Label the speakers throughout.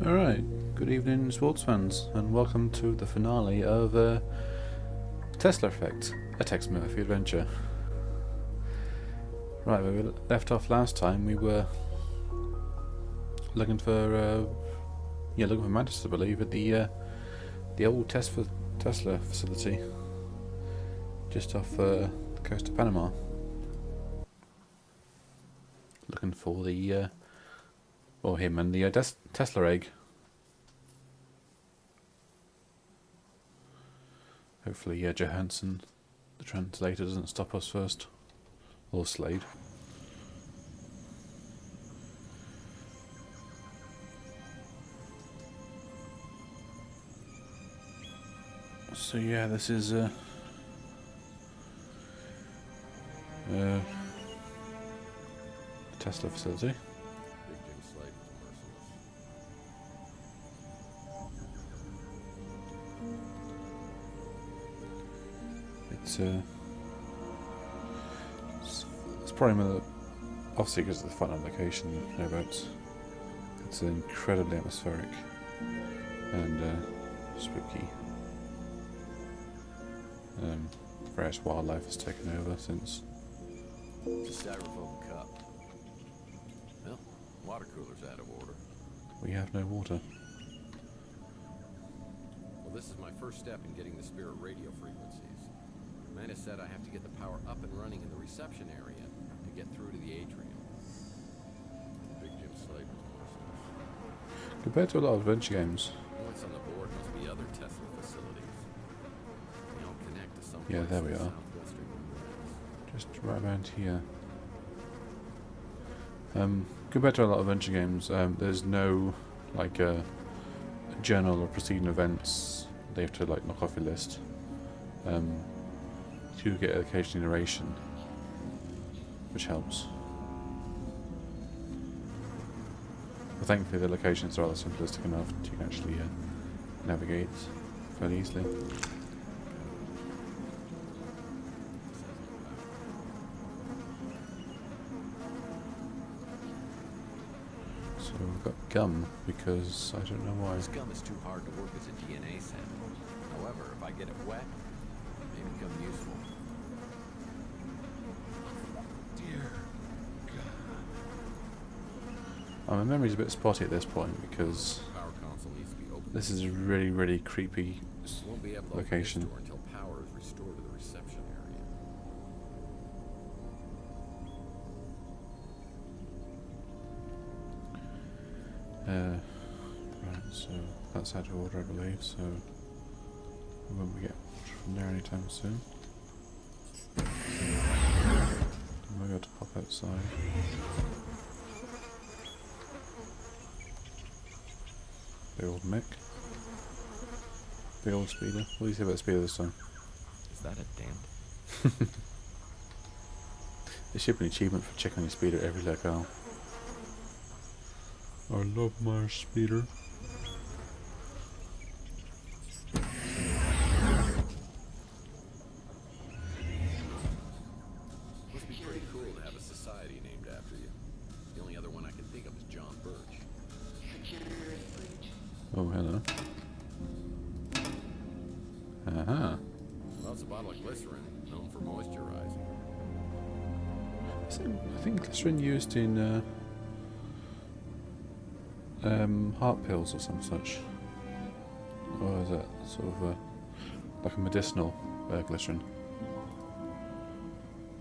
Speaker 1: Alright, good evening sports fans, and welcome to the finale of Tesla Effect, a Tex Murphy adventure. Right, where we left off last time, we were looking for Mantis, I believe, at the old Tesla facility, just off the coast of Panama. Looking for him and the Tesla egg. Hopefully Johansson, the translator, doesn't stop us first. Or Slade. So yeah, this is the Tesla facility. It's probably obviously because of the fun location, no boats. It's incredibly atmospheric and spooky. Various wildlife has taken over since.
Speaker 2: It's a styrofoam cup. Well, water cooler's out of order.
Speaker 1: We have no water.
Speaker 2: Well, this is my first step in getting the Spirit radio frequencies. Mantis said I have to get the power up and running in the reception area to get through to the atrium. Big Jim Slade was merciless.
Speaker 1: Compared to a lot of adventure games.
Speaker 2: Once on the board must be other Tesla facilities. They all connect to some.
Speaker 1: Yeah, there we are.
Speaker 2: Southwestern US.
Speaker 1: Just right around here. Compared to a lot of adventure games, there's no like journal or preceding events they have to like knock off your list. You get occasional narration, which helps. But thankfully the locations are rather simplistic enough that you can actually navigate fairly easily. So we've got gum because I don't know why.
Speaker 2: This gum is too hard to work as a DNA sample. However, if I get it wet, it may become useful. Dear God.
Speaker 1: My memory's a bit spotty at this point because
Speaker 2: Power console needs to be open.
Speaker 1: this is a really, really creepy
Speaker 2: Won't be able to
Speaker 1: location.
Speaker 2: open this door until power is restored to the reception area.
Speaker 1: Right, so that's out of order, I believe, so we won't get water from there anytime soon. We've got to pop outside. Big old Mick. Big old speeder. What do you say about the speeder this time?
Speaker 2: Is that a dent?
Speaker 1: There should be an achievement for checking your speeder every locale. I love my speeder.
Speaker 2: Must be pretty cool to have a society named after you. The only other one I can think of is John Birch.
Speaker 1: Oh, hello. Aha.
Speaker 2: Well, it's a bottle of glycerin, known for moisturizing.
Speaker 1: I think glycerin used in heart pills or some such. Or is that sort of like a medicinal glycerin?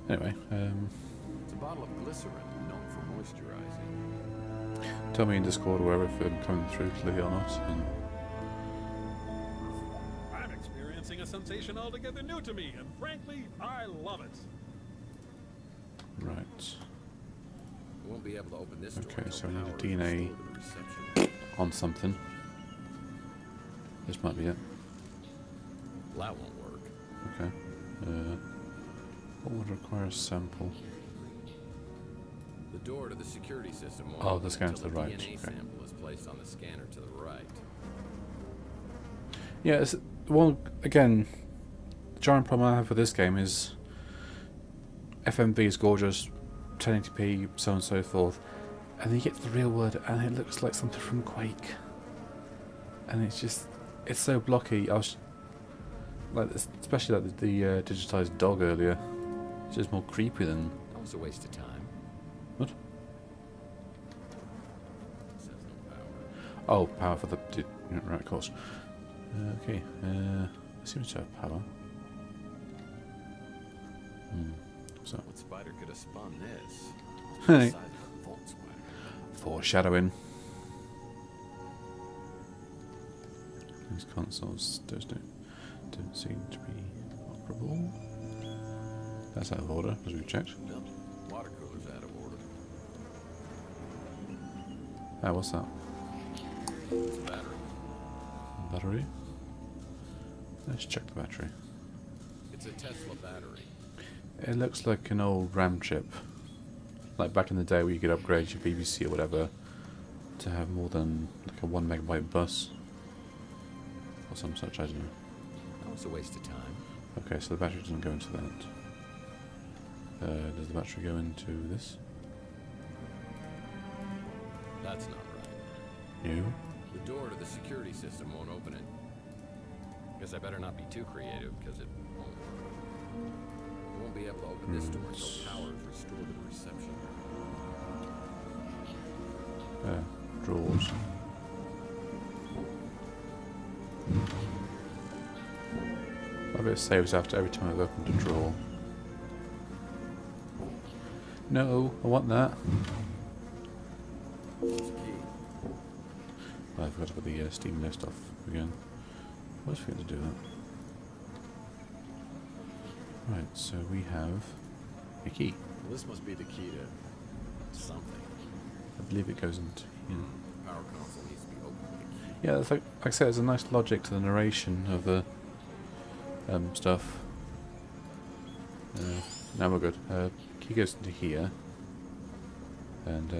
Speaker 1: Anyway,
Speaker 2: It's a bottle of glycerin, known for moisturizing.
Speaker 1: tell me in Discord or wherever if I'm coming through clearly or not. And
Speaker 3: I'm experiencing a sensation altogether new to me, and frankly, I love it.
Speaker 1: right,
Speaker 2: We won't be able to open this door
Speaker 1: Okay,
Speaker 2: until
Speaker 1: so we need a
Speaker 2: power is
Speaker 1: DNA.
Speaker 2: restored to the reception area.
Speaker 1: on something. This might be it.
Speaker 2: Well, that won't work.
Speaker 1: Okay. What would require a sample?
Speaker 2: The door to the security system won't
Speaker 1: Oh,
Speaker 2: open
Speaker 1: the scanner to
Speaker 2: until
Speaker 1: the right,
Speaker 2: DNA
Speaker 1: okay.
Speaker 2: sample is placed on the scanner to the right.
Speaker 1: Yeah, well, again, the giant problem I have with this game is FMV is gorgeous, 1080p, so on and so forth, and then you get to the real world and it looks like something from Quake. and it's so blocky. I was like, especially like the digitized dog earlier. It's just more creepy than.
Speaker 2: That was a waste of time.
Speaker 1: What?
Speaker 2: Says no power.
Speaker 1: Oh, power for the right, of course. Okay, it seems to have power. So
Speaker 2: What spider could have spun this? It's
Speaker 1: Hey.
Speaker 2: the size of a Volt spider.
Speaker 1: foreshadowing. These consoles don't seem to be operable. That's out of order, as we've checked.
Speaker 2: Nope. Water cooler's out of order.
Speaker 1: Ah, what's that?
Speaker 2: It's a battery.
Speaker 1: Battery? Let's check the battery.
Speaker 2: It's a Tesla battery.
Speaker 1: It looks like an old RAM chip. Like back in the day where you could upgrade your BBC or whatever to have more than like a 1 megabyte bus. Or some such, I don't know.
Speaker 2: That was a waste of time.
Speaker 1: Okay, so the battery doesn't go into that. Does the battery go into this?
Speaker 2: That's not right.
Speaker 1: No.
Speaker 2: The door to the security system won't open it. Guess I better not be too creative, because it won't work. You won't be able to open this door until power is restored to the reception.
Speaker 1: Drawers. I bet it saves after every time I've opened a drawer. No, I want that.
Speaker 2: It's a key.
Speaker 1: Oh, I forgot to put the Steam list off again. I was forgetting to do that. Right, so we have a key.
Speaker 2: Well, this must be the key to something.
Speaker 1: I believe it goes into here.
Speaker 2: Power console needs to be opened with a key.
Speaker 1: Yeah, that's like I said, there's a nice logic to the narration of the stuff. Now we're good. Key goes into here, and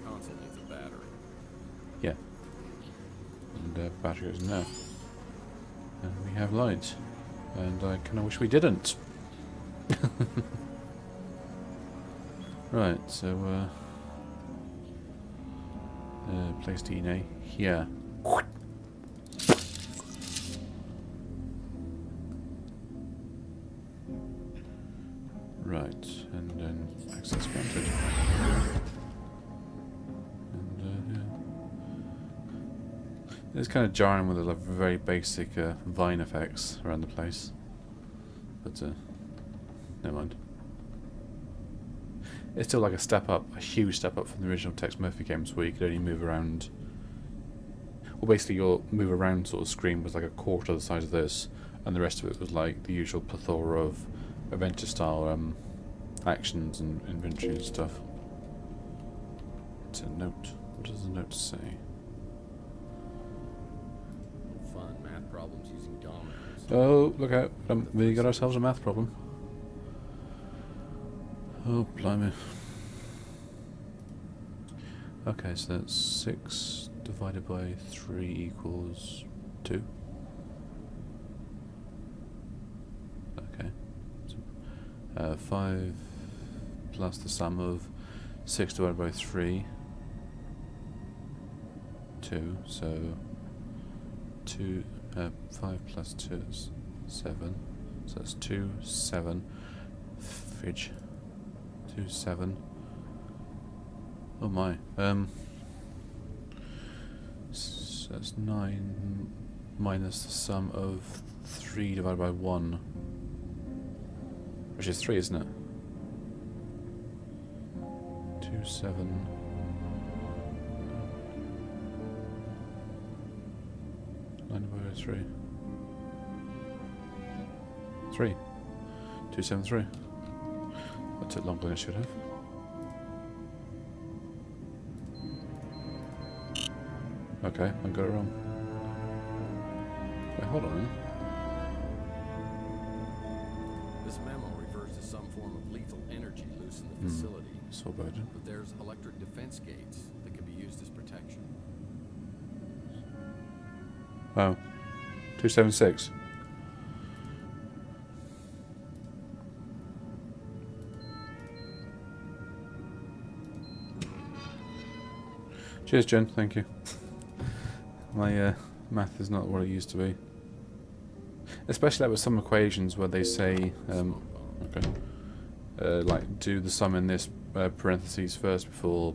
Speaker 2: Console needs a battery.
Speaker 1: yeah, and battery goes in there, and we have light. And I kind of wish we didn't. Right, so place DNA here. Right, and then access granted. And yeah. It's kind of jarring with the like, very basic vine effects around the place. But never mind. It's still like a step up, a huge step up from the original Tex Murphy games where you could only move around. Well, basically your move around sort of screen was like a quarter the size of this, and the rest of it was like the usual plethora of adventure style actions and inventory and stuff. It's a note. What does the note say?
Speaker 2: Fun math problems using dominoes.
Speaker 1: Oh, look out. We got ourselves a math problem. Oh, blimey. Okay, so that's 6 divided by 3 equals 2. Okay. So, 5 plus the sum of 6 divided by 3. 2, so 5 plus 2 is 7. So that's 2, 7. Fridge. 2, 7. Oh my. So that's 9 minus the sum of 3 divided by 1. Which is 3, isn't it? 2, 7. Divided by 3. 3. 2, 7, 3. That took longer than it should have. Okay, I got it wrong. Wait, hold on.
Speaker 2: This memo refers to some form of lethal energy loose in the facility.
Speaker 1: So bad.
Speaker 2: But there's electric defense gates that can be used as protection.
Speaker 1: Wow. 276. Cheers, Jen. Thank you. My Math is not what it used to be. Especially like with some equations where they say, okay, like do the sum in this parentheses first before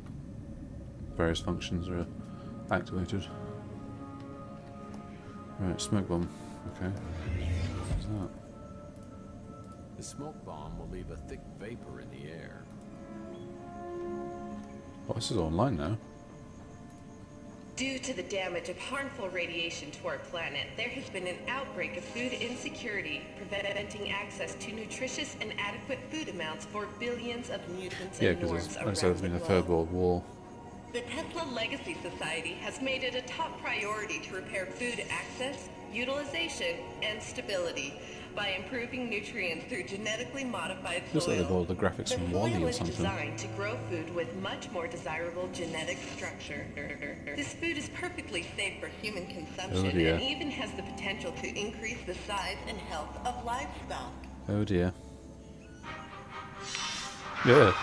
Speaker 1: various functions are activated. Right, smoke bomb. Okay. What's that?
Speaker 2: The smoke bomb will leave a thick vapor in the air.
Speaker 1: Oh, this is online now.
Speaker 4: Due to the damage of harmful radiation to our planet, there has been an outbreak of food insecurity, preventing access to nutritious and adequate food amounts for billions of mutants
Speaker 1: Yeah,
Speaker 4: and
Speaker 1: because
Speaker 4: norms
Speaker 1: like I
Speaker 4: around
Speaker 1: said, there's
Speaker 4: the
Speaker 1: been the
Speaker 4: globe.
Speaker 1: Third World War.
Speaker 4: The Tesla Legacy Society has made it a top priority to repair food access, utilization, and stability by improving nutrients through genetically modified soil.
Speaker 1: Looks like they borrowed the graphics
Speaker 4: The
Speaker 1: from Wall-E
Speaker 4: soil
Speaker 1: or
Speaker 4: is
Speaker 1: something.
Speaker 4: designed to grow food with much more desirable genetic structure. This food is perfectly safe for human consumption
Speaker 1: Oh dear.
Speaker 4: and even has the potential to increase the size and health of livestock.
Speaker 1: Oh dear. Yeah.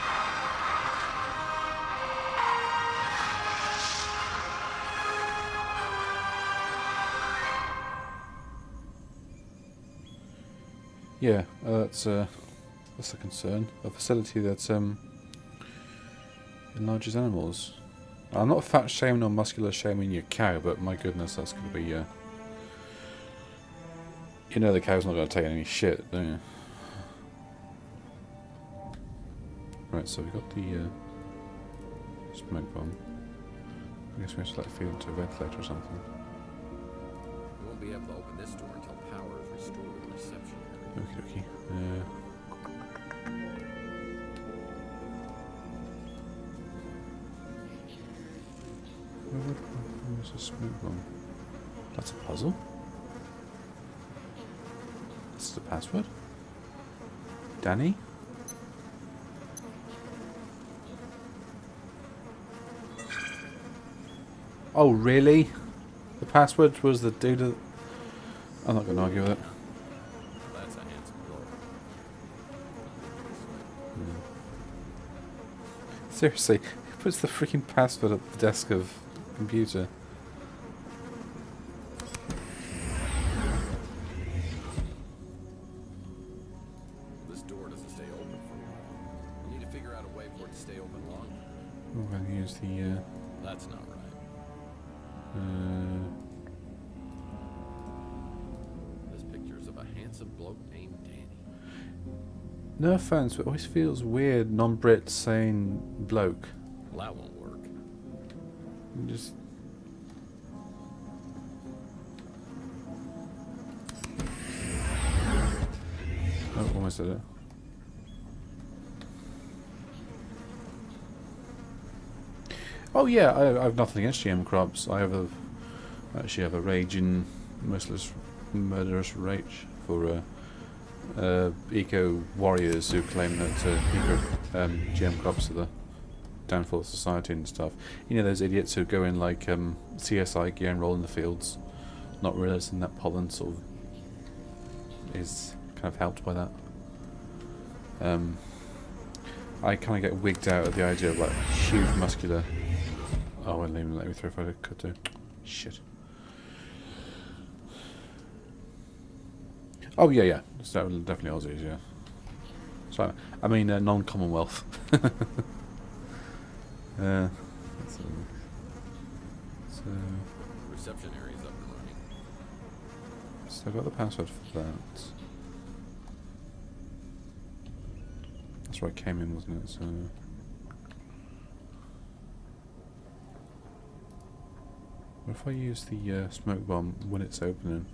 Speaker 1: Yeah, that's a concern. A facility that enlarges animals. I'm not fat shaming or muscular shaming your cow, but my goodness, that's going to be. You know the cow's not going to take any shit, don't you? Right, so we got the smoke bomb. I guess we have to like feed it to a ventilator or something.
Speaker 2: We won't be able to open this door until power is restored to the reception area.
Speaker 1: Okie dokie. Where's the smoke bomb? That's a puzzle. That's the password. Danny? Oh, really? The password was the dude that... I'm not going to argue with it.
Speaker 2: That's a handsome door.
Speaker 1: Seriously, who puts the freaking password at the desk of the computer?
Speaker 2: This door doesn't stay open for a while. We need to figure out a way for it to stay open longer.
Speaker 1: We're going to use the...
Speaker 2: That's not right. This picture's of a handsome bloke named Danny.
Speaker 1: No offense, but it always feels weird non-Brit saying bloke.
Speaker 2: Well, that won't work.
Speaker 1: Just... Oh, almost did it. Oh yeah, I have nothing against GM crops. I actually have a raging, merciless, murderous rage for eco warriors who claim that GM crops are the downfall of society and stuff. You know those idiots who go in like CSI gear and roll in the fields, not realising that pollen sort of is kind of helped by that. I kind of get wigged out at the idea of like huge muscular. Oh, it wouldn't even let me through if I could do. Shit. Oh yeah, yeah. So definitely Aussies, yeah. So I mean non-Commonwealth. So
Speaker 2: Reception area's up and running.
Speaker 1: so I got the password for that. That's where I came in, wasn't it? So. What if I use the smoke bomb when it's opening?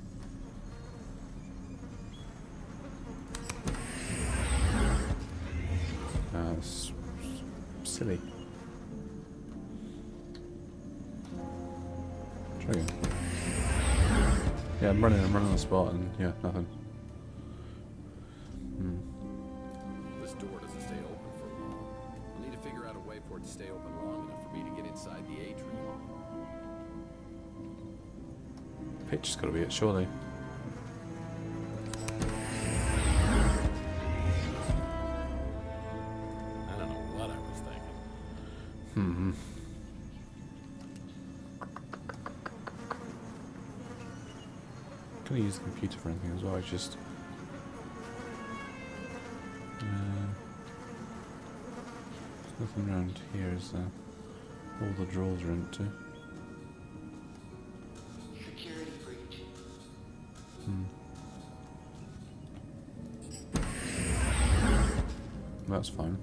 Speaker 1: That's silly. Try again. Yeah, I'm running on the spot and yeah, nothing.
Speaker 2: This door doesn't stay open for a while. We'll need to figure out a way for it to stay open long enough for me to get inside the atrium.
Speaker 1: Pitch has got to be it, surely.
Speaker 2: I don't know what I was thinking.
Speaker 1: Can I use the computer for anything as well? I just... there's nothing around here, is there? All the drawers are empty.
Speaker 5: Security breach.
Speaker 1: That's fine.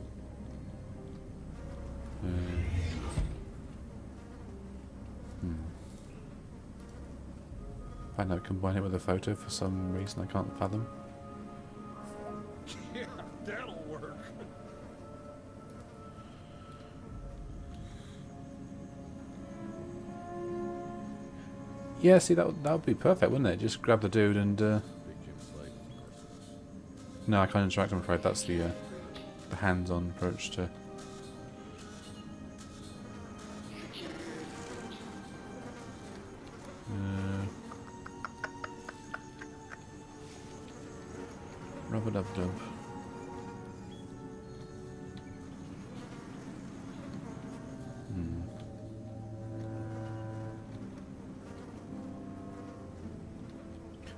Speaker 1: I now combine it with a photo for some reason I can't fathom.
Speaker 3: Yeah, that'll work.
Speaker 1: Yeah, see, that would be perfect, wouldn't it? Just grab the dude and...
Speaker 2: Big Jim Slade, of course.
Speaker 1: No, I can't interact, I'm afraid. That's the hands-on approach to... Rub-a-dub-dub.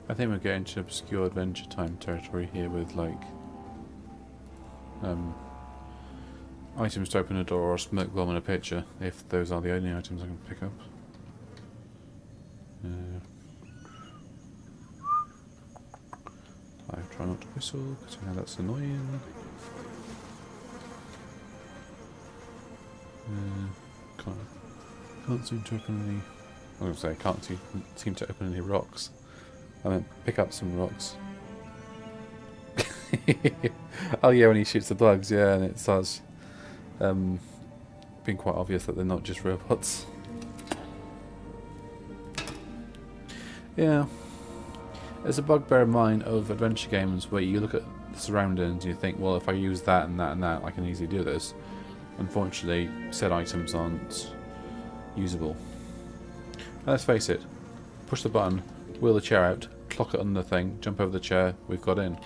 Speaker 1: I think we're getting to obscure Adventure Time territory here with, like, items to open a door or a smoke bomb in a picture, if those are the only items I can pick up. I try not to whistle, because I know that's annoying. Can't seem to open any... I was going to say, can't seem to open any rocks. I meant pick up some rocks. Oh yeah, when he shoots the bugs, yeah, and it starts being quite obvious that they're not just robots. Yeah. There's a bugbear of mine of adventure games where you look at the surroundings and you think, well, if I use that and that and that, I can easily do this. Unfortunately, said items aren't usable. And let's face it, push the button, wheel the chair out, clock it on the thing, jump over the chair, we've got in.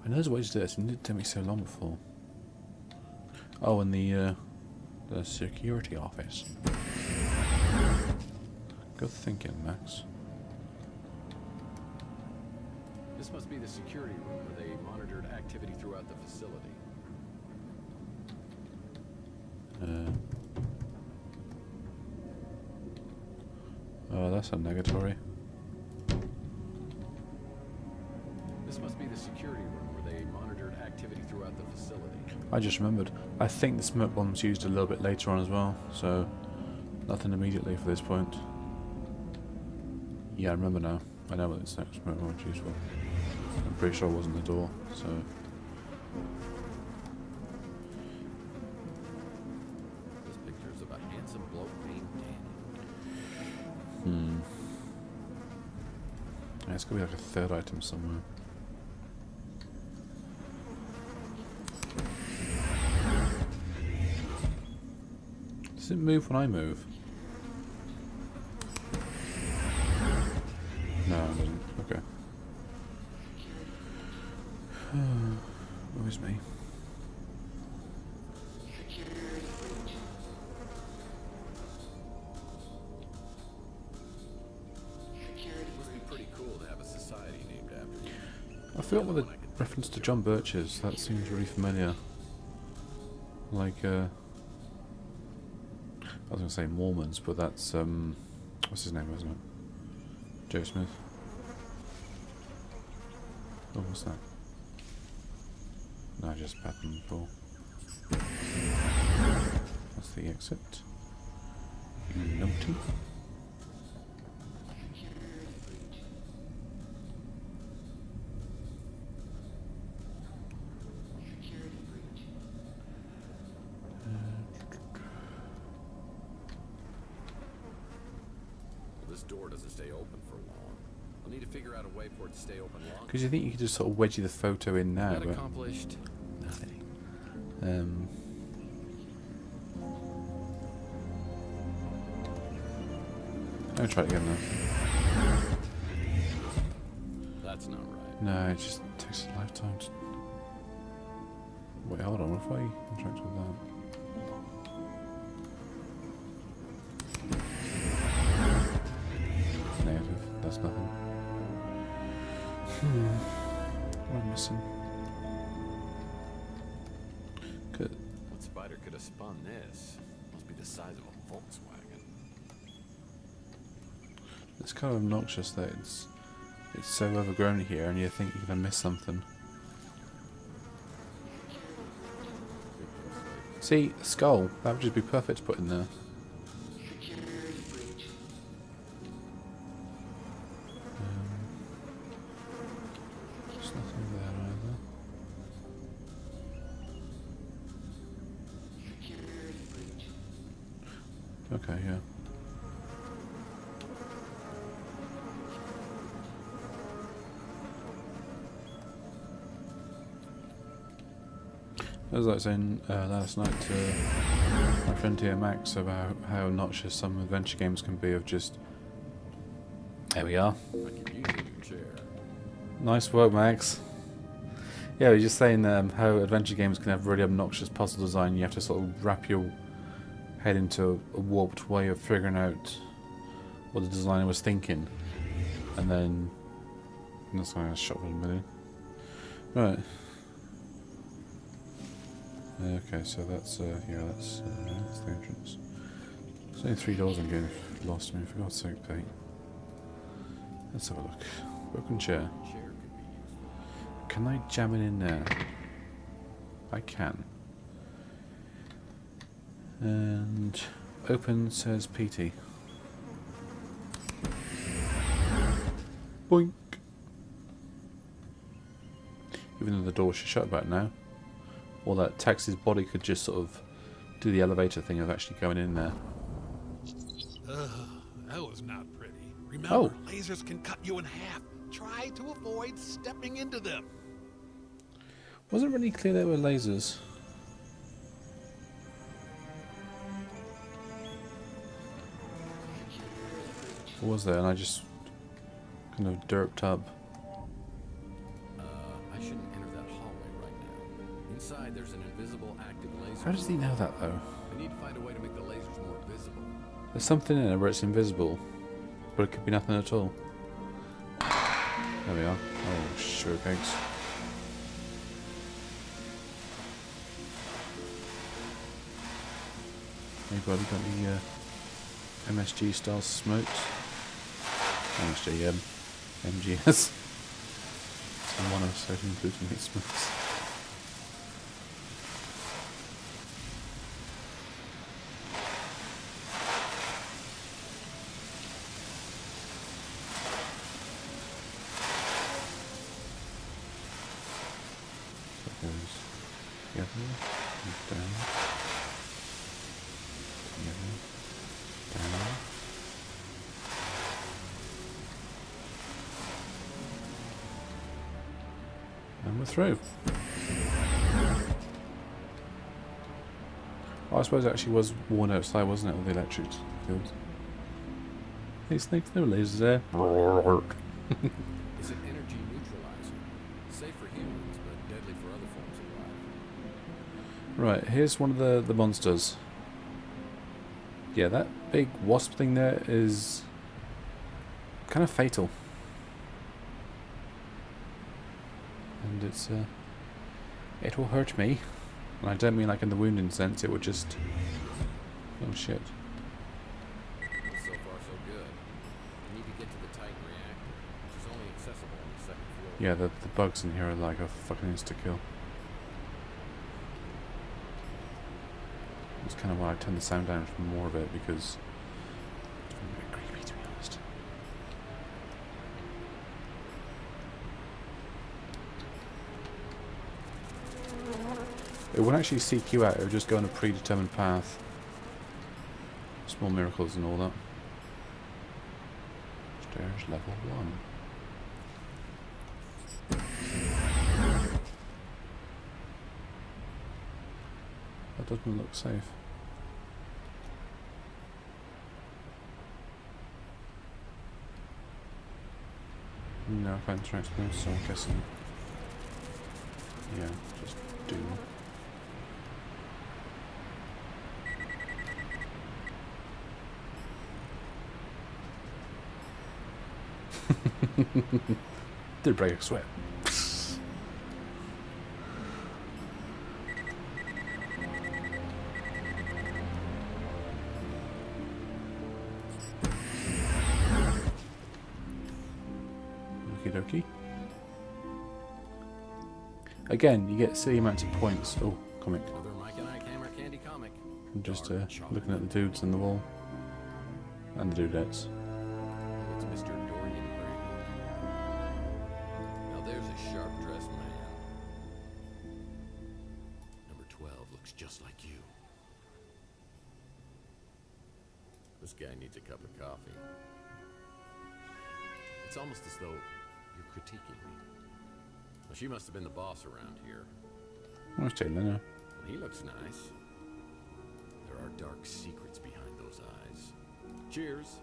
Speaker 1: I know there's ways to do this, it didn't take me so long before. Oh, and the security office. Good thinking, Max.
Speaker 2: This must be the security room where they monitored activity throughout the facility.
Speaker 1: Oh, that's a negatory.
Speaker 2: This must be the security room where they monitored activity throughout the facility.
Speaker 1: I just remembered. I think the smoke bomb's used a little bit later on as well, so nothing immediately for this point. Yeah, I remember now. I know what this next smoke bomb's used for. I'm pretty sure it wasn't the door, so...
Speaker 2: This picture's of a handsome bloke named
Speaker 1: Hmm.
Speaker 2: Danny.
Speaker 1: Yeah, it's gonna be like a third item somewhere. Does it move when I move? No, it doesn't. Okay. Woe is me.
Speaker 2: Must be pretty cool to have a society named after you.
Speaker 1: I forgot what the reference to John Birch is. That seems really familiar. Like, I was going to say Mormons, but that's, what's his name, isn't it? Joe Smith. Oh, what's that? No, just pattern pull. That's the exit. Naughty.
Speaker 2: This door doesn't stay open for long. I'll need to figure out a way for it to stay open longer.
Speaker 1: Because you think you could just sort of wedgie the photo in now,
Speaker 2: That
Speaker 1: but...
Speaker 2: accomplished nothing.
Speaker 1: I'll try it again now.
Speaker 2: That's not right.
Speaker 1: No, it just takes a lifetime to... Wait, hold on, what if I interact with that?
Speaker 2: spun this. Must be the size of a Volkswagen.
Speaker 1: It's kind of obnoxious that it's so overgrown here, and you think you're gonna miss something. See, a skull. That would just be perfect to put in there.
Speaker 5: Security breach.
Speaker 1: There's nothing there either.
Speaker 5: Security breach.
Speaker 1: Okay, yeah. I was like saying last night to my friend here Max about how obnoxious some adventure games can be of just... There we are.
Speaker 2: I could use a new chair.
Speaker 1: Nice work, Max. Yeah, we were just saying how adventure games can have really obnoxious puzzle design. You have to sort of wrap your head into a warped way of figuring out what the designer was thinking. And then... That's why I shot for a million. Right. Okay, so that's that's the entrance. There's only 3 doors I'm getting lost. I mean, for God's sake, Pete. Let's have a look. Broken chair.
Speaker 2: Chair could be useful.
Speaker 1: Can I jam it in there? I can. And open says PT. Boink. Even though the door should shut about now. Or that taxi's body could just sort of do the elevator thing of actually going in there.
Speaker 3: That was not pretty. Remember,
Speaker 1: Oh.
Speaker 3: lasers can cut you in half. Try to avoid stepping into them.
Speaker 1: Wasn't really clear there were lasers. Or was there? And I just kind of derped up.
Speaker 2: I shouldn't enter that hallway right now. Inside, there's an invisible active laser.
Speaker 1: How does he know that though?
Speaker 2: I need to find a way to make the lasers more visible.
Speaker 1: There's something in there where it's invisible, but it could be nothing at all. There we are. Oh, sugar cakes. Anybody got any MSG style smokes? MSG, MGS. And monosodium glutamate smokes. That goes together, and down, together, down. And we're through. Oh, I suppose it actually was worn outside, wasn't it, with the electric fields? Hey snakes, no lasers there.
Speaker 2: It's an energy neutralizer. Safe for humans, but deadly for other forms of life.
Speaker 1: Right, here's one of the monsters. Yeah, that big wasp thing there is kind of fatal. And it's it will hurt me. And I don't mean like in the wounding sense, it would just... Oh shit.
Speaker 2: So far, so good. I need to get to the Titan reactor, which is only accessible on the second floor.
Speaker 1: Yeah, the bugs in here are like a fucking insta-kill. That's kind of why I turned the sound down for more of it, because it's a bit creepy, to be honest. It wouldn't actually seek you out, it would just go on a predetermined path. Small miracles and all that. Stairs level 1. That doesn't look safe. No, I can't transfer, so I'm guessing. Yeah, just do. Did break a sweat. dokie. Again, you get silly amounts of points. Oh, comic.
Speaker 2: Another Mike and Ike Hammer Candy comic.
Speaker 1: I'm just
Speaker 2: Dark chocolate.
Speaker 1: looking at the dudes on the wall. And the dudettes.
Speaker 2: It's Mr. Dorian Gray. Now there's a sharp-dressed man. Number 12 looks just like you. This guy needs a cup of coffee. It's almost as though you're critiquing me. Well, she must have been the boss around here.
Speaker 1: I was telling you, no.
Speaker 2: Well, he looks nice. There are dark secrets behind those eyes. Cheers.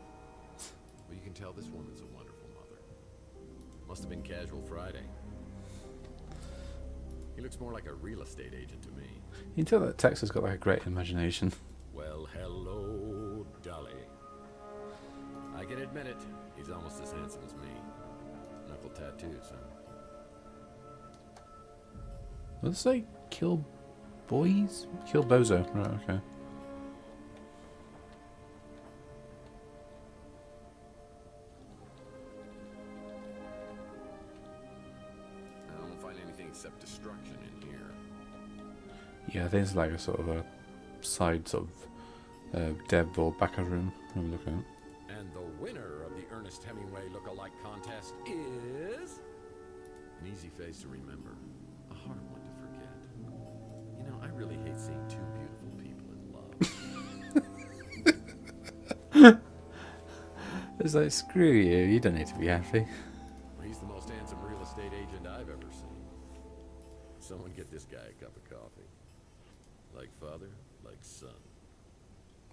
Speaker 2: Well, you can tell this woman's a wonderful mother. Must have been casual Friday. He looks more like a real estate agent to me.
Speaker 1: You can tell that Tex has got like a great imagination.
Speaker 2: Well, hello, Dolly. I can admit it. He's almost as handsome as me. Knuckle tattoos, huh?
Speaker 1: Let's say kill boys? Kill Bozo. Right, okay.
Speaker 2: I don't find anything except destruction in here.
Speaker 1: Yeah, I think it's like a sort of a side sort of dev or backer room. Have a look at it.
Speaker 2: And the winner of the Ernest Hemingway look-alike contest is... an easy face to remember. A hard one to forget. You know, I really hate seeing two beautiful people in love.
Speaker 1: It's like, screw you, you don't need to be happy.
Speaker 2: Well, he's the most handsome real estate agent I've ever seen. Someone get this guy a cup of coffee. Like father, like son.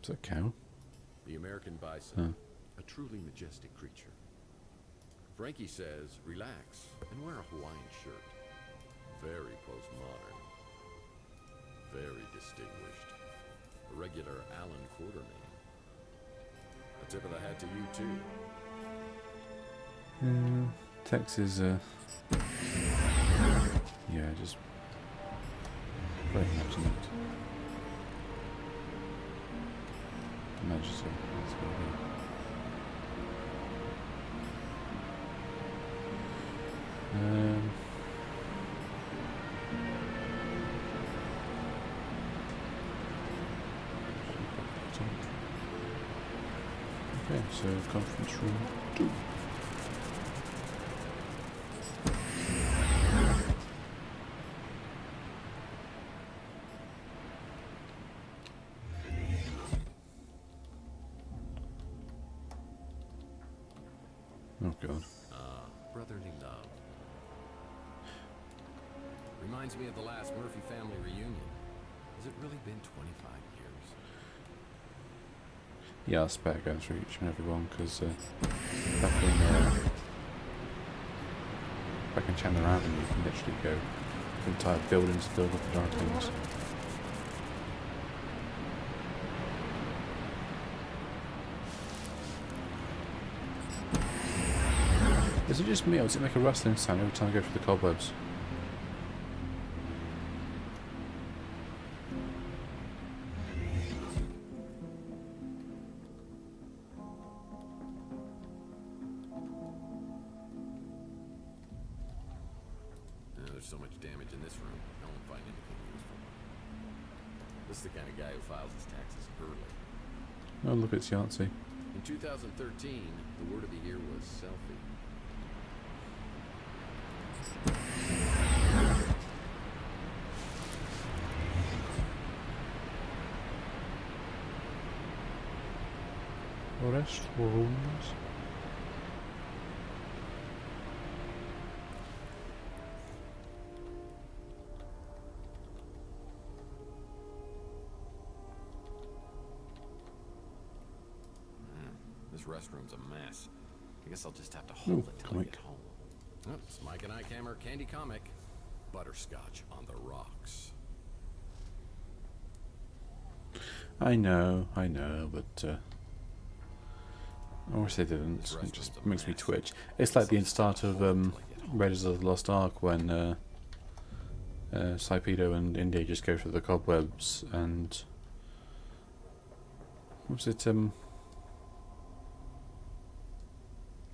Speaker 1: Is that a cow?
Speaker 2: The American bison.
Speaker 1: Huh.
Speaker 2: A truly majestic creature. Frankie says, relax and wear a Hawaiian shirt. Very postmodern. Very distinguished. A regular Alan Quartermain. A tip of the hat to you, too.
Speaker 1: Tex is, yeah, just very much in it. Majesty. That's what it is. Okay, so conference room 2. Oh god.
Speaker 2: Brotherly love. Reminds me of the last Murphy family reunion. Has it really been 25 years?
Speaker 1: Yeah, I'll spare going through each and every one because back in Chandler Avenue you can literally go through entire buildings filled with dark things. Is it just me or does it make a rustling sound every time I go through the cobwebs?
Speaker 2: There's so much damage in this room, I won't find anything useful. This is the kind of guy who files his taxes early.
Speaker 1: Oh look, it's Yahtzee.
Speaker 2: In 2013, the word of the year was selfie.
Speaker 1: Restrooms.
Speaker 2: This restroom's a mess. I guess I'll just have to hold
Speaker 1: Ooh,
Speaker 2: it till I
Speaker 1: comic.
Speaker 2: get home. Oh, it's Mike and Ike Hammer Candy Comic. Butterscotch on the rocks.
Speaker 1: I know, but I wish they didn't.
Speaker 2: This
Speaker 1: It just
Speaker 2: restaurant's a
Speaker 1: makes me
Speaker 2: mess.
Speaker 1: twitch. It's like the start of Raiders of the Lost Ark when Saipedo and India just go through the cobwebs and what was it?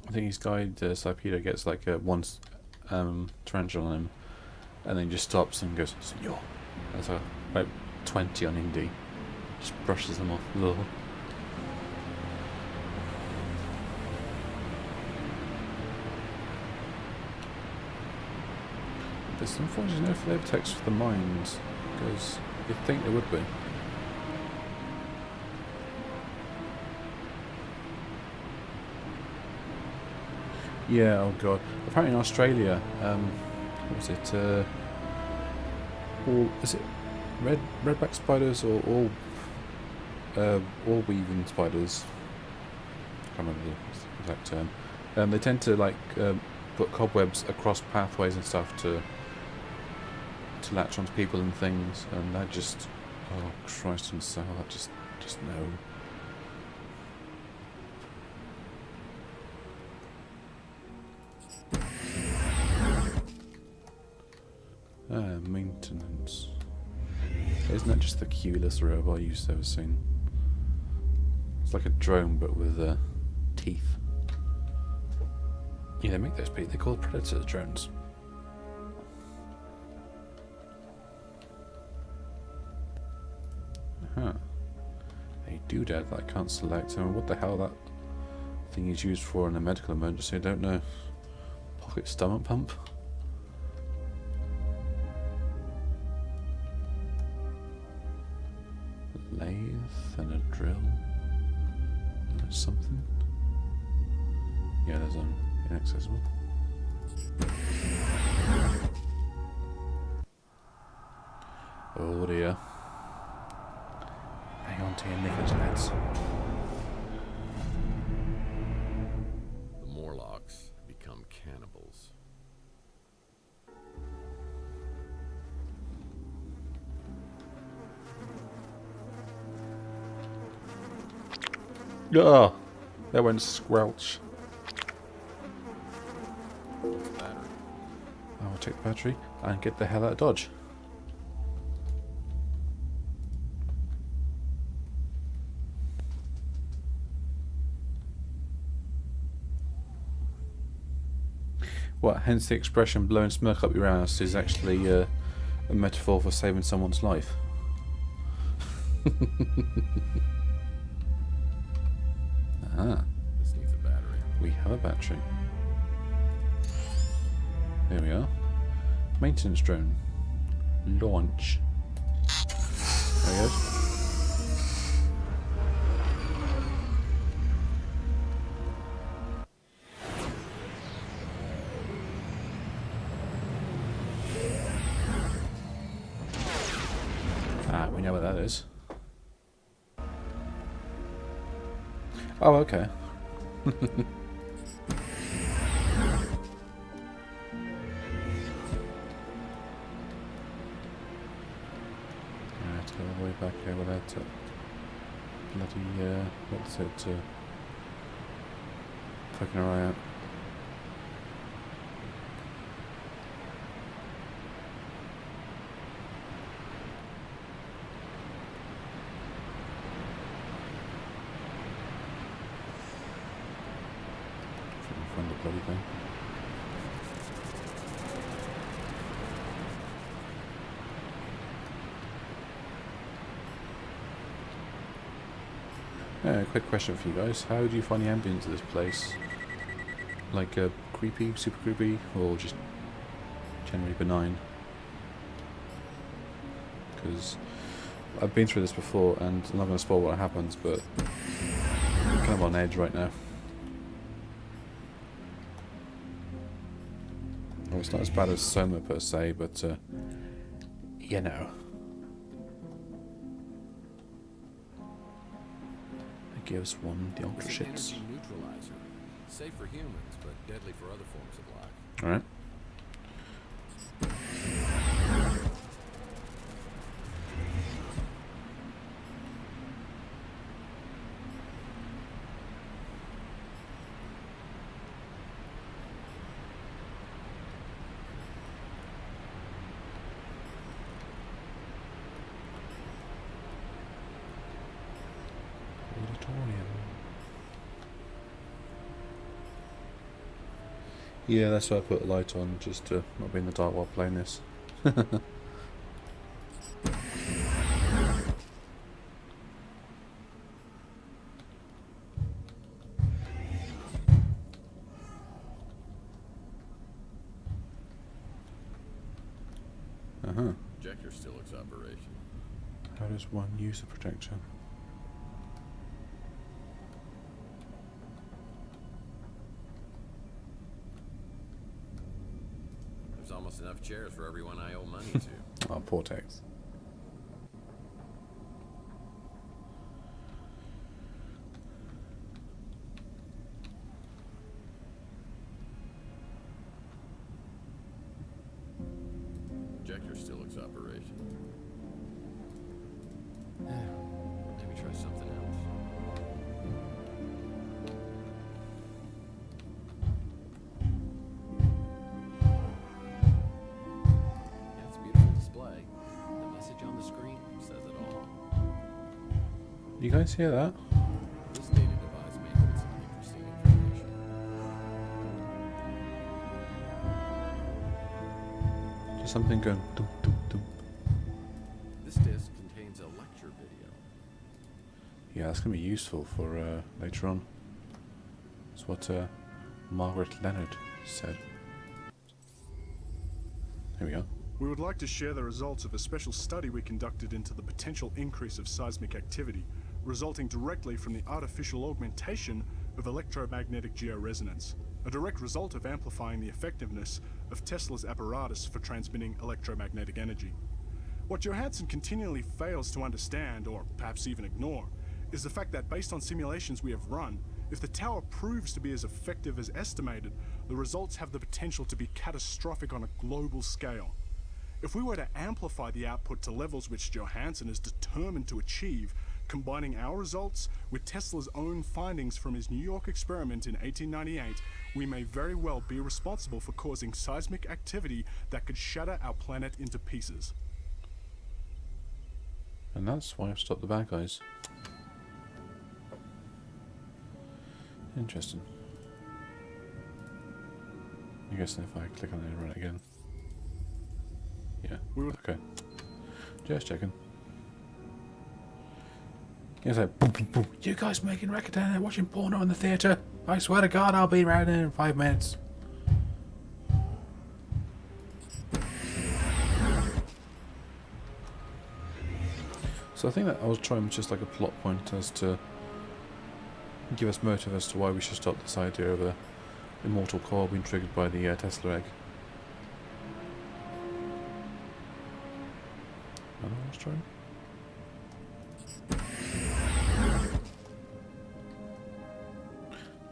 Speaker 1: I think his guide Sarpedo gets like a tarantula on him, and then he just stops and goes, "Senor." That's about 20 on Indy. Just brushes them off a little. There's unfortunately no flavor text for the mines, because you'd think there would be. Yeah, oh god. Apparently in Australia, what was it? Is it redback spiders or all weaving spiders? I can't remember the exact term. They tend to like put cobwebs across pathways and stuff to latch onto people and things, and that just, oh Christ and so that just no. Maintenance. Isn't that just the cutest robot you've ever seen? It's like a drone but with teeth. Yeah, they make those Pete. They're called Predator drones. Huh. A doodad that I can't select. I mean, what the hell that thing is used for in a medical emergency? I don't know. Pocket stomach pump? Lathe and a drill. There's something. Yeah, there's inaccessible. Oh dear. Hang on to your knickers, lads.
Speaker 2: The Morlocks become cannibals.
Speaker 1: Oh, that went squelch.
Speaker 2: What's the battery?
Speaker 1: I will take the battery and get the hell out of Dodge. What, hence the expression blowing smoke up your ass is actually a metaphor for saving someone's life. Ah,
Speaker 2: This needs a battery.
Speaker 1: we have a battery. There we are. Maintenance drone. Launch. There he goes. Ah, we know what that is. Oh, okay. Let's go all the way back over there to bloody, what's it, poking our eye out. Find the bloody thing. Quick question for you guys. How do you find the ambience of this place? Like creepy, super creepy, or just generally benign? Because I've been through this before, and I'm not going to spoil what happens, but I'm kind of on edge right now. Well, it's not as bad as Soma per se, but you know. It gives one the ultra
Speaker 2: It's an
Speaker 1: shits.
Speaker 2: energy neutralizer. Safe for humans, but deadly for other forms of life.
Speaker 1: Alright. Auditorium. Yeah, that's why I put the light on, just to not be in the dark while playing this. Uh-huh.
Speaker 2: Projector still looks operational.
Speaker 1: How does one use the projector?
Speaker 2: There's almost enough chairs for everyone I owe money to.
Speaker 1: Oh, poor Tex.
Speaker 2: Projector still looks operational. Maybe try something else. Yeah, it's a beautiful display. The message on the screen says it all.
Speaker 1: You guys hear that?
Speaker 2: This data device may hold some interesting information.
Speaker 1: Just something going dum dum dum.
Speaker 2: This disc contains a lecture video.
Speaker 1: Yeah, that's going to be useful for later on. That's what Margaret Leonard said. Here we go.
Speaker 6: We would like to share the results of a special study we conducted into the potential increase of seismic activity, resulting directly from the artificial augmentation of electromagnetic georesonance, a direct result of amplifying the effectiveness of Tesla's apparatus for transmitting electromagnetic energy. What Johansson continually fails to understand, or perhaps even ignore, is the fact that based on simulations we have run, if the tower proves to be as effective as estimated, the results have the potential to be catastrophic on a global scale. If we were to amplify the output to levels which Johansson is determined to achieve, combining our results with Tesla's own findings from his New York experiment in 1898, we may very well be responsible for causing seismic activity that could shatter our planet into pieces.
Speaker 1: And that's why I've stopped the bad guys. Interesting. I'm guessing if I click on it and run it again. Yeah.
Speaker 6: We would
Speaker 1: Okay. Just checking. Yes, like, boom, boom, boom. You guys making record down there watching porno in the theatre? I swear to God, I'll be around in 5 minutes. So I think that I was trying just like a plot point as to give us motive as to why we should stop this idea of a immortal core being triggered by the Tesla egg. I don't know what I was trying.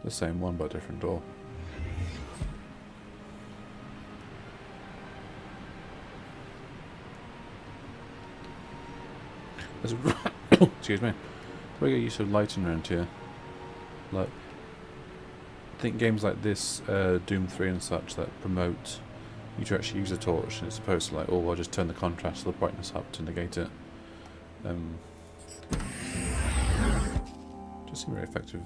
Speaker 1: The same one but a different door. There's a excuse me. We get used to lighting around here. Like, I think games like this, Doom 3 and such, that promote you to actually use a torch, and it's supposed to like, oh, I'll just turn the contrast or the brightness up to negate it. Just seem very effective.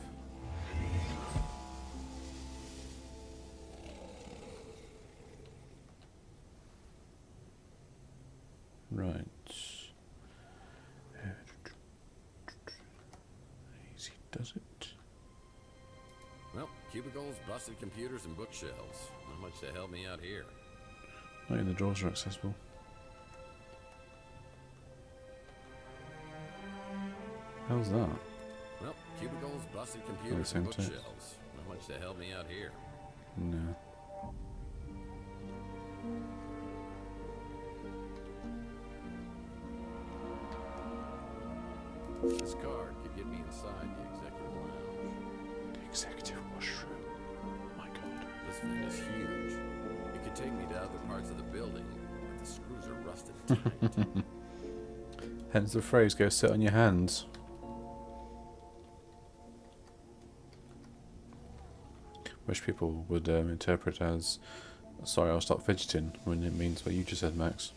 Speaker 1: Right. Easy does it.
Speaker 2: Well, cubicles, busted computers, and bookshelves. Not much to help me out here.
Speaker 1: Not even the drawers are accessible. How's that?
Speaker 2: Well, cubicles, busted computers,
Speaker 1: same
Speaker 2: and
Speaker 1: text.
Speaker 2: bookshelves. Not much to help me out here.
Speaker 1: No.
Speaker 2: This card could get me inside the executive lounge.
Speaker 1: The executive washroom. Oh my God.
Speaker 2: This vent is huge. It could take me to other parts of the building, but the screws are rusted tight.
Speaker 1: Hence the phrase, go sit on your hands. Which people would interpret as, sorry, I'll stop fidgeting, when it means what you just said, Max.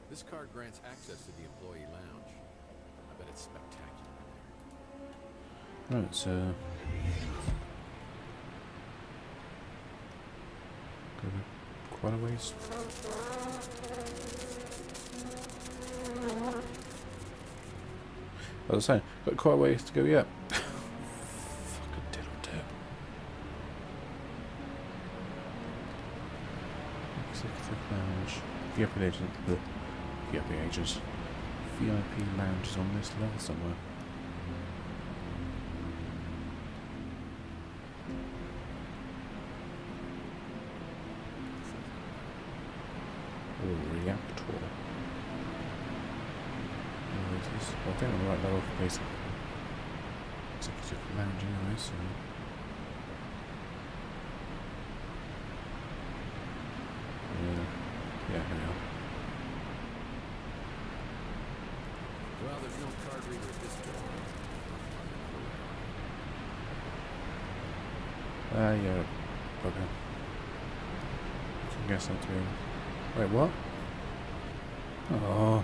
Speaker 2: This card grants access to the employee lounge. I bet it's spectacular in
Speaker 1: Right, so quite a ways. As I was saying, got quite a ways to go yet. Fucking diddle-do. Executive lounge. VIP agent. The VIP agents. VIP lounge is on this level somewhere. Reactor. I think I'm on the right level for basic executive lounge anyway, so yeah, here we are.
Speaker 2: Well, there's no card reader at this door.
Speaker 1: Yeah, okay. I guess I do. Wait, what? Oh. Oh,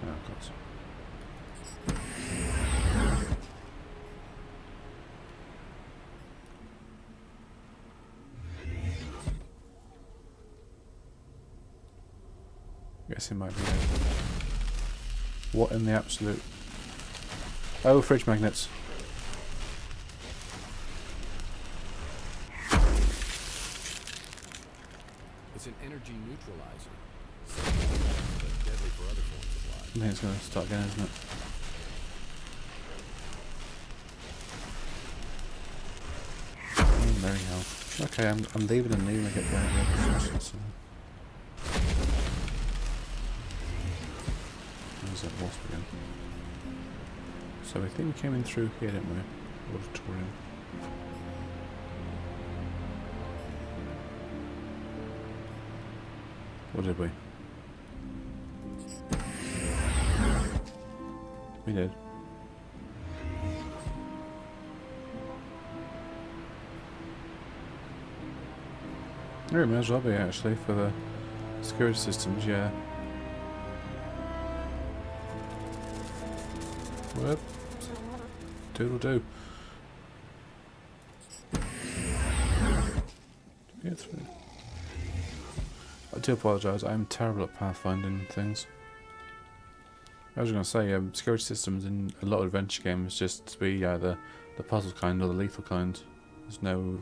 Speaker 1: God. Guess it might be. What in the absolute? Oh, fridge magnets.
Speaker 2: It's an energy neutralizer. But deadly for other forms of life.
Speaker 1: I think it's going to start again, isn't it? Oh, Mary hell. Okay, I'm leaving and leaving. I get down here. So. There's that wasp again. So I think we came in through here, didn't we? Auditorium. Or did we? We did. Yeah, it may as well be actually for the security systems, yeah. Whoop. Doodle do. Get through. I do apologise, I'm terrible at pathfinding things. I was going to say, security systems in a lot of adventure games just to be either the puzzle kind or the lethal kind. There's no...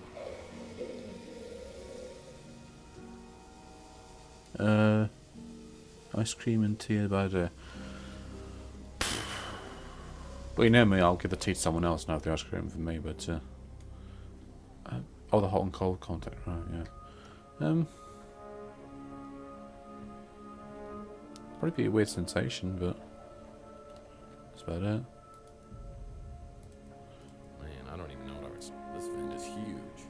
Speaker 1: ice cream and tea by the... Well, you know me, I'll give the tea to someone else and have the ice cream for me, but... oh, the hot and cold contact, right, yeah. Probably be a weird sensation, but... that's about it.
Speaker 2: Man, I don't even know what I was... This vent is huge.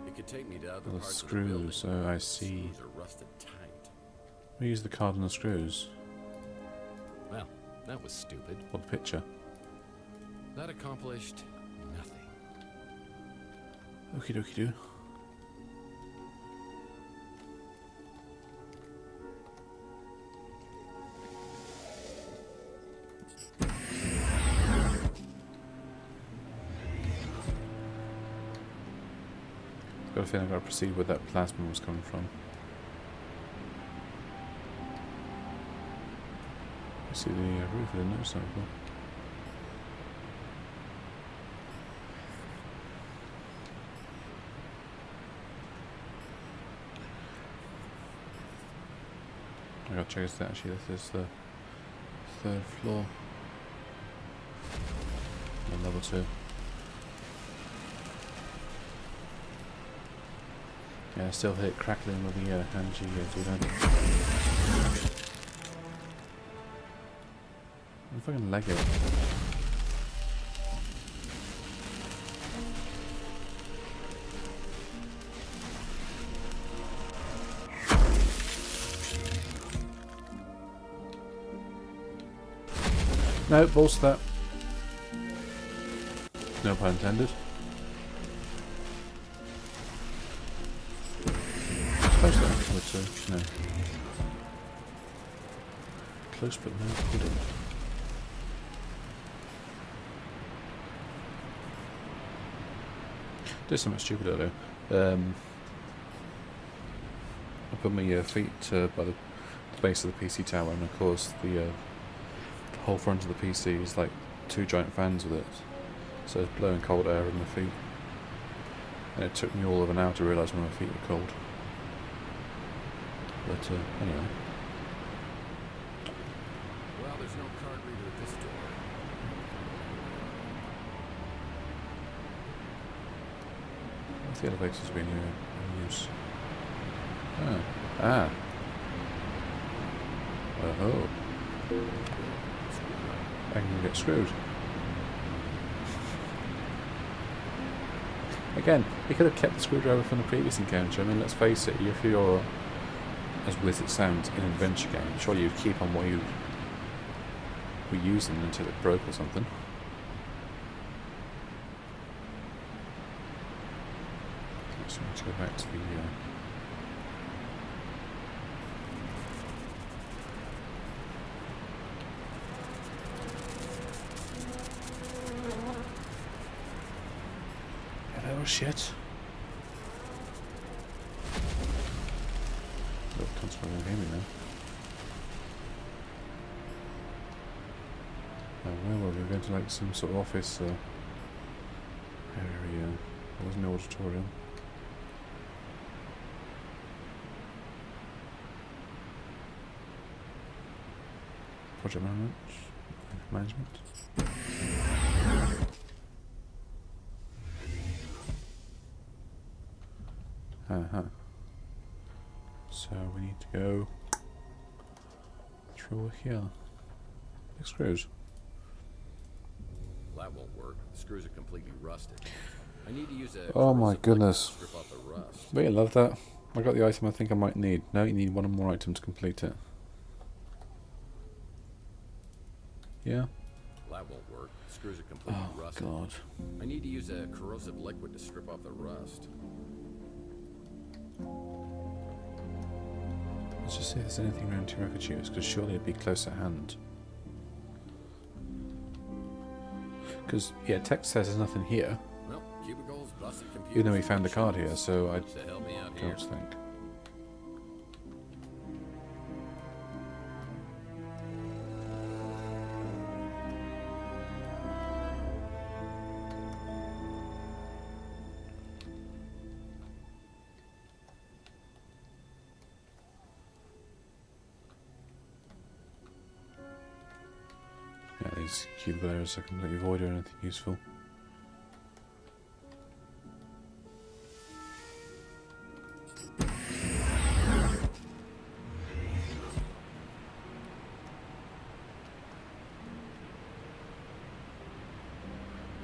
Speaker 2: It could take me to other
Speaker 1: The
Speaker 2: parts of the building.
Speaker 1: screws, so I see.
Speaker 2: Screws are rusted tight.
Speaker 1: We use the card and the screws.
Speaker 2: Well, that was stupid.
Speaker 1: Or the picture.
Speaker 2: That accomplished nothing.
Speaker 1: Okie dokie do. Got a feeling I've got to proceed where that plasma was coming from. I see the roof of the motorcycle. I gotta check this out actually, this is the 3rd floor. And level 2. Yeah, I still hit crackling with the energy do that. I'm fucking Lego. No, balls to that. No pun intended. Close there, I would say. No. Close but no pudding. Did something stupid earlier. I put my feet by the base of the PC tower, and of course the whole front of the PC is like 2 giant fans with it, so it's blowing cold air on my feet. And it took me all of an hour to realise when my feet were cold. But anyway.
Speaker 2: Well, there's no card reader at this door.
Speaker 1: What's the elevators been in use? Ah. Oh. I can get screwed. Again, you could have kept the screwdriver from the previous encounter. I mean, let's face it, if you're, as weird as it sounds, in an adventure game, surely you'd keep on what you were using until it broke or something. So let's go back to the... Hello, shit. Oh, constable won't hear me now. Where were we? We were going to like some sort of office area. There wasn't an auditorium. Project management. So we need to go through here. Big screws.
Speaker 2: That won't work. The screws are completely rusted. I need to use a
Speaker 1: Oh my
Speaker 2: corrosive liquid
Speaker 1: goodness.
Speaker 2: to strip off the rust.
Speaker 1: But you love that. I got the item I think I might need. No, you need one more item to complete it. Yeah?
Speaker 2: That won't work. The screws are completely
Speaker 1: Oh
Speaker 2: rusted.
Speaker 1: god.
Speaker 2: I need to use a corrosive liquid to strip off the rust.
Speaker 1: Let's just see if there's anything around here I could use, because surely it'd be close at hand. Because, yeah, text says there's nothing here,
Speaker 2: Well, cubicles, busted computers.
Speaker 1: even though we found a card here,
Speaker 2: machines.
Speaker 1: so I
Speaker 2: So help me out here.
Speaker 1: don't think. Yeah, these cubicle areas are completely void of anything useful.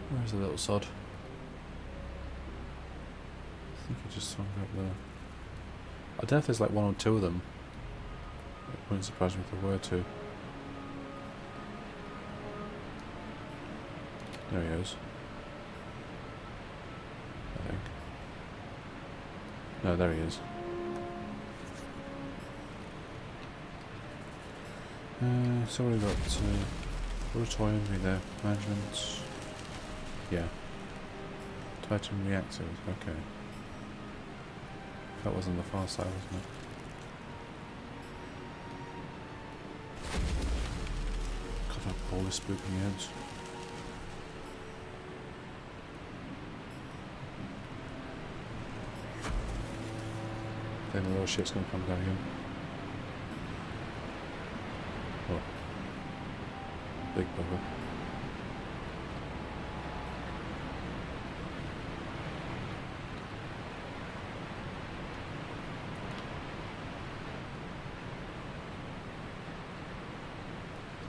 Speaker 1: Where's the little sod? I think it just swung up there. I don't know if there's like 1 or 2 of them. It wouldn't surprise me if there were 2. There he is. I think. No, there he is. So we've got auditorium there, management. Yeah. Titan reactors, okay. That was on the far side, wasn't it? God, that ball is spooking me out. Then the little shit's gonna come down again. Oh. Big bugger.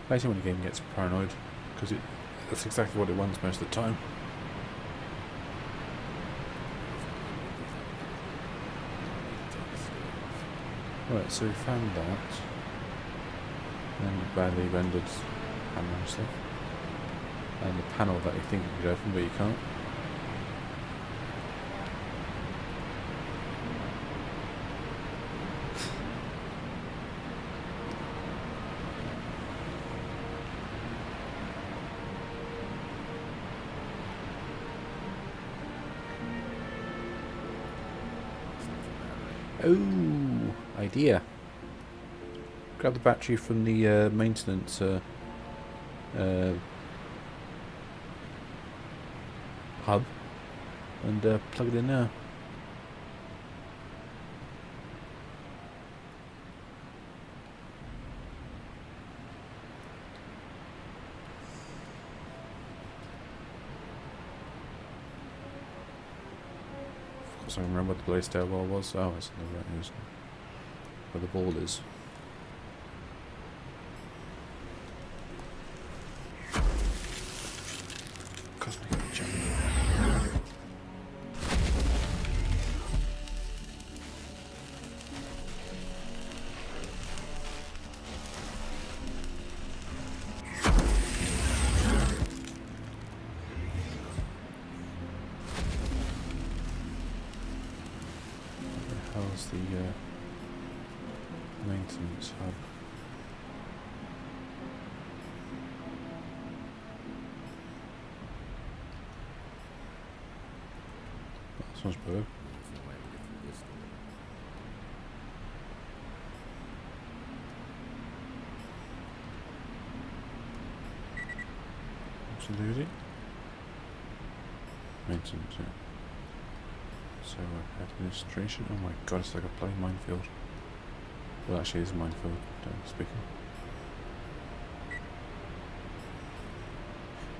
Speaker 1: Basically when the game gets paranoid, because that's exactly what it wants most of the time. Right, so we found that. And the badly rendered panel and stuff. And the panel that you think you could open but you can't. Oh, idea. Grab the battery from the maintenance hub and plug it in there. Of course, I remember what the bloody stairwell was. Oh, it's in the right news. Where the ball is. Cosmic jump. How's the maintenance hub? That sounds better.
Speaker 2: There's no way to get through this door.
Speaker 1: Absolutely. Maintenance, yeah. So, administration. Oh my god, it's like a bloody minefield. Well, actually, it's a minefield, speaking.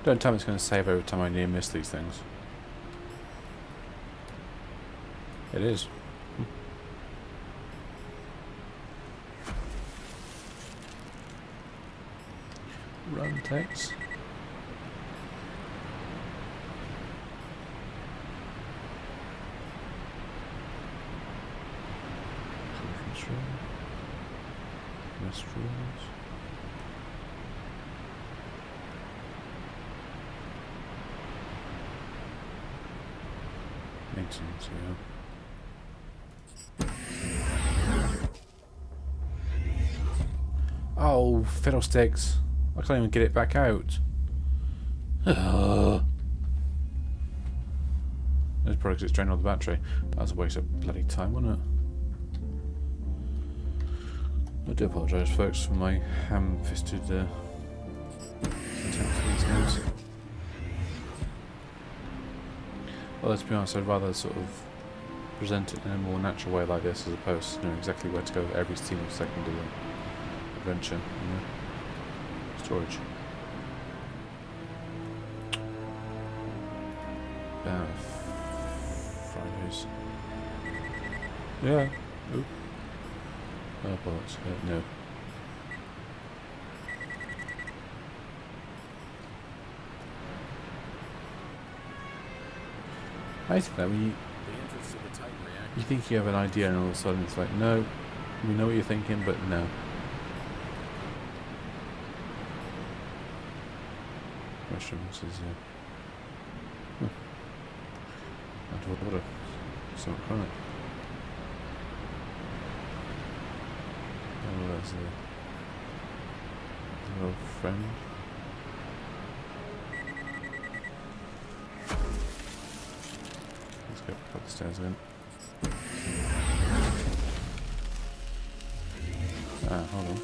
Speaker 1: Don't tell me it's going to save every time I near miss these things. It is. Run, Tex. Control. Restrooms. Maintenance, yeah. Oh, fiddlesticks. I can't even get it back out. That's probably because it's drained all the battery. That was a waste of bloody time, wasn't it? I do apologise, folks, for my ham-fisted attempt for these games. Well, let's be honest, I'd rather sort of present it in a more natural way like this as opposed to knowing exactly where to go every single second of the adventure, you know? Storage. Fridays. Yeah. Oop. Oh, bollocks. No. I think that when
Speaker 2: The entrance to the Titan reactor.
Speaker 1: you think you have an idea and all of a sudden it's like, no, we know what you're thinking, but no. Mushrooms is out of order. It's not chronic. Oh, that's a little friend. Let's go up the stairs again. Ah, hold on.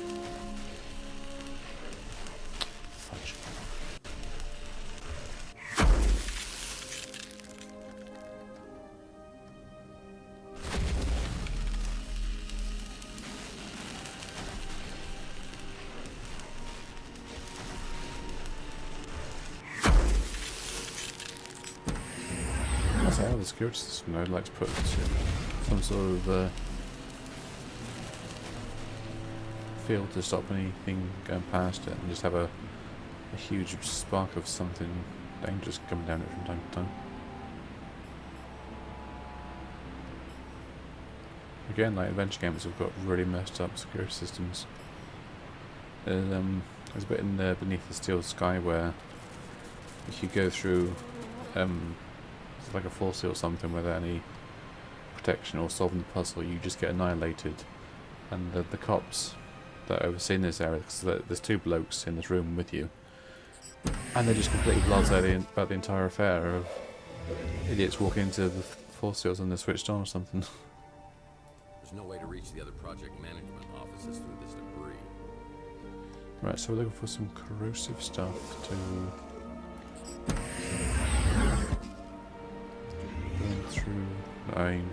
Speaker 1: Fudge. That's how the security system I'd like to put some sort of field to stop anything going past it and just have a huge spark of something dangerous coming down it from time to time. Again, like adventure games have got really messed up security systems. There's a bit in there Beneath the Steel Sky where if you go through it's like a force field or something without any protection or solving the puzzle, you just get annihilated. And the cops that oversee this area, because there's two blokes in this room with you, and they're just completely blasé about the entire affair of idiots walking into the force fields and they're switched on or something.
Speaker 2: There's There's no way to reach the other project management offices through this debris.
Speaker 1: Right, so we're looking for some corrosive stuff to burn through line,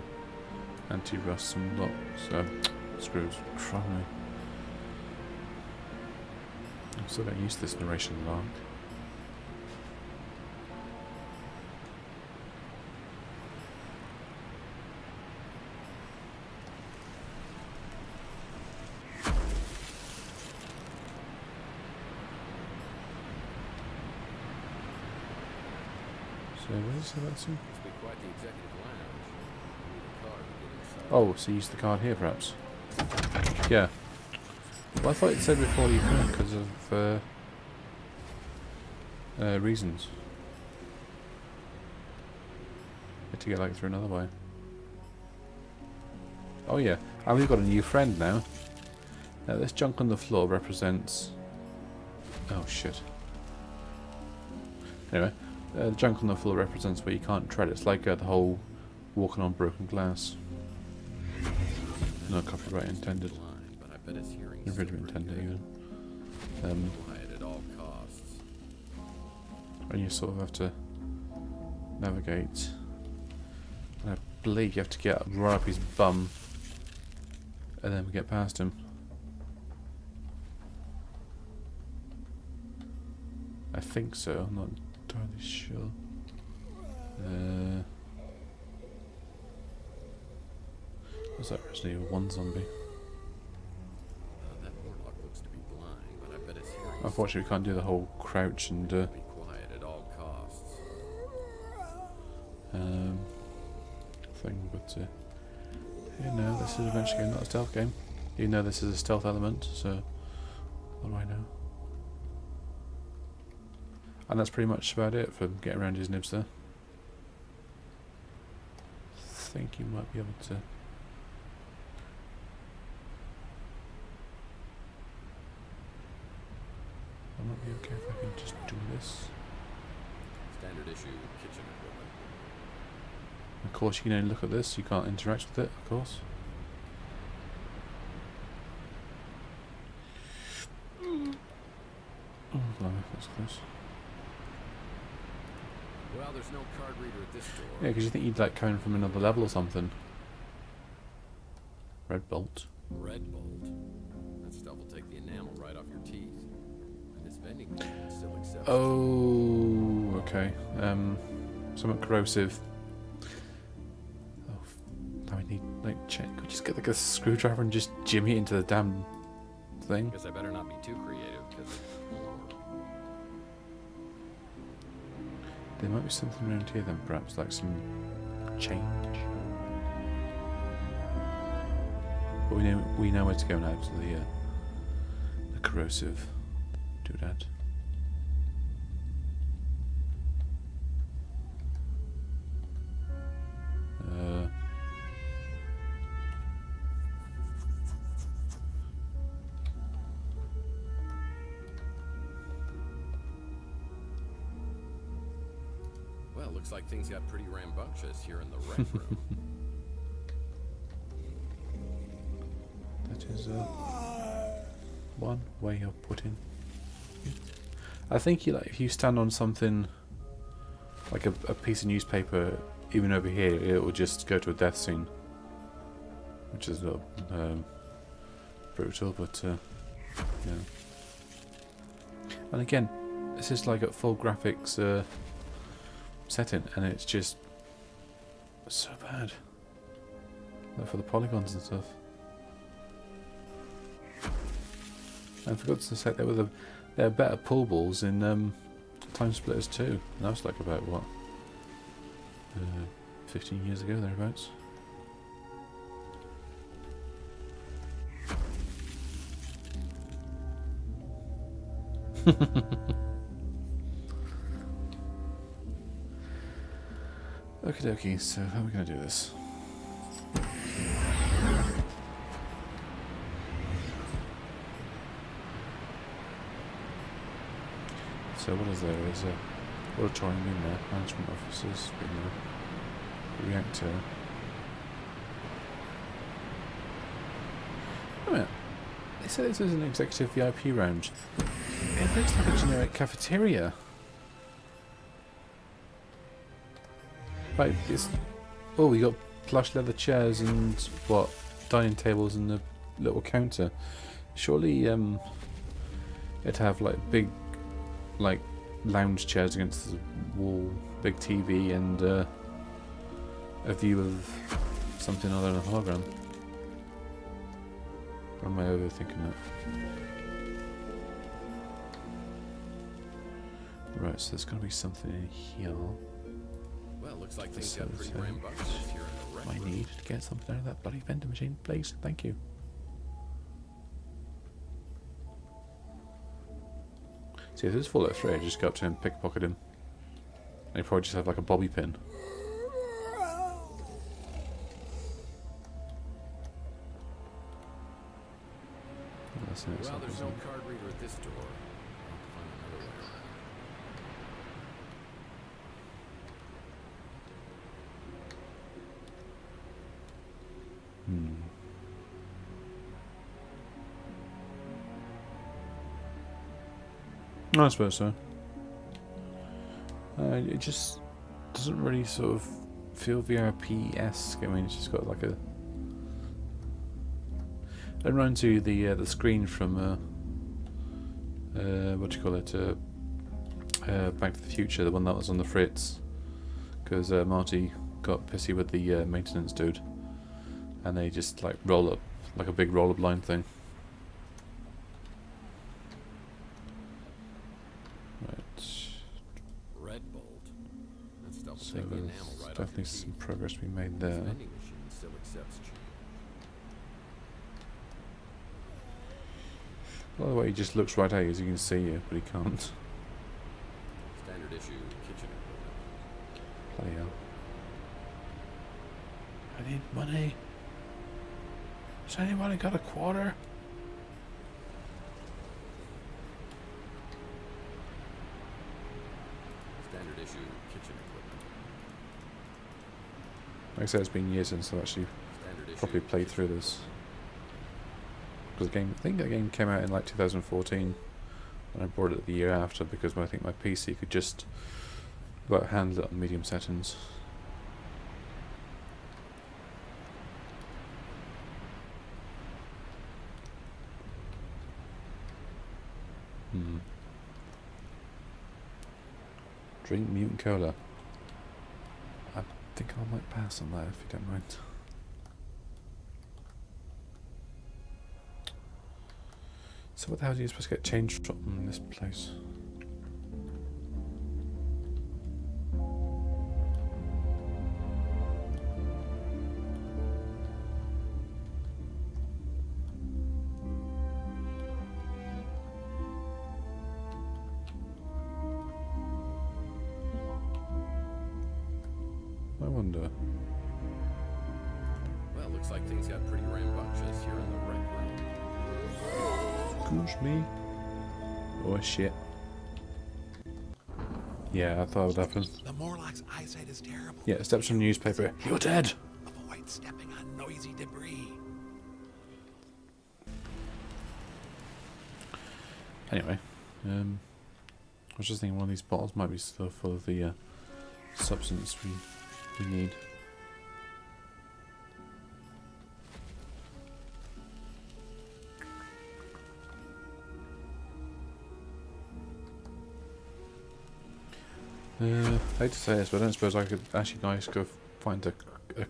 Speaker 1: anti-rust and locks, screws. Criminy. I'm still getting used to this narration log. So what is that?
Speaker 2: Must be quite the executive lounge. We need a card to get inside.
Speaker 1: Oh, so use the card here perhaps? Yeah. Well, I thought it said before you couldn't because of reasons. You had to get like through another way. Oh yeah, and we've got a new friend now. Now this junk on the floor represents... Oh shit. Anyway, the junk on the floor represents where you can't tread. It's like the whole walking on broken glass. No copyright intended.
Speaker 2: Line, but I bet his hearing's
Speaker 1: Infringement
Speaker 2: still pretty
Speaker 1: intended
Speaker 2: good.
Speaker 1: even.
Speaker 2: Quiet at all costs.
Speaker 1: And you sort of have to navigate. And I believe you have to get right up his bum and then get past him. I think so, I'm not entirely sure. What's that Resident Evil 1 zombie?
Speaker 2: That warlock looks to be blind, but I bet his hearing's
Speaker 1: Unfortunately we can't do the whole crouch and
Speaker 2: be quiet at all costs.
Speaker 1: thing, but you know, this is an adventure game, not a stealth game. You know this is a stealth element, so what do I know? And that's pretty much about it for getting around his nibs there. I think you might be able to... I might be okay if I can just do this.
Speaker 2: Standard issue kitchen equipment.
Speaker 1: Of course you can only look at this, you can't interact with it, of course. Oh, blimey, that's close.
Speaker 2: Well, there's no card reader at this door.
Speaker 1: Yeah, because you think you'd like coming from another level or something. Red bolt.
Speaker 2: Red bolt. That stuff will take the enamel right off your teeth. And this vending machine still accepts.
Speaker 1: Oh, okay. Somewhat corrosive. Oh, now I need, like, check. Could we just get like a screwdriver and just jimmy it into the damn thing?
Speaker 2: Guess I better not be too creative, because
Speaker 1: There might be something around here then, perhaps, like some change. But we know where to go now to the corrosive doodad.
Speaker 2: well, looks like things got pretty rambunctious here in the rec room.
Speaker 1: That is one way of putting it. I think if you stand on something like a piece of newspaper, even over here, it will just go to a death scene, which is a little brutal, but yeah. And again, this is like at full graphics setting, and it's just so bad. Like for the polygons and stuff. And I forgot to say there are better pool balls in Time Splitters 2. And that was like about what, 15 years ago thereabouts. Okie dokie, so how are we going to do this? So what is there? There's a auditorium in there, management offices in there, reactor. They said this is an executive VIP lounge. It looks like a generic cafeteria. Right, it's... Oh, we got plush leather chairs and, what, dining tables and a little counter. Surely, it'd have, like, big, like, lounge chairs against the wall, big TV and, a view of something other than a hologram. Or am I overthinking it? Right, so there's got to be something in here
Speaker 2: Well, looks like things
Speaker 1: So
Speaker 2: got pretty
Speaker 1: say-
Speaker 2: rambunctious here in the rec
Speaker 1: I
Speaker 2: room.
Speaker 1: need to get something out of that bloody vending machine, please. Thank you. See, if this is Fallout 3, I just go up to him, pickpocket him. And he'd probably just have like a bobby pin. That's it,
Speaker 2: Well, there's no
Speaker 1: isn't it?
Speaker 2: card reader at this door. I'll have to find another way around.
Speaker 1: I suppose so. It just doesn't really sort of feel VIP-esque. I mean, it's just got like a... I run to the screen from what do you call it? Back to the Future, the one that was on the fritz, because Marty got pissy with the maintenance dude, and they just like roll up like a big roller blind thing. Right.
Speaker 2: Red bolt. That stuff will
Speaker 1: So
Speaker 2: take the
Speaker 1: there's
Speaker 2: enamel right off
Speaker 1: definitely
Speaker 2: your
Speaker 1: some
Speaker 2: teeth.
Speaker 1: progress to be made
Speaker 2: This
Speaker 1: there.
Speaker 2: vending machine still accepts change.
Speaker 1: By the way, he just looks right at you as he can see you, but he can't.
Speaker 2: Standard issue kitchen equipment.
Speaker 1: Bloody hell. I need money. Has anybody got a quarter?
Speaker 2: Standard issue kitchen equipment.
Speaker 1: Like I said, it's been years since I've actually
Speaker 2: Standard issue
Speaker 1: properly played
Speaker 2: kitchen
Speaker 1: through this. Because the game, I think the game came out in like 2014, and I bought it the year after because I think my PC could just about handle it on medium settings. Drink mutant cola. I think I might pass on that if you don't mind. So what the hell are you supposed to get change from in this place? I wonder.
Speaker 2: Well, looks like things got pretty rambunctious here in the rec room.
Speaker 1: Excuse me. Oh shit. Yeah, I thought it would happen.
Speaker 7: The Morlock's eyesight is terrible.
Speaker 1: Yeah, steps from the newspaper. You're dead!
Speaker 7: Avoid stepping on noisy debris.
Speaker 1: Anyway, I was just thinking one of these bottles might be still full of the substance we need. I hate to say this, but I don't suppose I could actually guys go find a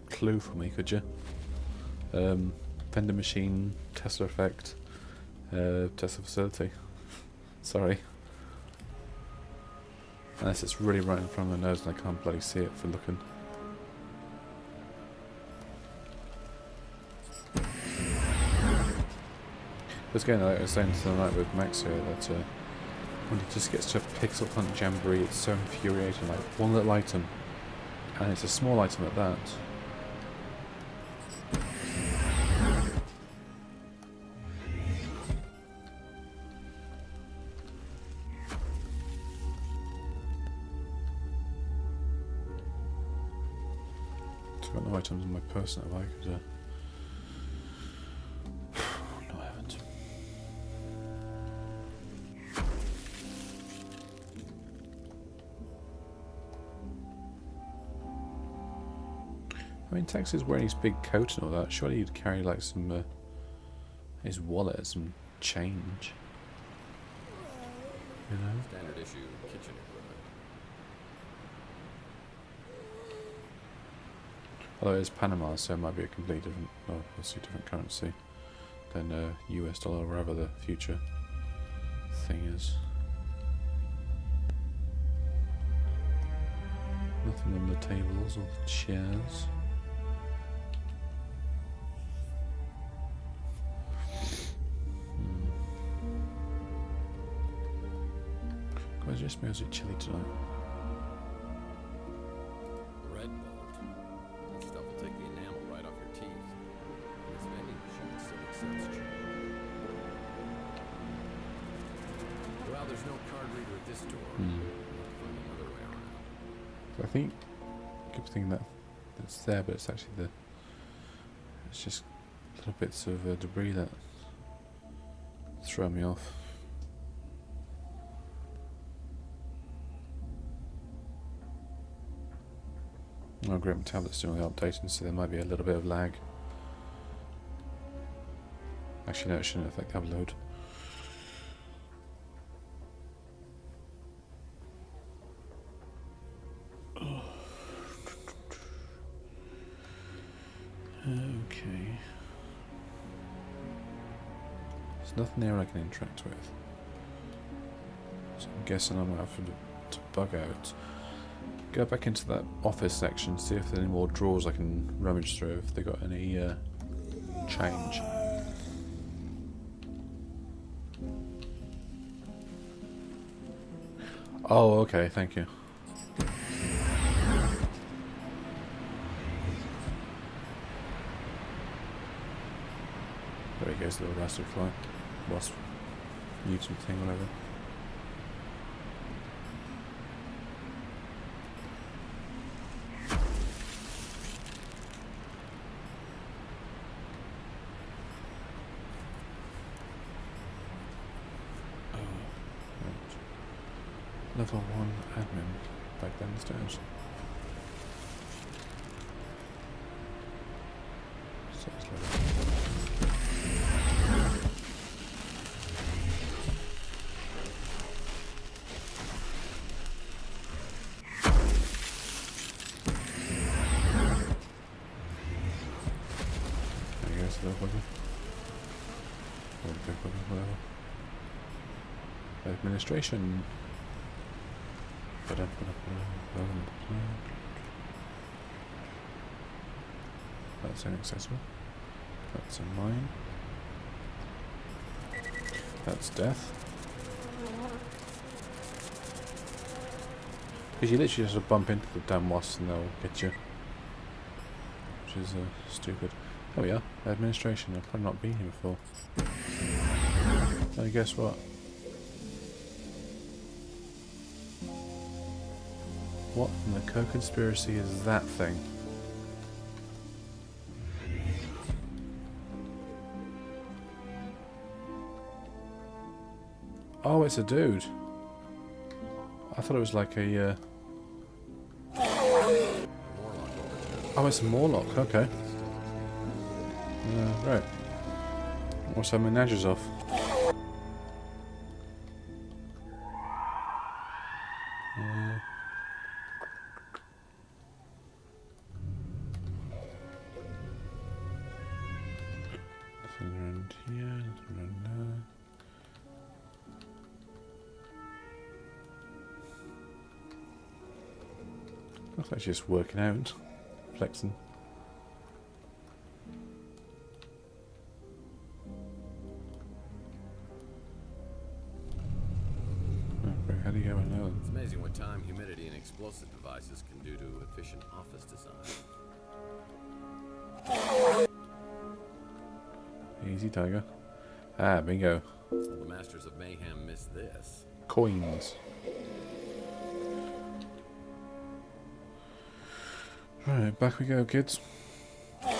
Speaker 1: clue for me, could you? Vendor machine, Tesla effect, Tesla facility. Sorry. Unless it's really right in front of my nose and I can't bloody see it for looking. Just again, like I was saying the night with Max here, that when he just gets to a pixel hunt jamboree, it's so infuriating. Like one little item, and it's a small item at that. I've got no items in my person that I could. No, I haven't. I mean, Tex is wearing his big coat and all that. Surely he'd carry like some, his wallet, some change. You know?
Speaker 2: Standard issue kitchen equipment.
Speaker 1: Although it is Panama, so it might be a completely different, well, obviously different currency than US dollar or wherever the future thing is. Nothing on the tables or the chairs. God, it just smells like chilly tonight.
Speaker 2: Red Bolt. That stuff will take the enamel right off your teeth. This vending machine still accepts change. Well, there's no card reader at this store. We'll have to find another way around.
Speaker 1: So I think I keep thinking that it's there, but it's actually it's just little bits of debris that throw me off. Oh great, my tablet's doing the updating, so there might be a little bit of lag. Actually no, it shouldn't affect upload. Okay. There's nothing there I can interact with. So I'm guessing I'm going to have to bug out. Go back into that office section, see if there are any more drawers I can rummage through, if they got any change. Oh, okay, thank you. There he goes, the little bastard fly. Wasp. Mutant thing, whatever. Level 1 admin back down the stairs. So it's level. There you go, it's level 1. Or big bugger, whatever. Administration. That's inaccessible. That's a mine. That's death. Because you literally just bump into the damn wasps and they'll get you. Which is stupid. Oh yeah, administration. I've probably not been here before. Oh, guess what? What in the co-conspiracy is that thing? Oh, it's a dude. I thought it was like a... Oh, it's a Morlock, okay. Right. What's that menageries off? Nothing around here, nothing around there. Looks like she's just working out, flexing. Okay, how do you go in there?
Speaker 2: It's amazing what time, humidity, and explosive devices can do to efficient office design.
Speaker 1: Easy, tiger. Ah, bingo.
Speaker 2: Well, the Masters of Mayhem missed this.
Speaker 1: Coins. Right, back we go, kids.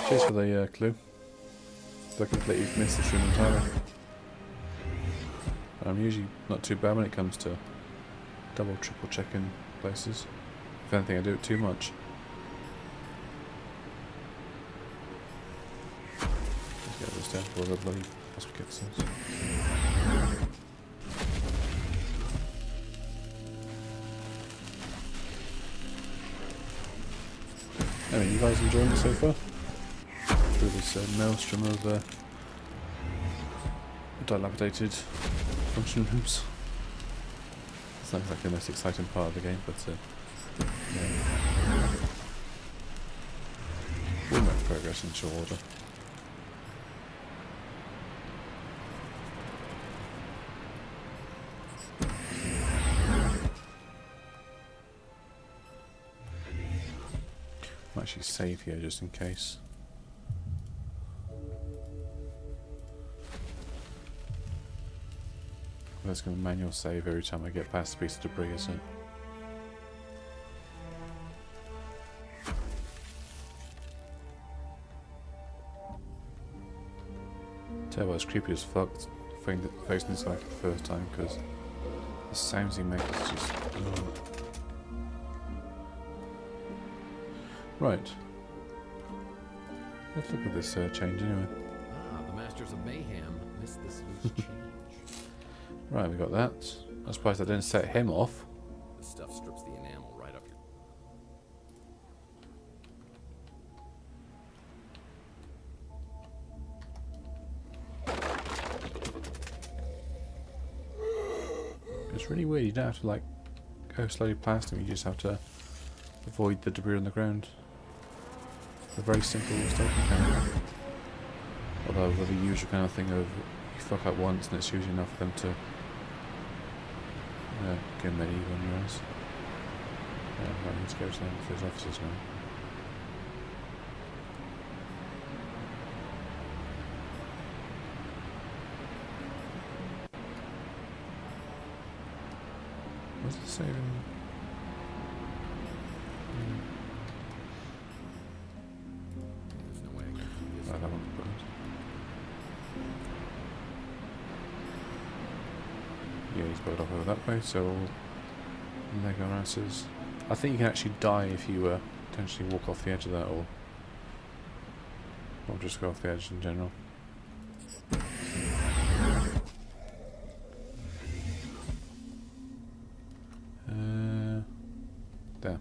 Speaker 1: Cheers for the clue. I completely missed this room entirely. I'm usually not too bad when it comes to double, triple checking places. If anything, I do it too much. instead for the bloody hospital kits. Anyway, you guys enjoying it so far? Through this maelstrom of dilapidated function rooms. It's not exactly the most exciting part of the game, but yeah. We'll make progress in short order. I'll actually save here just in case. That's going to manual save every time I get past a piece of debris, isn't it? Tell you what, it's creepy as fuck facing this guy for the first time, because the sounds he makes is just... Right. Let's look at this change anyway.
Speaker 2: Ah, the Masters of Mayhem missed this loose change.
Speaker 1: Right, we got that. I suppose I didn't set him off.
Speaker 2: This stuff strips the enamel right up your...
Speaker 1: It's really weird, you don't have to like go slowly past him, you just have to avoid the debris on the ground. A very simple stealth mechanic. Although with the usual kind of thing of you fuck up once and it's usually enough for them to get medieval on your ass. I need to go to them for his officers now. What's the saving?
Speaker 2: There's no way I can do this.
Speaker 1: That one's brilliant. Yeah, he's got off over that way, so we'll leg our asses. I think you can actually die if you potentially walk off the edge of that, or just go off the edge in general. There.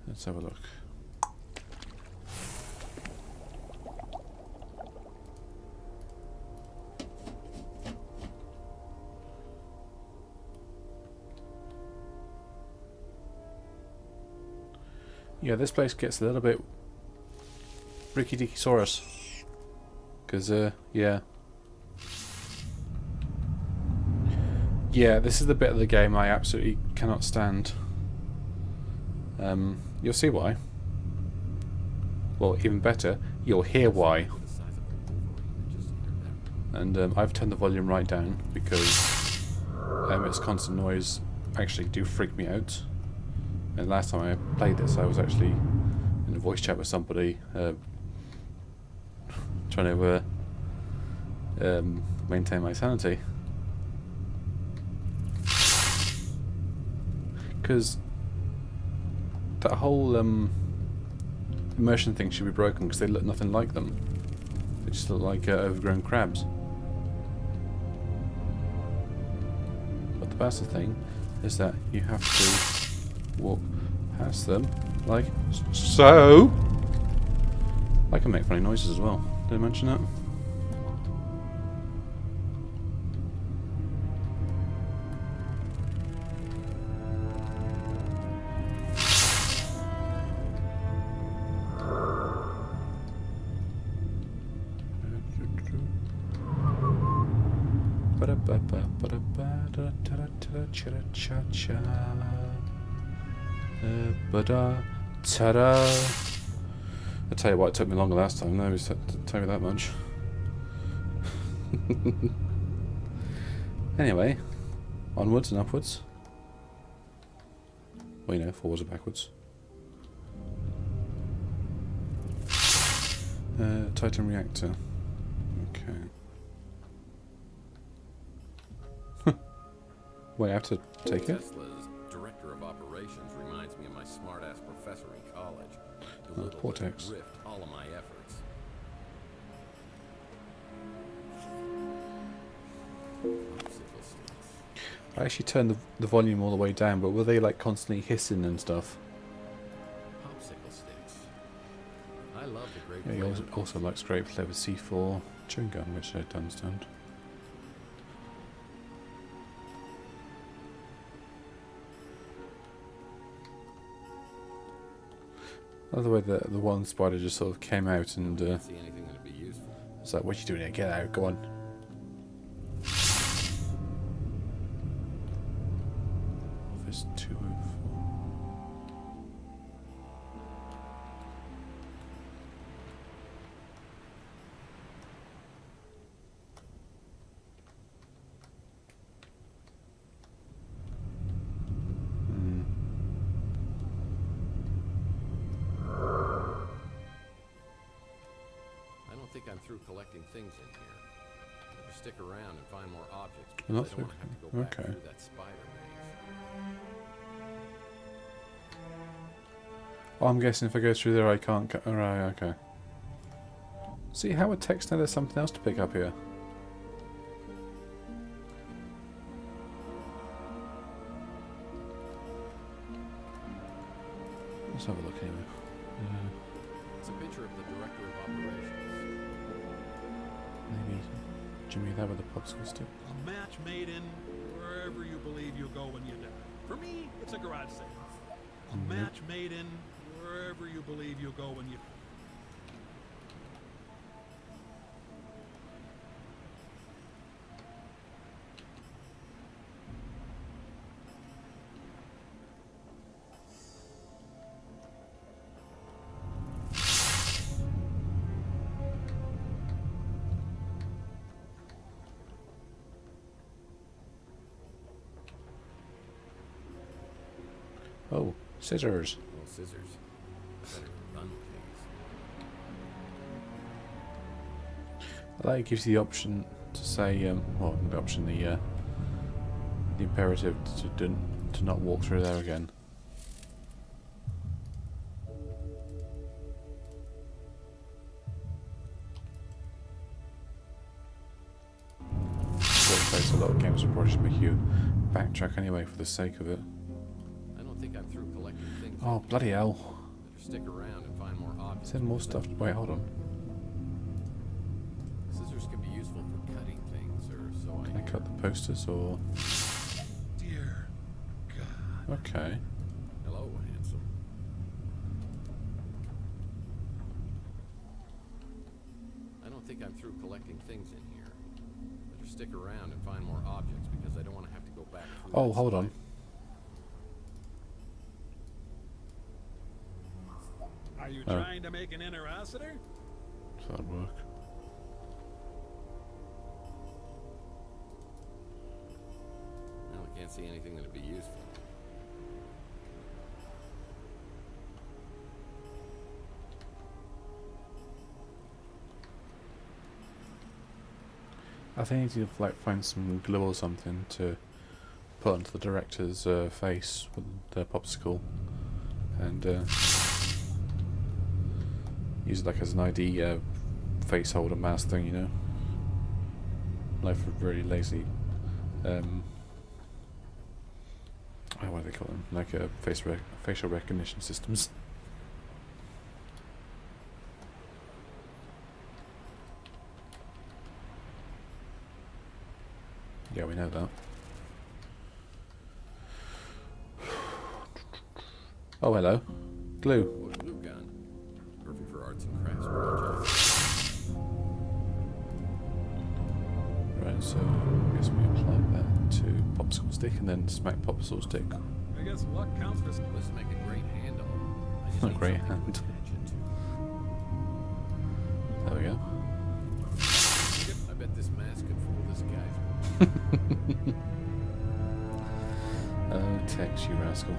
Speaker 1: Let's have a look. Yeah, this place gets a little bit Ricky-Dicky-saurus. Because, yeah. Yeah, this is the bit of the game I absolutely cannot stand. You'll see why. Well, even better, you'll hear why.
Speaker 2: The size of a Wolverine that just heard that.
Speaker 1: And I've turned the volume right down because its constant noise actually do freak me out. And last time I played this, I was actually in a voice chat with somebody trying to maintain my sanity. Because that whole immersion thing should be broken because they look nothing like them. They just look like overgrown crabs. But the bastard thing is that you have to walk past them like so. I can make funny noises as well. Did I mention that? Ta-da! I tell you what, it took me longer last time. No, to tell you that much. Anyway, onwards and upwards. Well, you know, forwards and backwards. Titan reactor. Okay. Wait, I have to take it?
Speaker 2: Tesla's director of operations reminds me of my smart-ass professor in college. little
Speaker 1: Cortex.
Speaker 2: rift all of my efforts. Popsicle sticks.
Speaker 1: I actually turned the volume all the way down, but were they like constantly hissing and stuff?
Speaker 2: Popsicle sticks. I love the grape
Speaker 1: Yeah, he
Speaker 2: flavor.
Speaker 1: also likes grape flavour C4 chewing gum, which I don't understand. I love the way the one spider just sort of came out and
Speaker 2: Can't see anything that'd be useful.
Speaker 1: it's like, what are you doing here? Get out, go on. Office 204.
Speaker 2: I don't think I'm through collecting things in here. Better stick around and find more objects because
Speaker 1: You're not
Speaker 2: I don't want to have to go back
Speaker 1: okay.
Speaker 2: through that spider maze.
Speaker 1: Oh, I'm guessing if I go through there I can't go... Right, okay. See, how would text now there's something else to pick up here? Let's have a look anyway.
Speaker 2: It's a picture of the director of operations.
Speaker 1: Maybe Jimmy that with a popsicle stick.
Speaker 3: A match made in wherever you believe you'll go when you die. For me, it's a garage sale. A match made in wherever you believe you'll go when you...
Speaker 1: Oh, scissors.
Speaker 2: Oh, scissors. Better run with these.
Speaker 1: That gives you the option to say, well, the option, the imperative to not walk through there again. Workplace, a lot of games will probably just make you backtrack anyway for the sake of it.
Speaker 2: I don't think I'm through collecting things.
Speaker 1: Oh, bloody hell.
Speaker 2: Better stick around and find more objects.
Speaker 1: Is there more
Speaker 2: because
Speaker 1: stuff? Wait, hold on.
Speaker 2: Scissors can be useful for cutting things, or so I
Speaker 1: Can I
Speaker 2: hear.
Speaker 1: cut the posters or...
Speaker 3: Dear God.
Speaker 1: Okay.
Speaker 2: Hello, handsome. I don't think I'm through collecting things in here. Better stick around and find more objects because I don't want to have to go back through
Speaker 1: Oh,
Speaker 2: that
Speaker 1: hold on.
Speaker 3: Are you
Speaker 1: Oh.
Speaker 3: trying to make an interocitor?
Speaker 1: Does that work?
Speaker 2: Well, I can't see anything that'd be useful.
Speaker 1: I think I need to like find some glue or something to put onto the director's face with the popsicle, and use it like as an ID face holder mask thing, you know. Like for really lazy, oh, what do they call them? Like facial recognition systems. Yeah, we know that. Oh, hello. Glue.
Speaker 2: Oh, a glue gun. Perfect for arts and crafts projects.
Speaker 1: Right, so I guess we apply that to popsicle stick and then smack popsicle stick.
Speaker 3: I guess luck counts for...
Speaker 2: This make a great handle. I just
Speaker 1: A
Speaker 2: need
Speaker 1: great
Speaker 2: something
Speaker 1: hand.
Speaker 2: to attach it to.
Speaker 1: There we go.
Speaker 2: I bet this mask could fool this guy's.
Speaker 1: Oh, Tex, you rascal.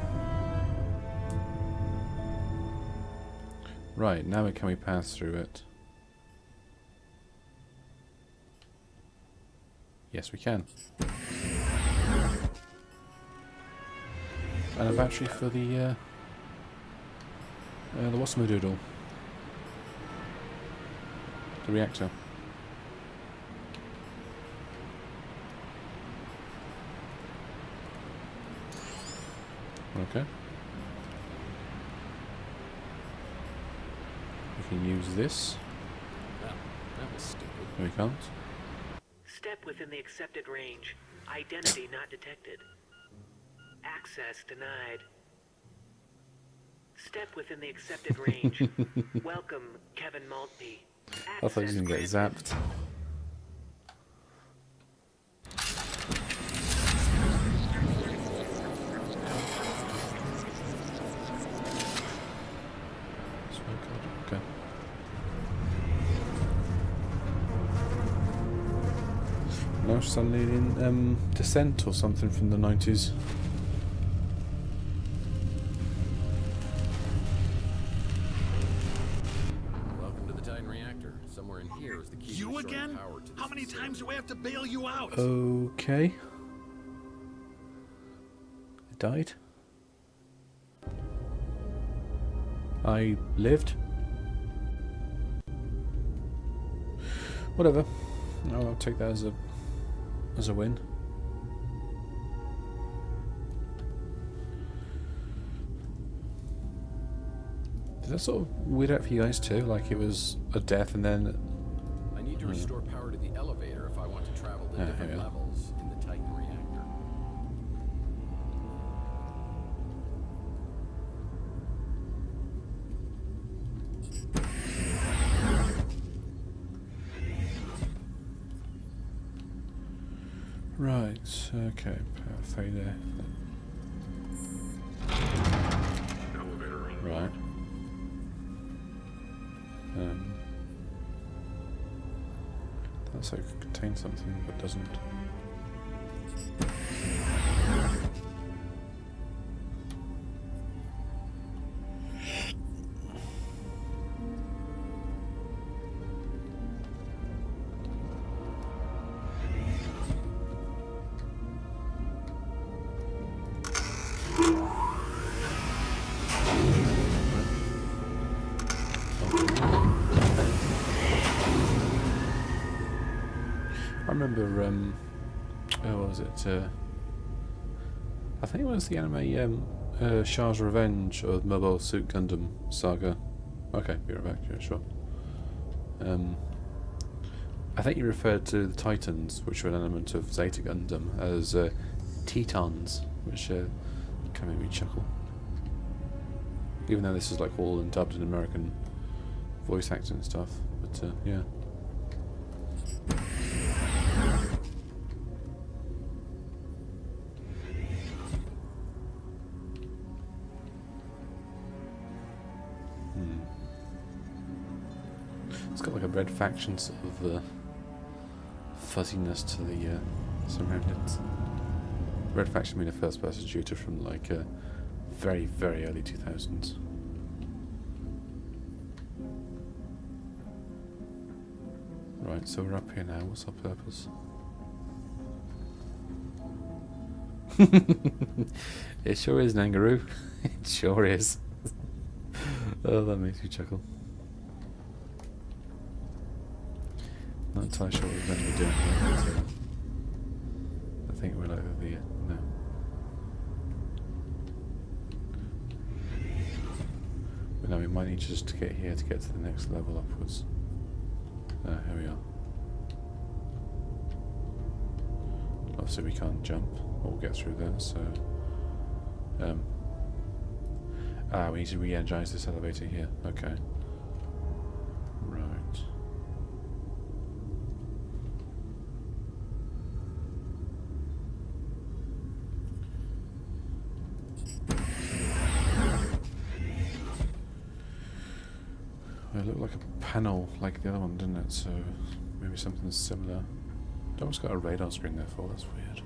Speaker 1: Right, now can we pass through it? Yes, we can. And a battery for the The Wassamadoodle. The reactor. Okay. We can use this.
Speaker 2: Well, that was stupid.
Speaker 1: No, we can't.
Speaker 8: Step within the accepted range. Identity not detected. Access denied. Step within the accepted range. Welcome, Kevin Maltby.
Speaker 1: I thought he was going to get zapped. Okay. Now suddenly in Descent or something from the 90s.
Speaker 2: Welcome to the Titan reactor. Somewhere in here is the key to
Speaker 7: You
Speaker 2: restoring
Speaker 7: again?
Speaker 2: power to this
Speaker 7: How many
Speaker 2: facility.
Speaker 7: times do I have to bail you out?
Speaker 1: Okay. It died. I lived. Whatever. I'll take that as a win. Did that sort of weird out for you guys too? Like it was a death and then...
Speaker 2: I need to restore power to the elevator if I want to travel to
Speaker 1: Ah,
Speaker 2: different
Speaker 1: here we are.
Speaker 2: levels in the Titan reactor.
Speaker 1: Right, okay, power failure. Right. That's like it could contain something, but doesn't. I remember, what was it? I think it was the anime Char's Revenge or Mobile Suit Gundam Saga. Okay, be right back. Yeah, sure. I think you referred to the Titans, which were an element of Zeta Gundam, as Tetons, which kind of made me chuckle. Even though this is like all dubbed in American voice acting and stuff, but yeah. It's got like a Red Faction sort of fuzziness to the surroundings. Red Faction being a first-person shooter from like very, very early 2000s. Right, so we're up here now. What's our purpose? It sure is, Nangaroo. It sure is. Oh, that makes me chuckle. Not entirely sure what we're going to be doing here, but I think we're like the no. But no, we might need just to get here to get to the next level upwards. Here we are. Obviously we can't jump or get through there, so we need to re-energize this elevator here. Okay. Right. It looked like a panel like the other one, didn't it? So maybe something similar. It's almost got a radar screen there for. That's weird.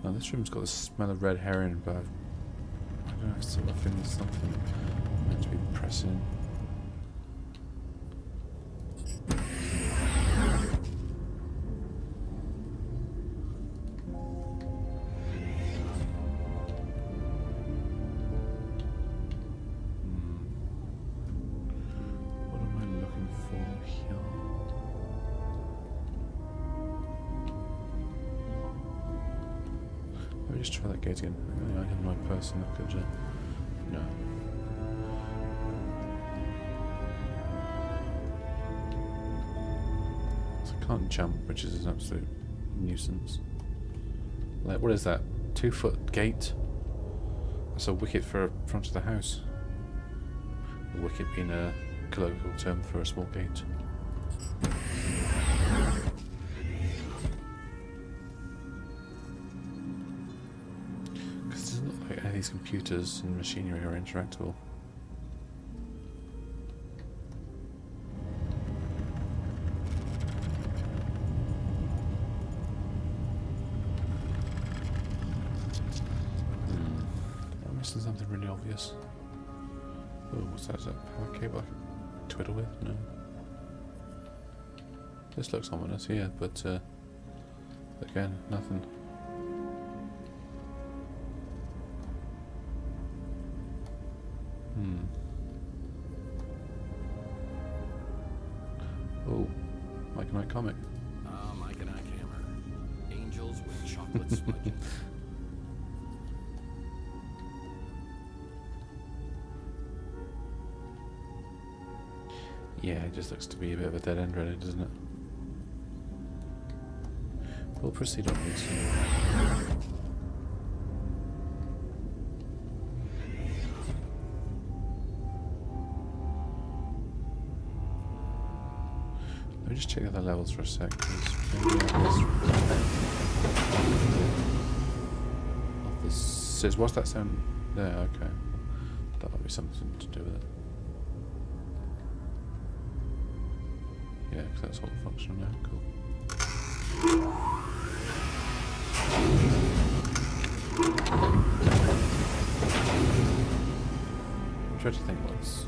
Speaker 1: Now this room's got the smell of red herring, but I don't know if it's sort of something meant to be pressing. just try that gate again. I have my person that could. No. So I can't jump, which is an absolute nuisance. Like, what is that? 2-foot gate? That's a wicket for front of the house. A wicket being a colloquial term for a small gate. Because it doesn't look like any of these computers and machinery are interactable. I'm missing something really obvious. Oh, what's that? Is that a power cable I can twiddle with? No. This looks ominous, yeah, but again, nothing. Oh, Mike and Ike comic.
Speaker 2: Mike and Ike Hammer. Angels with chocolate smudges.
Speaker 1: Yeah, it just looks to be a bit of a dead end, really, doesn't it? We'll proceed on these. Let me just check the other levels for a sec, because maybe offices. What's that sound there? Okay. That might be something to do with it. Yeah, because that's all functional now. Cool. I'm trying to think what's.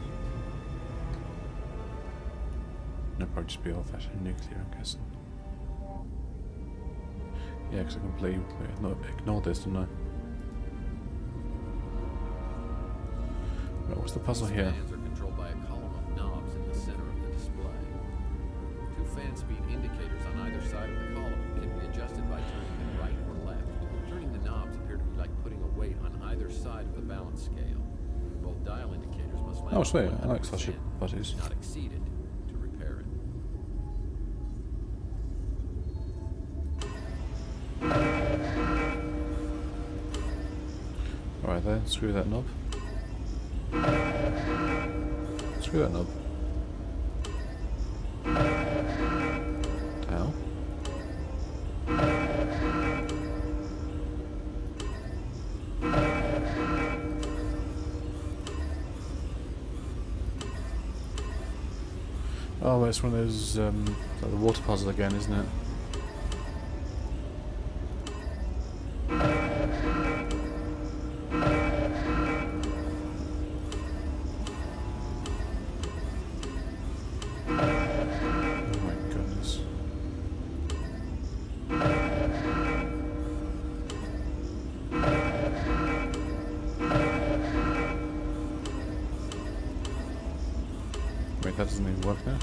Speaker 1: No, probably just be old-fashioned nuclear, I'm guessing. Yeah, because I completely ignored this, didn't I? Right, what's the puzzle here?
Speaker 2: Fans are controlled by a column of knobs in the center of the display. 2 fan speed indicators on either side of the column can be adjusted by turning them right or left. Turning the knobs appear to be like putting a weight on either side of the balance scale. Both dial indicators must land
Speaker 1: Oh, sweet. I like
Speaker 2: 100%,
Speaker 1: such buddies.
Speaker 2: not exceeded, to repair it.
Speaker 1: Alright then, screw that knob. Screw that knob. Ow. Oh, it's one of those, like the water puzzle again, isn't it? Oh my goodness. Wait, that doesn't even work now?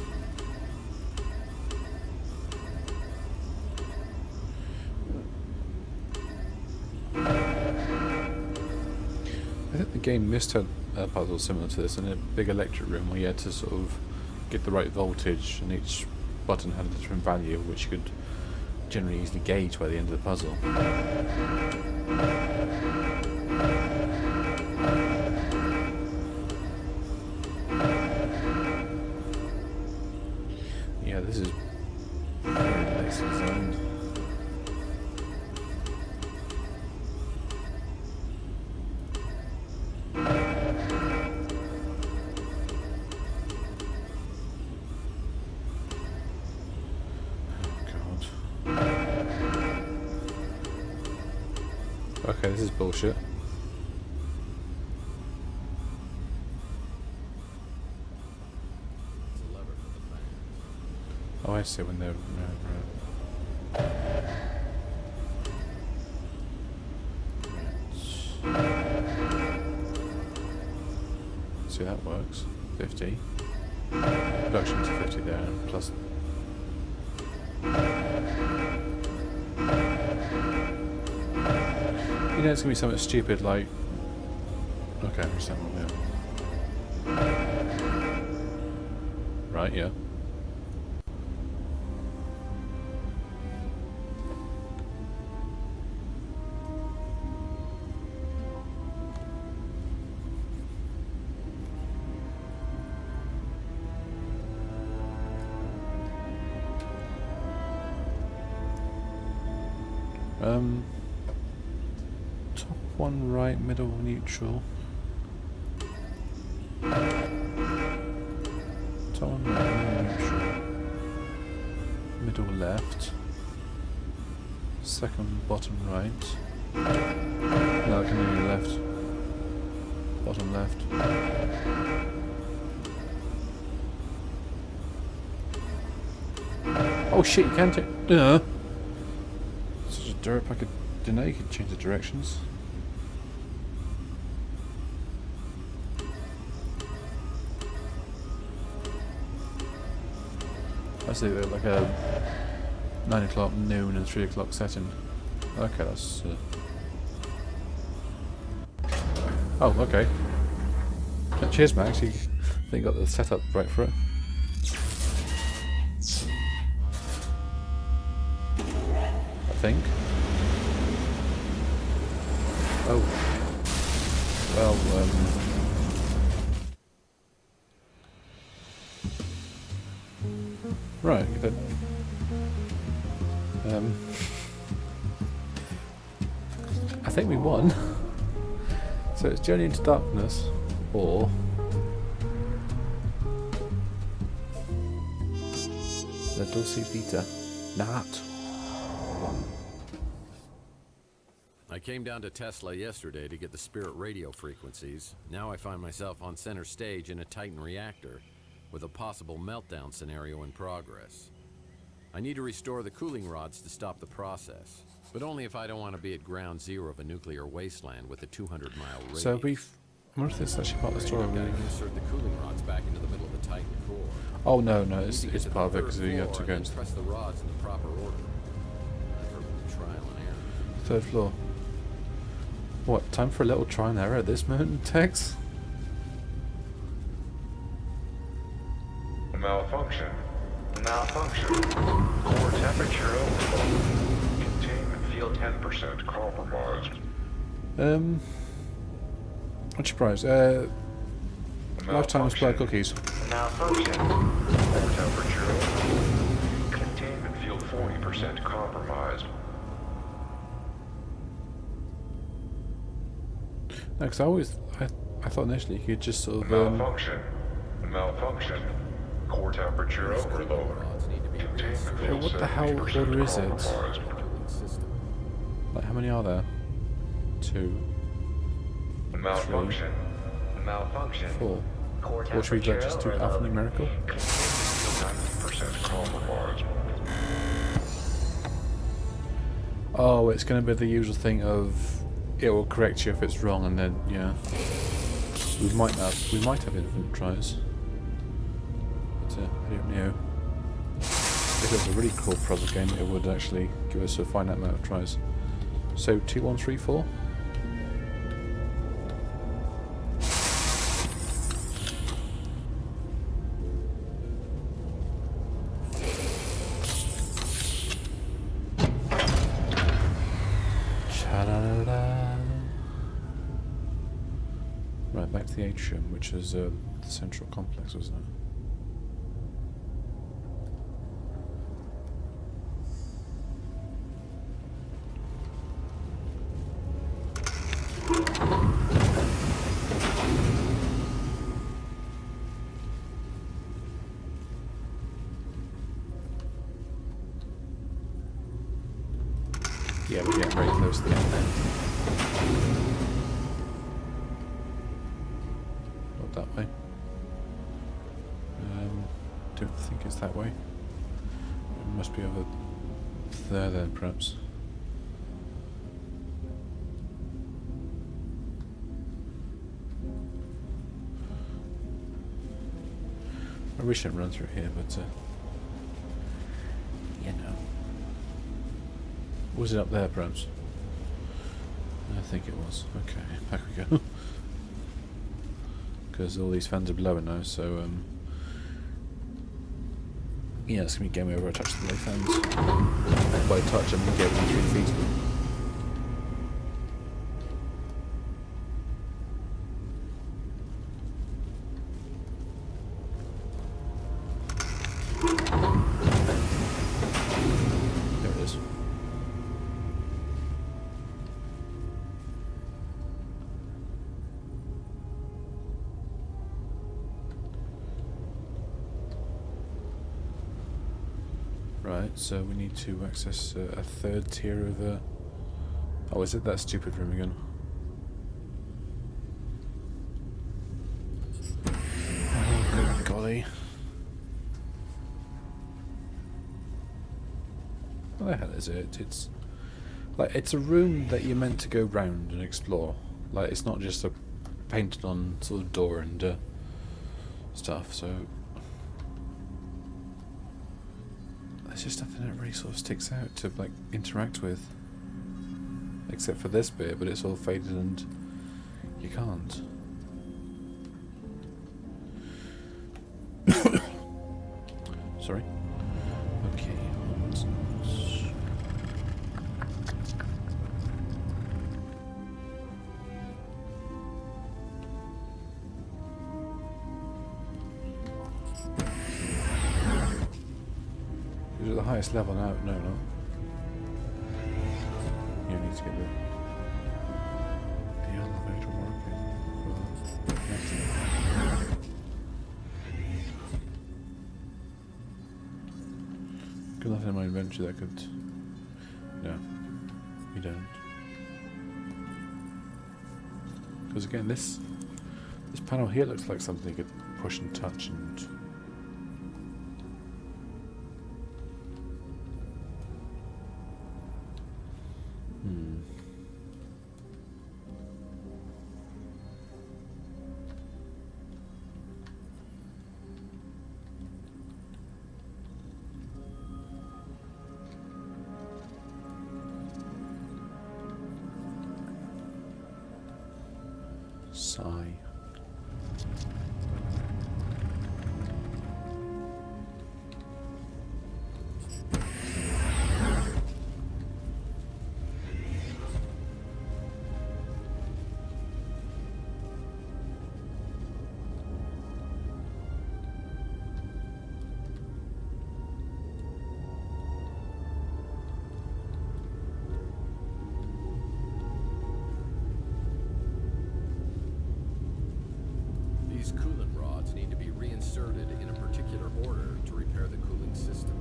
Speaker 1: I think the game missed a puzzle similar to this in a big electric room where you had to sort of get the right voltage and each button had a different value which you could generally easily gauge by the end of the puzzle. Yeah, this is very nicely designed. Okay, this is bullshit.
Speaker 2: It's a lever for the fan.
Speaker 1: Oh, I see when they're... See, that works. 50. Production to 50 there, plus... You know it's gonna be something stupid like. Okay, I understand what we are. Right, yeah. Top one right, middle neutral. Top one right, neutral. Middle left. Second bottom right. No, I can only left. Bottom left. Oh shit, you can't take. Such a derp, I didn't know you could change the directions. I see like a 9 o'clock, noon and 3 o'clock setting. Okay, that's... Oh, okay. Cheers, Max. You think you got the setup right for it. I think. Oh. Well, right, good. I think we won. So it's Journey into Darkness, or the Dulce Vita. Not.
Speaker 2: I came down to Tesla yesterday to get the Spirit radio frequencies. Now I find myself on center stage in a Titan reactor, with a possible meltdown scenario in progress. I need to restore the cooling rods to stop the process, but only if I don't want to be at ground zero of a nuclear wasteland with a 200-mile radius.
Speaker 1: So I wonder if this is actually part of the story.
Speaker 2: I've got to insert the cooling rods back into the middle of the Titan core.
Speaker 1: Oh no, no,
Speaker 2: I need
Speaker 1: it's
Speaker 2: to get to the
Speaker 1: part of it
Speaker 2: third
Speaker 1: because you have to
Speaker 2: floor
Speaker 1: go
Speaker 2: and
Speaker 1: into
Speaker 2: then press the rods in the proper order. For trial and error.
Speaker 1: the third floor. What, time for a little try and error at this moment, Tex?
Speaker 9: Malfunction. Core temperature overload. Containment field 10% compromised.
Speaker 1: I'm surprised. Lifetime of supply cookies.
Speaker 9: Malfunction. Core temperature overload. Containment field 40% compromised.
Speaker 1: No, because I thought initially you could just sort of
Speaker 9: Malfunction. Core temperature overload.
Speaker 2: Rods need to be
Speaker 9: Containment
Speaker 2: reinserted.
Speaker 9: field
Speaker 1: what the hell
Speaker 9: 70%
Speaker 1: order is it?
Speaker 9: compromised.
Speaker 2: Cooling system.
Speaker 1: like how many are there? 2,
Speaker 9: Malfunction.
Speaker 1: 4. Or should we just do alphanumerical?
Speaker 9: Containment field 90% compromised.
Speaker 1: Oh, it's going to be the usual thing of it will correct you if it's wrong, and then yeah, we might have infinite tries. But I don't know. If it was a really cool puzzle game, it would actually give us a finite amount of tries. So 2, 1, 3, 4. Cha-la-la-la. Right, back to the atrium, which is the central complex, wasn't it? Yeah, we're getting very close to the end then. Not that way. Don't think it's that way. It must be over there then, perhaps. I wish I'd run through here, but you know. Was it up there, perhaps? I think it was. Okay, back we go. Because all these fans are blowing now, so yeah, it's gonna be game over. I touch the low fans. By touch, I'm gonna get within 3 feet. There it is. Right, so we need to access a third tier of oh, is it that stupid room again? Oh, good golly. What the hell is it? It's like, it's a room that you're meant to go round and explore. Like, it's not just a painted on sort of door and stuff, so there's just nothing that really sort of sticks out to like interact with, except for this bit, but it's all faded and you can't. Sorry. Okay. Is it the highest level now? No, no. You need to get the elevator working. Good nothing in my inventory that could. No, you don't. Because again, this panel here looks like something you could push and touch and. Sigh.
Speaker 2: These coolant rods need to be reinserted in a particular order to repair the cooling system.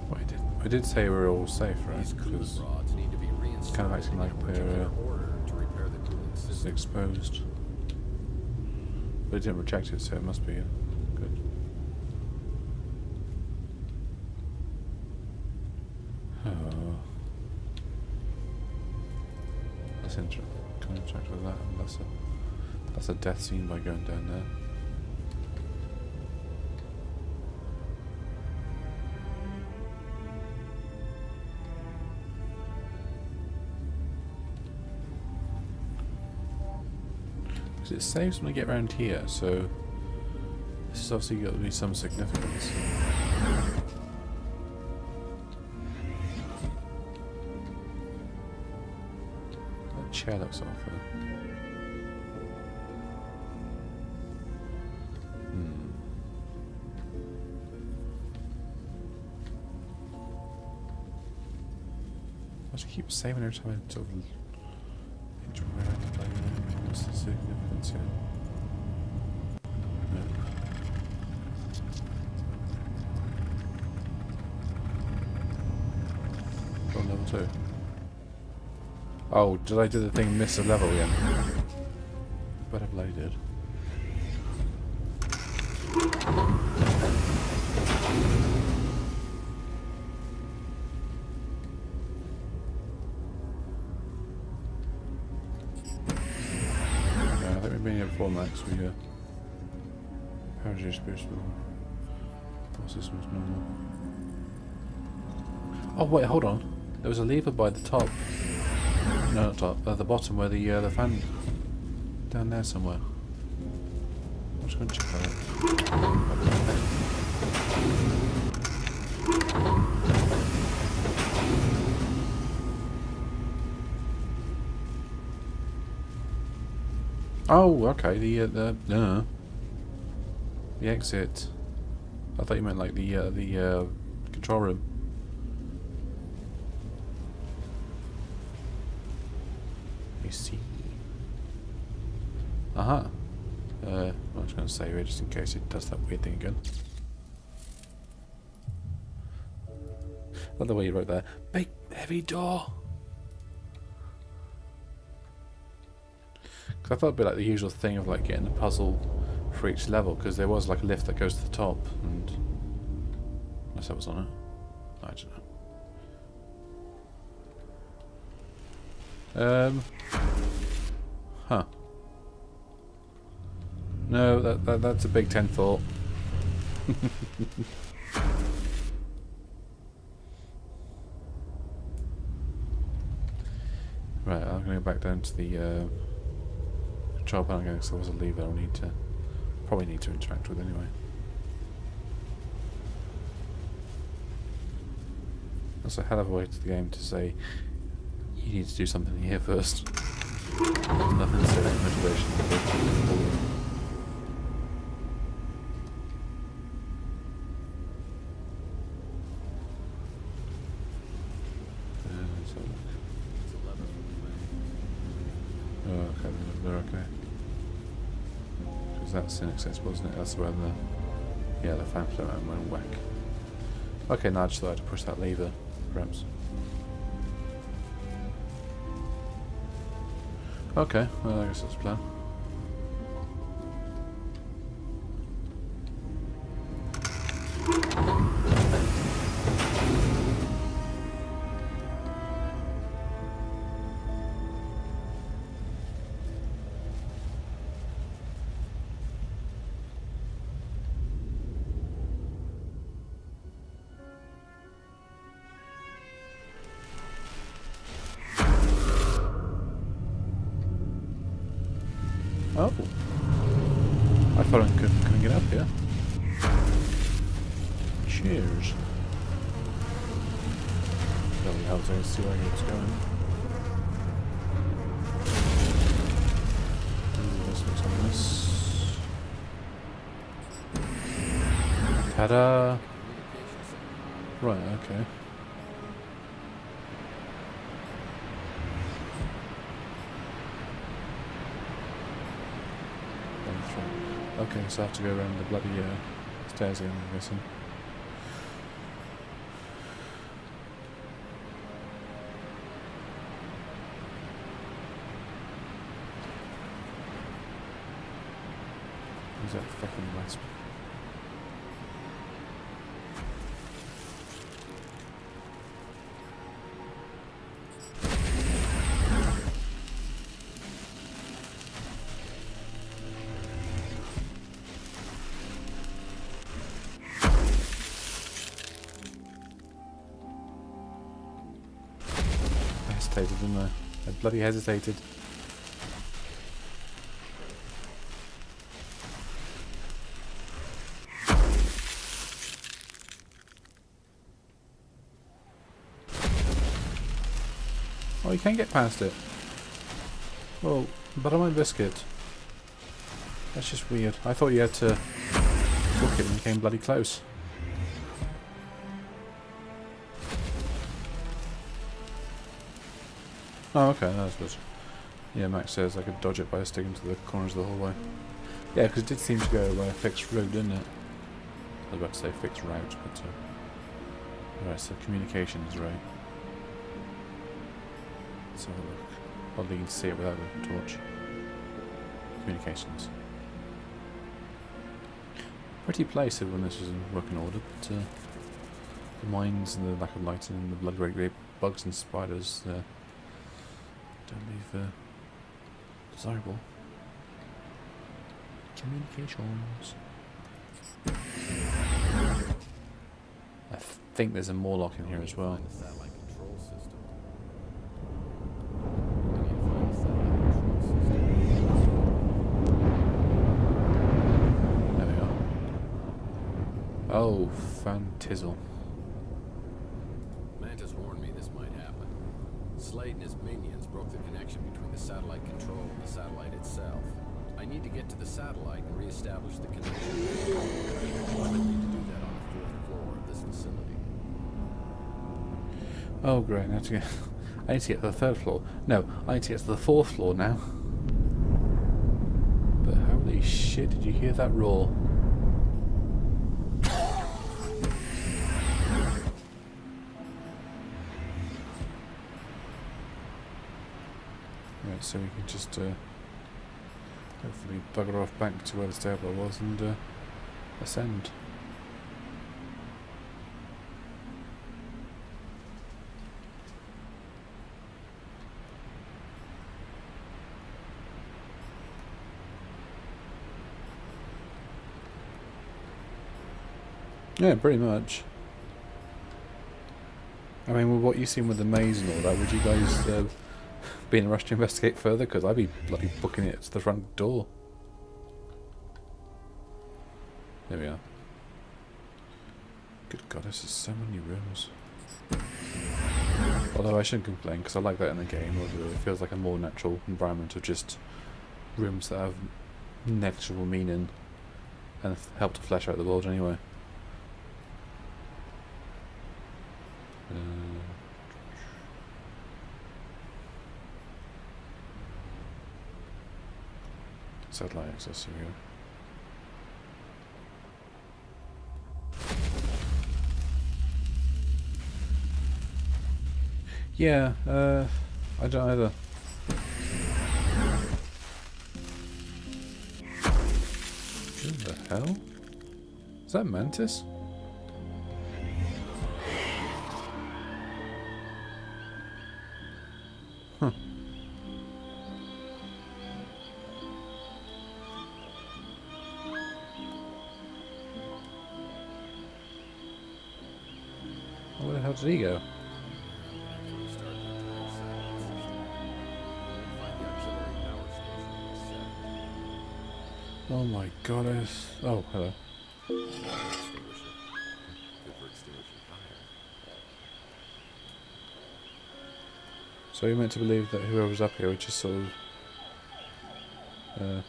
Speaker 1: Well, I did say we're all safe, right?
Speaker 2: These
Speaker 1: Because
Speaker 2: coolant rods need to be reinserted
Speaker 1: kind of acting like
Speaker 2: in a particular
Speaker 1: we're
Speaker 2: order to repair the cooling
Speaker 1: it's
Speaker 2: system.
Speaker 1: exposed. But it didn't reject it, so it must be good. Oh. That's interesting. Can I interact with that? That's a death scene by going down there. Because it saves when I get around here, so this has obviously got to be some significance. That chair looks awful. I just keep saving every time I sort of interact. Like, what's the significance here? Nope. On level 2. Oh, did I do the thing miss a level again? But I bloody did. I think we've been here before, Max. We power spiritual. Power system is normal. Oh wait, hold on. There was a lever by the top. No, not top. At the bottom where the fan. Down there somewhere. I'm just going to check that out. Oh, okay. The exit. I thought you meant like the control room. I see. Aha. I'm just going to save it just in case it does that weird thing again. I love the way you wrote that. Big heavy door. Because I thought it'd be like the usual thing of like getting a puzzle for each level, because there was like a lift that goes to the top, and unless that was on it, I don't know. Huh. No, that's a big 10 thought. Right, I'm going to go back down to the control panel again, because there was a lever I'll probably need to interact with anyway. That's a hell of a way to the game to say you need to do something here first. There's nothing to say like motivation. Oh, okay, they're okay. Because that's inaccessible, isn't it? That's where the fan flow went whack. Okay, now I just thought I had to push that lever, perhaps. Okay, well I guess that's the plan. Oh. I thought I couldn't get up here. Cheers. Really helps me see where it's going. Ooh, this looks ominous. Ta-da! Right, okay. Okay, so I have to go around the bloody stairs again, I'm guessing. Who's that fucking wasp? Didn't I? I bloody hesitated. Oh, you can't get past it. Well, buttermilk biscuit. That's just weird. I thought you had to hook it when you came bloody close. Oh, okay, that's good. Yeah, Max says I could dodge it by sticking to the corners of the hallway. Yeah, because it did seem to go a fixed route, didn't it? I was about to say fixed route, but... Alright, so communication is right. Let's have a look. Oddly, you can see it without a torch. Communications. Pretty place when this was in working order, but the mines and the lack of lighting and the blood red bugs and spiders don't leave desirable. Communications. I think there's a Morlock in here as well.
Speaker 2: Find the satellite control system.
Speaker 1: Oh, fantizzle.
Speaker 2: Mantis warned me this might happen. Slade and his minions broke the connection between the satellite control and the satellite itself. I need to get to the satellite and reestablish the connection. I need to do that on the 4th floor of this facility.
Speaker 1: Oh, great. I need to get to the 3rd floor. No, I need to get to the 4th floor now. But holy shit, did you hear that roar? Right, so we can just hopefully bugger off back to where the stairwell was and ascend. Yeah, pretty much. I mean, with what you've seen with the maze and all that, would you guys be in a rush to investigate further? Because I'd be bloody booking it to the front door. There we are. Good God, this is so many rooms. Although I shouldn't complain, because I like that in the game. Although it feels like a more natural environment of just rooms that have negligible meaning and help to flesh out the world anyway. Satellite access, here we go. Yeah, I don't either. Who the hell? Is that Mantis? Huh. Where the hell did he go? Oh my God! Oh, hello. So you're meant to believe that whoever's up here would just sort of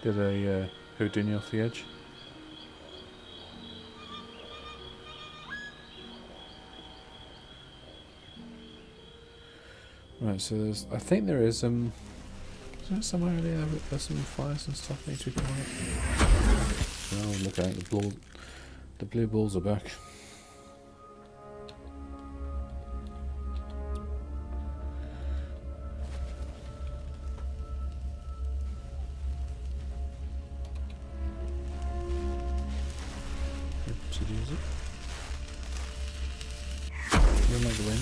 Speaker 1: did a Houdini off the edge? Right, so I think there is is there somewhere in there there's some fires and stuff need to be going up? Oh, look out, the blue balls are back. Should use it. You'll make the wind.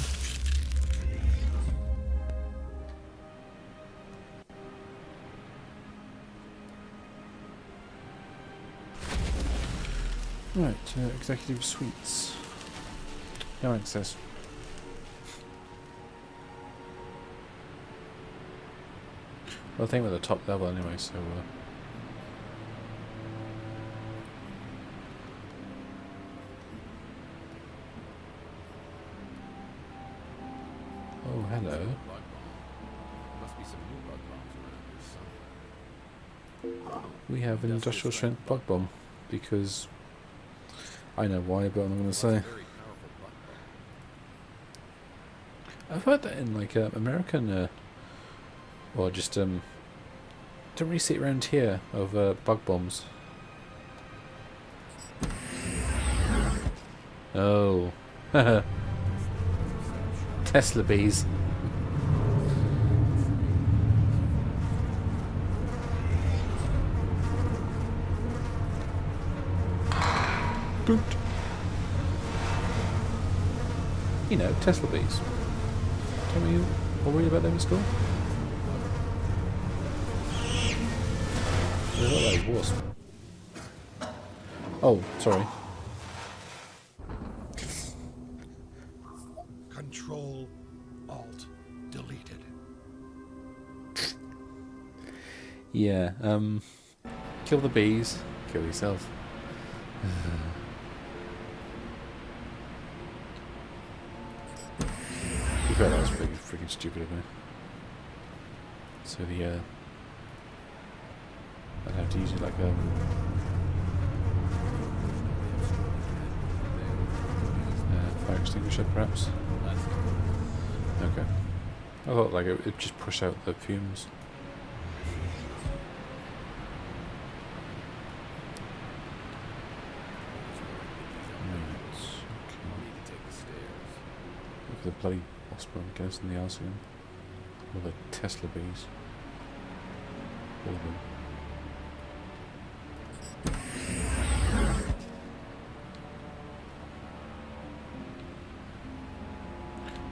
Speaker 1: Right, executive suites. No access. Well, I think we're at the top level anyway, so oh, hello.
Speaker 2: Must be some new bug bombs around here somewhere.
Speaker 1: We have an industrial strength bug bomb because I know why, but I'm not going to say. I've heard that in like American, or just don't really see it around here of bug bombs. Oh, Tesla bees. Boot. You know, Tesla bees. Tell me, what were you about them in school? They look like wasp. Oh, sorry.
Speaker 7: Control, Alt, deleted.
Speaker 1: Yeah, kill the bees, kill yourself. To be fair, that was pretty freaking stupid of me. So I'd have to use it like fire extinguisher, perhaps. Okay. I thought like it just push out the fumes. Look at the bloody wasp guys in the Alcyon. All the Tesla bees. All of them.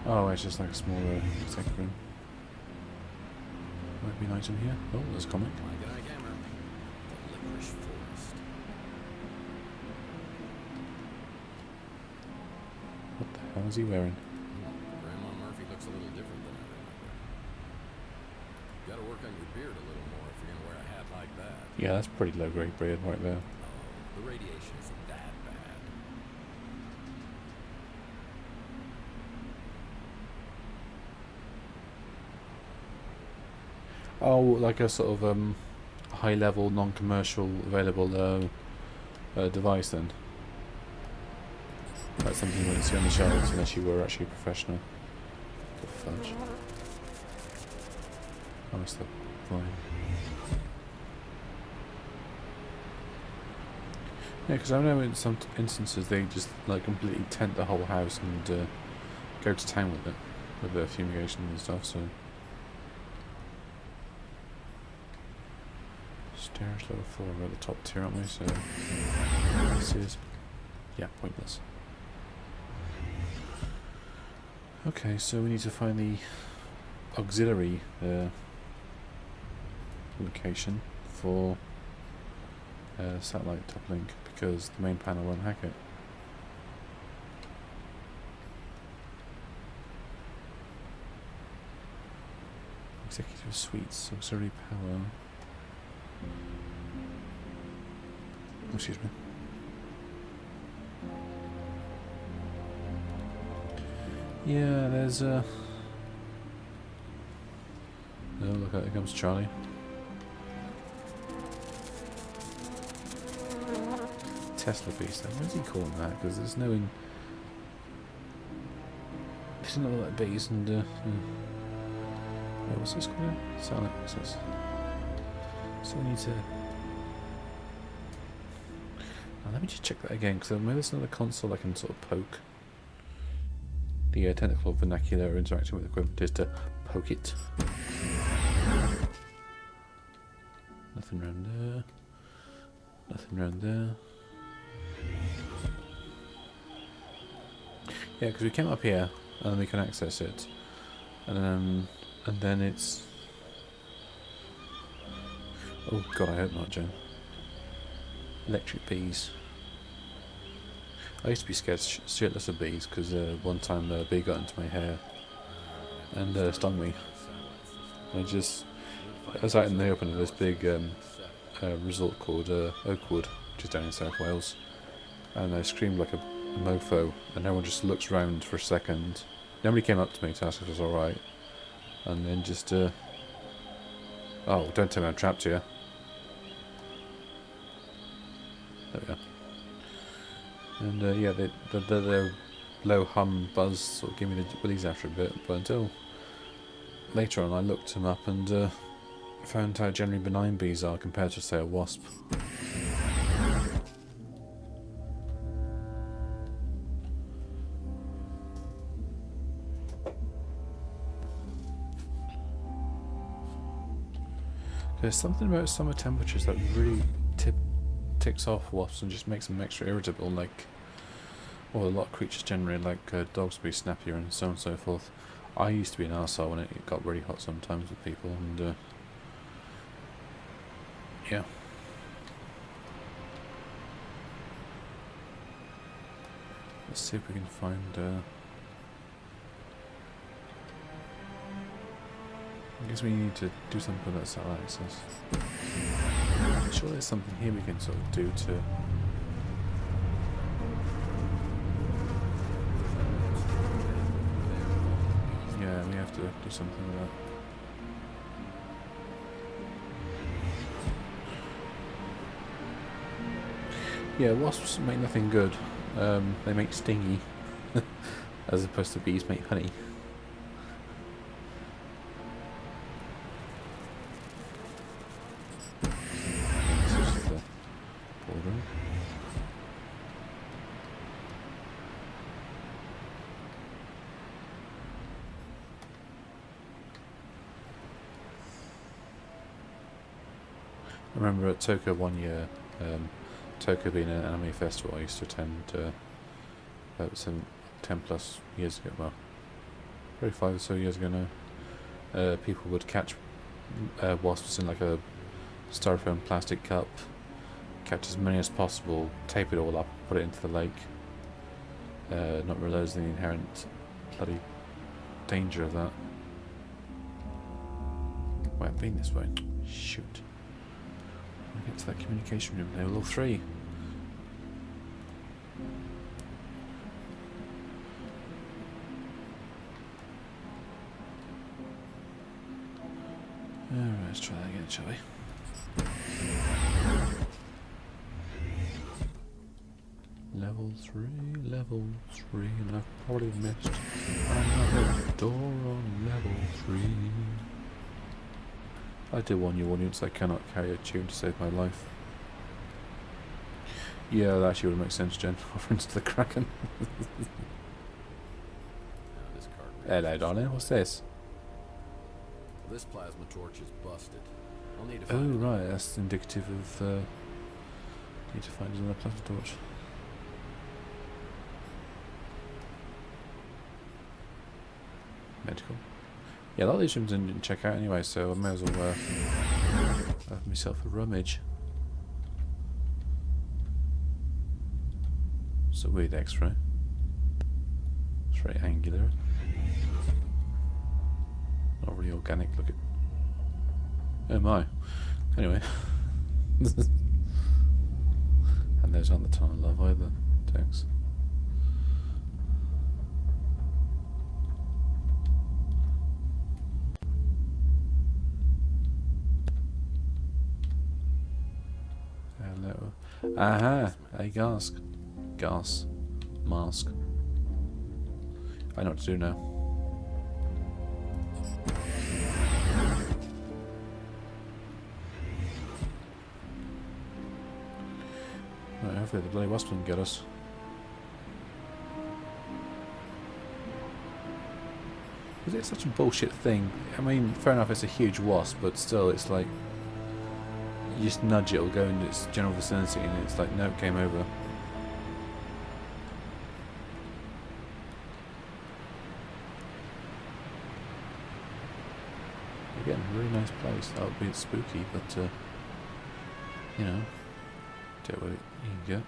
Speaker 1: Oh, it's just like a small tech room. Might be an item here. Oh, there's a comic. What the hell is he wearing?
Speaker 2: Grandma Murphy looks a little different than I remember. You gotta work on your beard a little more if you're gonna wear a hat like that.
Speaker 1: Yeah, that's pretty low grade beard right there.
Speaker 2: The radiation isn't that bad.
Speaker 1: Oh, like a sort of high level, non commercial available device then. That's something you wouldn't see on the shelves unless you were actually professional. Good fudge. I must have fine. Yeah, because I know in some instances they just like completely tent the whole house and go to town with it, with their fumigation and stuff. So stairs level 4, we're at the top tier, aren't we? So this is pointless. Okay, so we need to find the auxiliary location for satellite top link, because the main panel won't hack it. Executive Suites, auxiliary power. Excuse me. Yeah, there's a... Oh, look, here comes Charlie. Tesla beast, what is he calling that? Because there's no in... There's not like bees and... what's this called? Silent access. So we need to... Now let me just check that again, because maybe there's another console I can sort of poke. The technical vernacular interaction with equipment is to poke it. Nothing around there. Nothing around there. Yeah, because we came up here and then we can access it, and then it's. Oh God, I hope not, Jen. Electric bees. I used to be scared shitless of bees because one time a bee got into my hair and stung me. I was out in the open at this big resort called Oakwood, which is down in South Wales, and I screamed like a mofo, and everyone just looks round for a second. Nobody came up to me to ask if it was alright, and then just oh, don't tell me I'm trapped here. There we go. And yeah, the low hum buzz sort of gave me the willies after a bit, but until later on I looked them up and found how generally benign bees are compared to, say, a wasp. There's something about summer temperatures that really ticks off wasps and just makes them extra irritable, like, or a lot of creatures generally, like dogs will be snappier and so on and so forth. I used to be an arsehole when it got really hot sometimes with people, and yeah. Let's see if we can find I guess we need to do something with that satellite access. I'm sure there's something here we can sort of do to do something with that. Yeah, wasps make nothing good. They make stingy, as opposed to bees make honey. This is the border. I remember at Tokyo one year, Tokyo being an anime festival I used to attend about 10 plus years ago, well, probably 5 or so years ago now. People would catch wasps in like a styrofoam plastic cup, catch as many as possible, tape it all up, put it into the lake, not realising the inherent bloody danger of that. Well, I've been this way. Shoot. I get to that communication room, level 3. Alright, let's try that again, shall we? Level 3, and I've probably missed another door on level 3. I did warn you once, I cannot carry a tune to save my life. Yeah, that actually would make sense, Jen. Off into the Kraken.
Speaker 2: This card
Speaker 1: Hello, darling. What's this?
Speaker 2: This plasma torch is busted. I'll need to
Speaker 1: Oh,
Speaker 2: find
Speaker 1: right. That's indicative of... need to find another plasma torch. Medical. Yeah, a lot of these rooms I didn't check out anyway, so I may as well have myself a rummage. It's a weird X-ray. It's very angular. Not really organic looking. Oh my. Anyway. And those aren't the ton of love either. Thanks. Hello. Aha! A gas. Gas. Mask. I know what to do now. Right, hopefully the bloody wasp can get us. Is it such a bullshit thing? I mean, fair enough, it's a huge wasp, but still, it's like you just nudge it, it'll go into its general vicinity, and it's like, nope, game over. Again, really nice place, albeit spooky, but you know, get what you can get.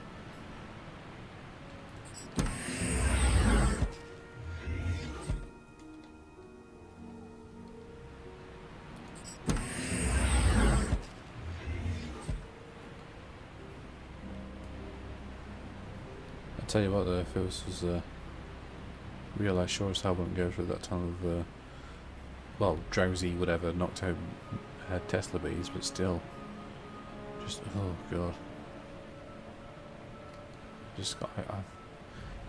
Speaker 1: I tell you what, though, if it was real, I sure as hell wouldn't go through that ton of well, drowsy, whatever, knocked out Tesla bees, but still, just oh god, just got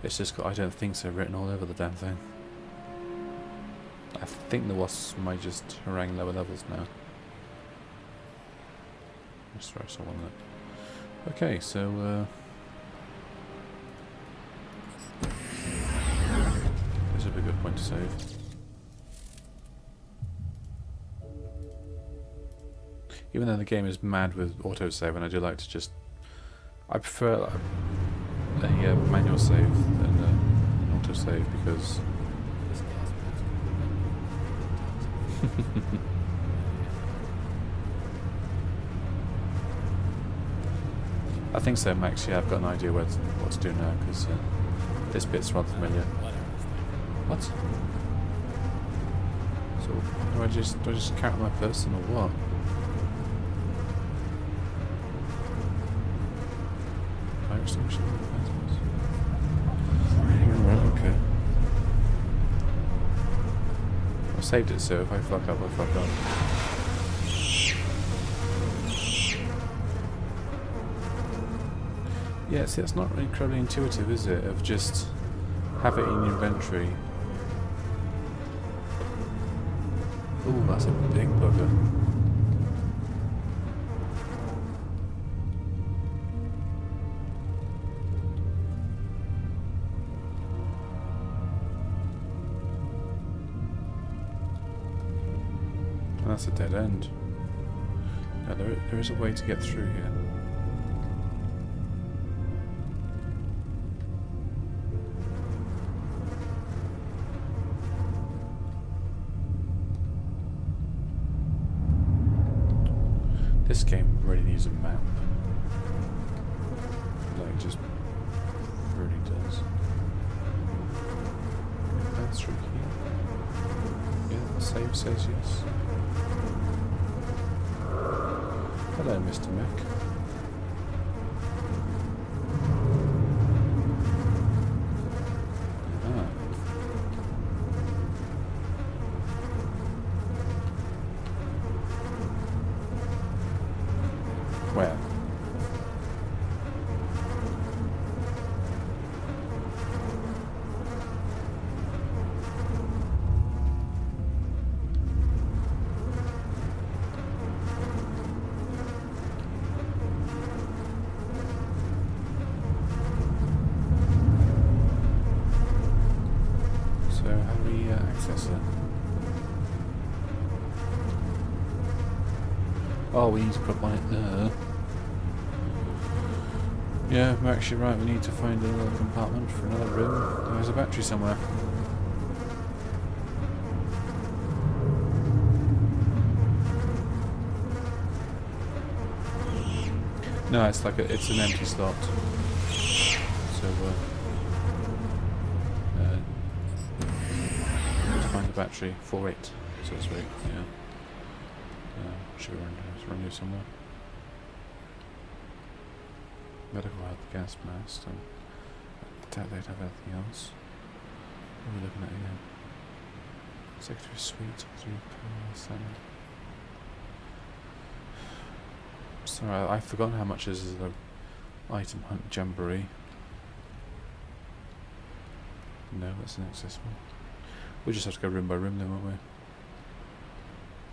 Speaker 1: it's just got I don't think so written all over the damn thing. I think the wasps might just harangue lower levels now. Just throw someone there. Okay, so this would be a good point to save. Even though the game is mad with autosave, and I do like to just... I prefer a manual save than an autosave, because... I think so, Max. Yeah, I've got an idea what to do now, because this bit's rather familiar. What? So, do I just count my person, or what? Right, okay. saved it, so if I fuck up, I fuck up. Yeah, see, it's not really incredibly intuitive, is it? Of just have it in your inventory. Ooh, that's a big bugger. That's a dead end. Now there is a way to get through here. This game really needs a map. Like, it just really does. That's through here. Yeah, the save says yes. Hello, Mr. Mech. Ah. Where? So how do we access it? Oh, we need to put one there. Yeah, we're actually right. We need to find another compartment for another room. There's a battery somewhere. No, it's like it's an empty slot. So let's find the battery. 4-8, so to speak. Yeah. Should we run here somewhere? Medical health, gas mask, and I doubt they'd have anything else. What are we looking at here? Secretary Suite, 3 pounds. Sorry, I've forgotten how much is the item hunt jamboree. No, that's inaccessible. We just have to go room by room then, won't we?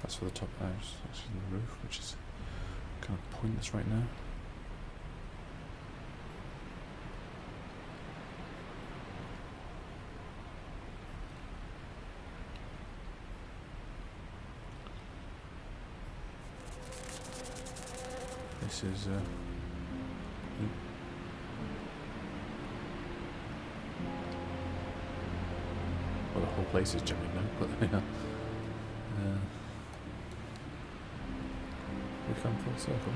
Speaker 1: That's for the top house, actually the roof, which is kind of pointless right now. This is well, the whole place is jumping now, but yeah. We come full circle.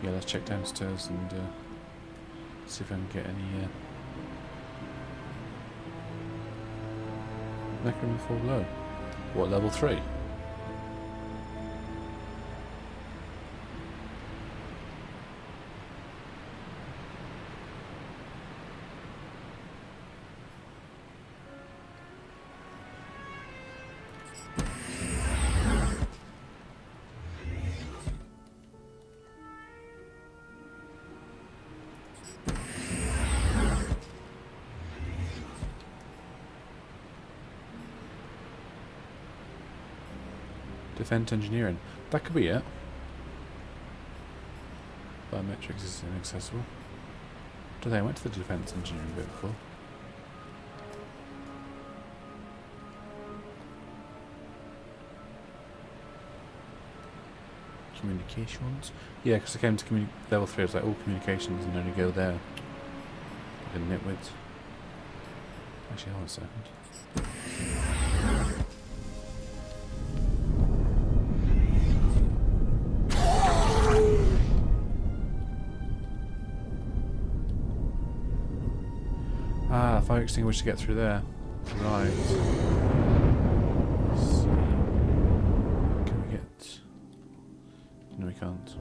Speaker 1: Yeah, let's check downstairs and see if I can get any mechanism fall below. What, level 3? Defense engineering. That could be it. Biometrics is inaccessible. Don't think I went to the defense engineering bit before. Communications? Yeah, because I came to level 3, I was like, all communications, and only go there. Like a nitwit. Actually, hold on a second. Ah, fire extinguisher to get through there. Right. Let's see. Can we get... No, we can't.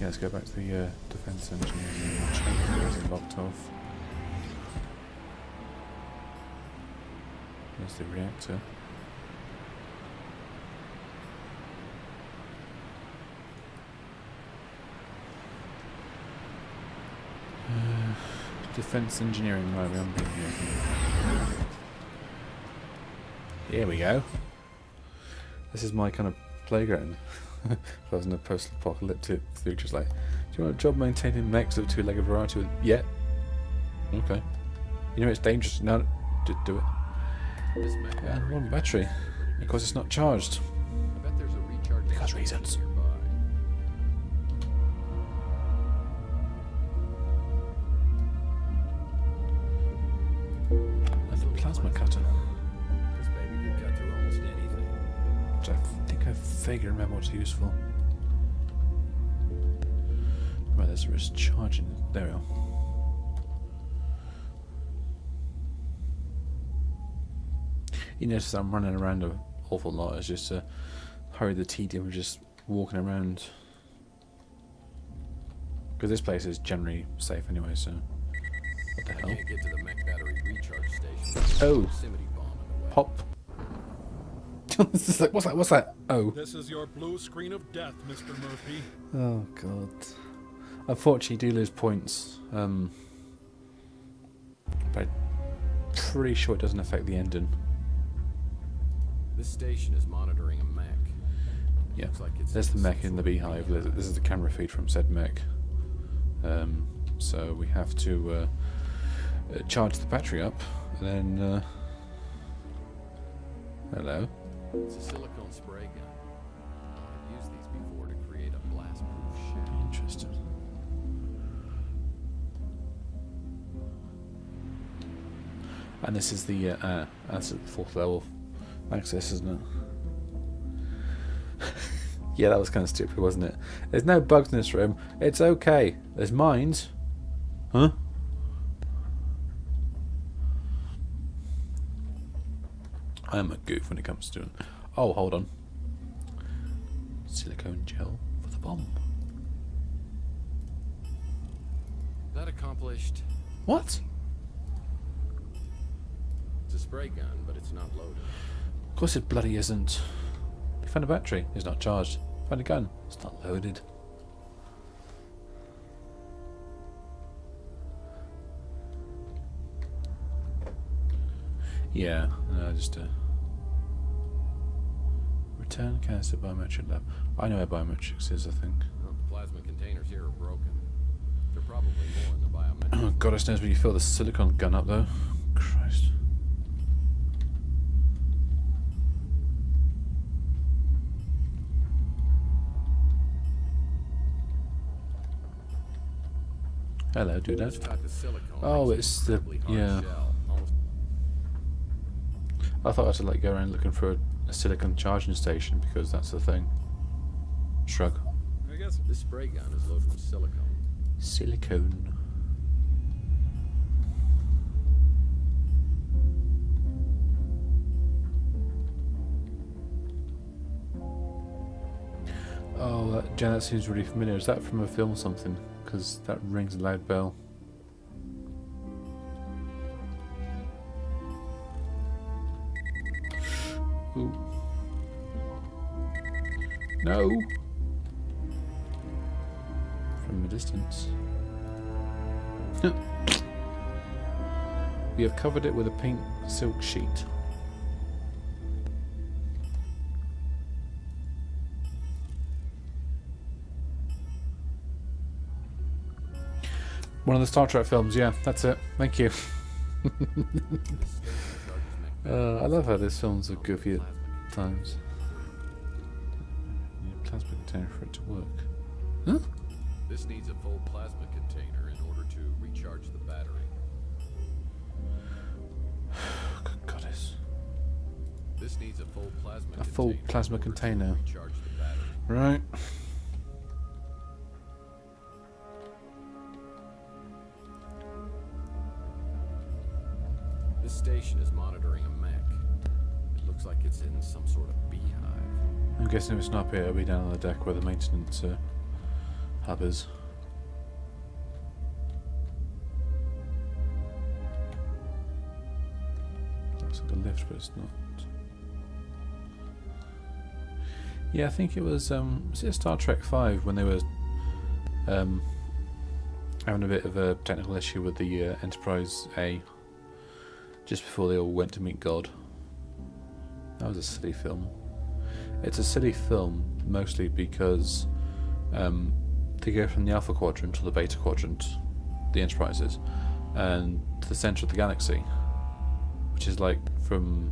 Speaker 1: Yeah, Okay, let's go back to the defense engineers and check if everything's locked off. There's the reactor. Defense engineering, right, we haven't been here. Here we go. This is my kind of playground. If I was in a post-apocalyptic future, it's like, do you want a job maintaining mechs of two-legged variety with... Yeah. Okay. You know it's dangerous. No, do it.
Speaker 2: This mech
Speaker 1: And
Speaker 2: battery
Speaker 1: one
Speaker 2: could
Speaker 1: battery.
Speaker 2: be pretty
Speaker 1: Because it's not charged.
Speaker 2: I bet there's a recharge
Speaker 1: Because
Speaker 2: station
Speaker 1: reasons.
Speaker 2: nearby.
Speaker 1: And a plasma cutter.
Speaker 2: This baby can cut through almost anything.
Speaker 1: Which I think I vaguely remember what's useful. Right, there's a wrist charging. There we are. You notice I'm running around an awful lot. It's just to hurry the tedium of just walking around. Because this place is generally safe anyway, so... What the
Speaker 2: I
Speaker 1: hell?
Speaker 2: can't get to the mech battery recharge station.
Speaker 1: Oh.
Speaker 2: Proximity bomb in the way.
Speaker 1: Pop. This is like, what's that? What's that? Oh.
Speaker 3: This is your blue screen of death, Mr. Murphy.
Speaker 1: Oh, God. Unfortunately, you do lose points. But I'm pretty sure it doesn't affect the ending.
Speaker 2: This station is monitoring a mech.
Speaker 1: Yeah.
Speaker 2: Looks like it's
Speaker 1: There's the
Speaker 2: in
Speaker 1: mech
Speaker 2: some
Speaker 1: in the
Speaker 2: sort of
Speaker 1: beehive. This is the camera feed from said mech. So we have to charge the battery up, and then... hello?
Speaker 2: It's a silicone spray gun. I've used these before to create a blast-proof shell.
Speaker 1: Interesting. And this is the that's at the 4th level access, isn't it? Yeah, that was kind of stupid, wasn't it? There's no bugs in this room. It's okay. There's mines. Huh? I am a goof when it comes to it. Oh, hold on. Silicone gel for the bomb.
Speaker 2: That accomplished.
Speaker 1: What?
Speaker 2: It's a spray gun, but it's not loaded.
Speaker 1: Of course it bloody isn't. You found a battery. It's not charged. Found a gun. It's not loaded. Yeah, no, just return canister biometric lab. I know where biometrics is, I think.
Speaker 2: Well, the plasma containers here are broken. There are probably more in the biometric.
Speaker 1: Oh, goddess knows when you fill the silicon gun up, though. Christ. Hello, dude.
Speaker 2: This type of silicone
Speaker 1: Oh,
Speaker 2: makes
Speaker 1: it's
Speaker 2: an
Speaker 1: the
Speaker 2: incredibly hard
Speaker 1: yeah.
Speaker 2: shell, almost
Speaker 1: I thought I had to like go around looking for a silicon charging station because that's the thing. Shrug.
Speaker 3: I guess
Speaker 2: This spray gun is loaded with silicone.
Speaker 1: Silicone. Oh, Jen, that seems really familiar. Is that from a film or something? Because that rings a loud bell. Ooh. No! From a distance. We have covered it with a pink silk sheet. One of the Star Trek films, yeah, that's it. Thank you.
Speaker 2: This station charges mech
Speaker 1: I love how this film's are
Speaker 2: batteries
Speaker 1: goofy at
Speaker 2: with plasma
Speaker 1: times. Need a plasma container for it to work. Huh?
Speaker 2: This needs a full plasma container in order to recharge the battery.
Speaker 1: Good goddess.
Speaker 2: This needs a full plasma
Speaker 1: A full
Speaker 2: container
Speaker 1: plasma
Speaker 2: in order to
Speaker 1: container.
Speaker 2: recharge the battery.
Speaker 1: Right.
Speaker 2: This station is monitoring a mech. It looks like it's in some sort of beehive.
Speaker 1: I'm guessing if it's not up here, it'll be down on the deck where the maintenance hub is. Looks like a lift, but it's not. Yeah, I think it was it Star Trek V when they were having a bit of a technical issue with the Enterprise A just before they all went to meet God. That was a silly film. It's a silly film mostly because they go from the Alpha Quadrant to the Beta Quadrant, the Enterprises, and to the centre of the galaxy, which is like from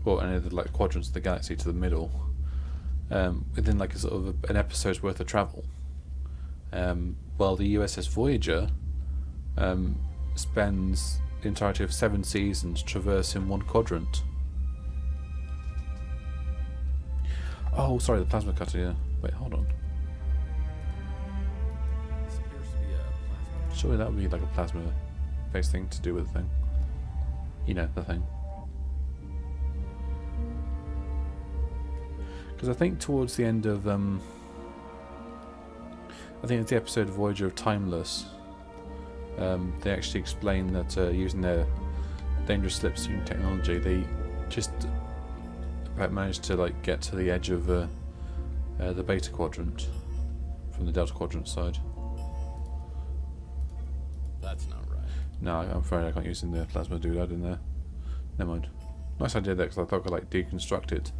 Speaker 1: any of the like quadrants of the galaxy to the middle, within like a sort of an episode's worth of travel. While the USS Voyager spends the entirety of 7 seasons traversing one quadrant. Oh, sorry, the plasma cutter. Yeah. Wait, hold on.
Speaker 2: This appears to be a plasma.
Speaker 1: Surely that would be like a plasma-based thing to do with the thing. You know, the thing. Because I think towards the end of I think it's the episode Voyager of Timeless, they actually explain that using their dangerous slipstream technology, they just about managed to like get to the edge of the Beta Quadrant from the Delta Quadrant side.
Speaker 2: That's not right.
Speaker 1: No, I'm afraid I can't use the plasma doodad in there. Never mind. Nice idea there, because I thought I could like deconstruct it,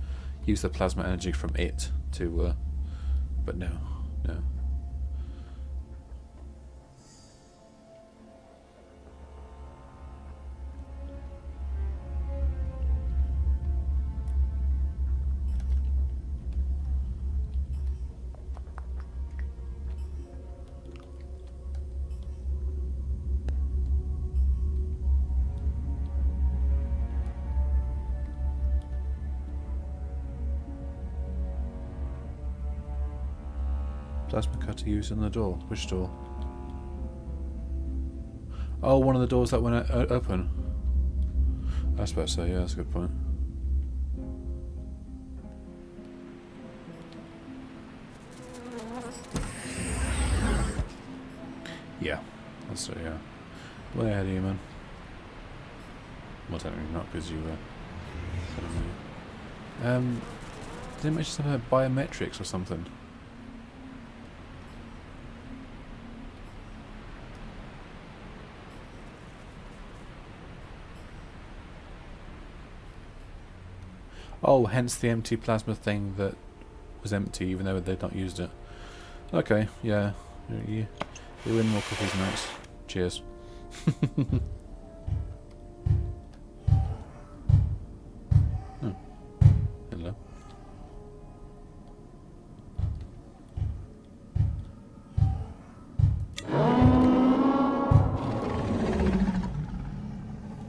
Speaker 1: use the plasma energy from it to, but no. Plasma cutter used in the door. Which door? Oh, one of the doors that went open. I was about to say, yeah, that's a good point. Yeah, that's it, yeah. Way ahead of you, man. Well, technically not, because you were... didn't mention something about biometrics or something? Oh, hence the empty plasma thing that was empty even though they'd not used it. Okay, yeah. You win more cookies and nuts. Cheers. Oh. Hello.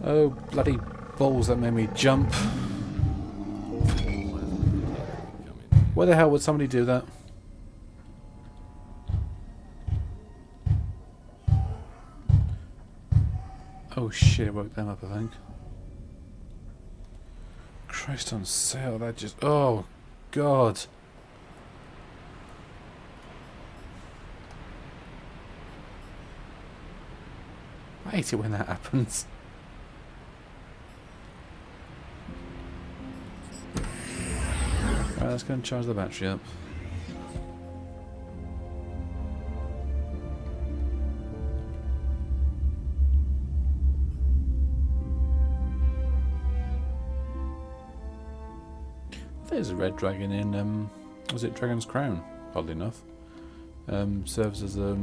Speaker 1: Oh, bloody balls, that made me jump. Why the hell would somebody do that? Oh shit, it woke them up, I think. Christ on sale, that just... Oh, God. I hate it when that happens. Right, let's go and charge the battery up. There's a red dragon in, was it Dragon's Crown? Oddly enough. Serves as a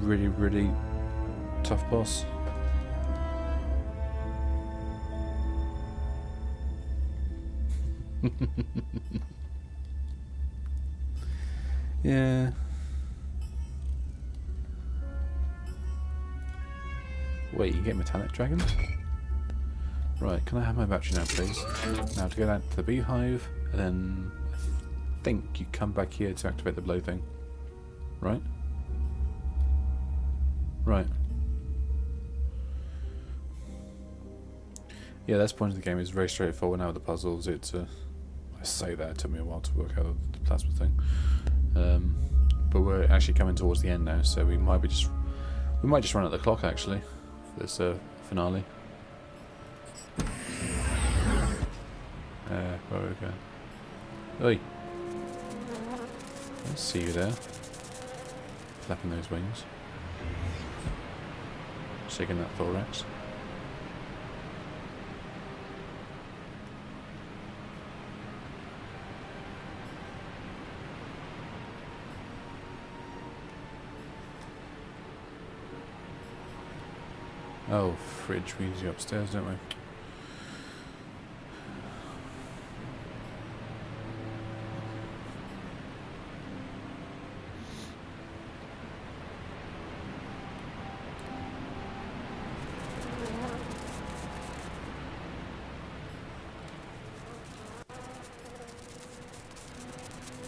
Speaker 1: really, really tough boss. Yeah. Wait, you get metallic dragon? Right, can I have my battery now, please? Now to go down to the beehive, and then I think you come back here to activate the blow thing. Right? Right. Yeah, this point of the game is very straightforward now with the puzzles. It's I say that, it took me a while to work out the plasma thing. But we're actually coming towards the end now, so we might just run out the clock actually for this finale. Where are we going? Oi! I see you there. Flapping those wings. Shaking that thorax. Oh, fridge, we use you upstairs, don't we?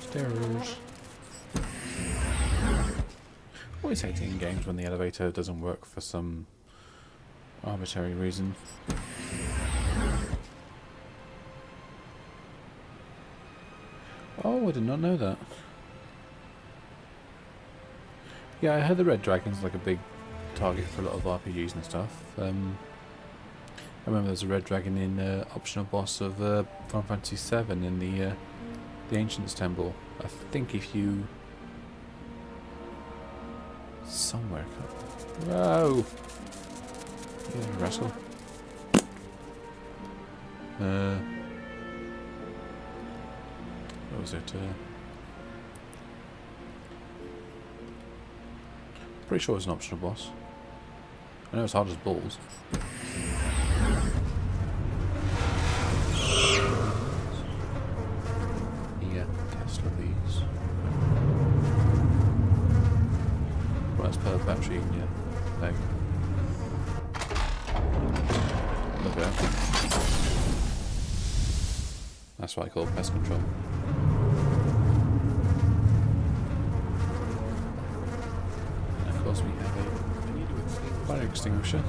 Speaker 1: Stairs. Always hating in games when the elevator doesn't work for some arbitrary reason. Oh, I did not know that. Yeah, I heard the Red Dragon's like a big target for a lot of RPGs and stuff. I remember there's a Red Dragon in optional boss of Final Fantasy VII in the Ancients Temple. I think if you somewhere. Whoa! Yeah, rascal. What was it? Pretty sure it's an optional boss. I know it's hard as balls. Yeah, Tesla these. Right, let's put a battery in your leg. Look at that. That's what I call pest control. And of course we have a fire extinguisher.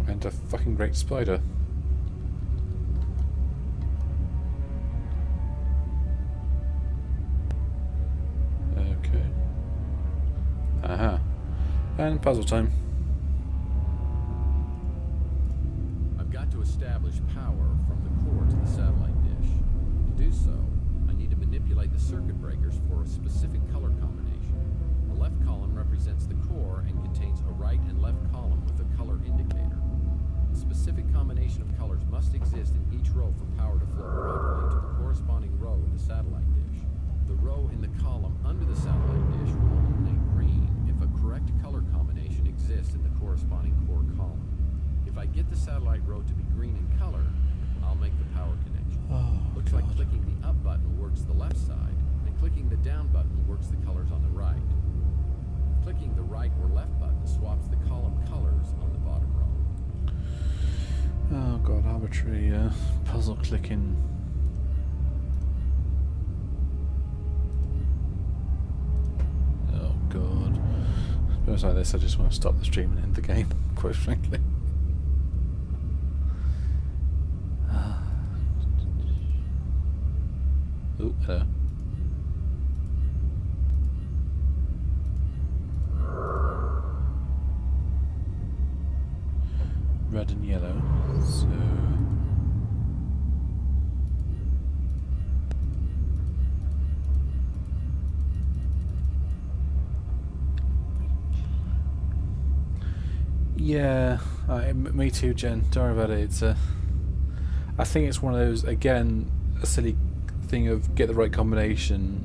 Speaker 1: And a fucking great spider. Okay. Aha. And puzzle time.
Speaker 2: I've got to establish power from the core to the satellite dish. To do so, I need to manipulate the circuit breakers for a specific color combination. The left column represents the core and contains a right and left column with a color indicator. A specific combination of colors must exist in each row for power to flow properly to the corresponding row in the satellite dish. The row in the column under the satellite dish will illuminate green if a correct color combination exists in the corresponding core column. If I get the satellite row to be green in color, I'll make the power connection. Looks like clicking the up button works the left side, and clicking the down button works the colors on the right. Clicking the right or left button swaps the column colors on the bottom row.
Speaker 1: Oh god, arbitrary puzzle clicking. Oh god. If like this, I just want to stop the stream and end the game, quite frankly. Oh, hello. Red and yellow, so... Yeah, me too, Jen. Don't worry about it. It's I think it's one of those, again, a silly thing of get the right combination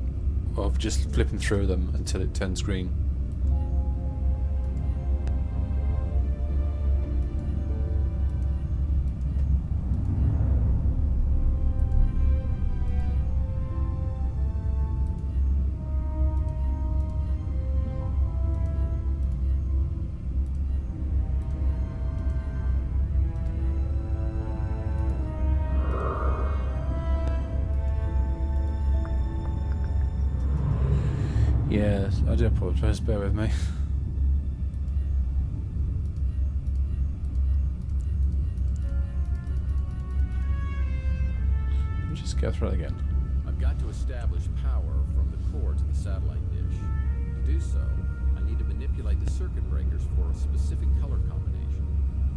Speaker 1: of just flipping through them until it turns green. Yeah, I do apologise, bear with me. me just go through it again.
Speaker 2: I've got to establish power from the core to the satellite dish. To do so, I need to manipulate the circuit breakers for a specific color combination.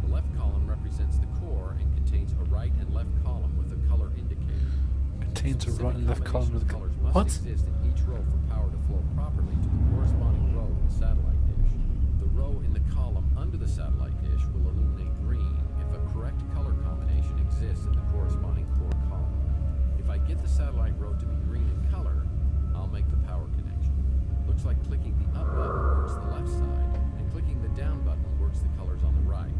Speaker 2: The left column represents the core and contains a right and left column with a color indicator.
Speaker 1: Contains a right and left column with a
Speaker 2: colors must
Speaker 1: what?
Speaker 2: exist in each row for power to flow properly to the corresponding row in the satellite dish. The row in the column under the satellite dish will illuminate green if a correct color combination exists in the corresponding core column. If I get the satellite row to be green in color, I'll make the power connection. Looks like clicking the up button works the left side, and clicking the down button works the colors on the right.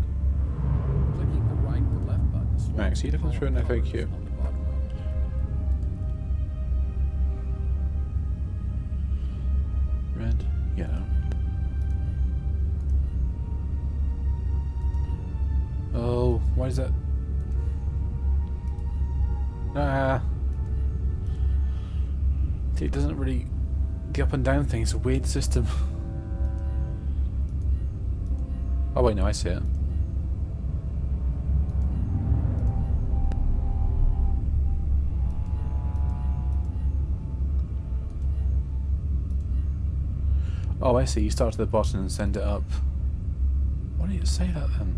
Speaker 2: Clicking the right or left button swaps
Speaker 1: Right, so you're looking through an
Speaker 2: color
Speaker 1: FAQ.
Speaker 2: colors on the bottom row.
Speaker 1: Red, yellow. Oh, why is that? Ah. It doesn't really. The up and down thing is a weird system. Oh, wait, no, I see it. Oh, I see. You start at the bottom and send it up. Why did you say that then?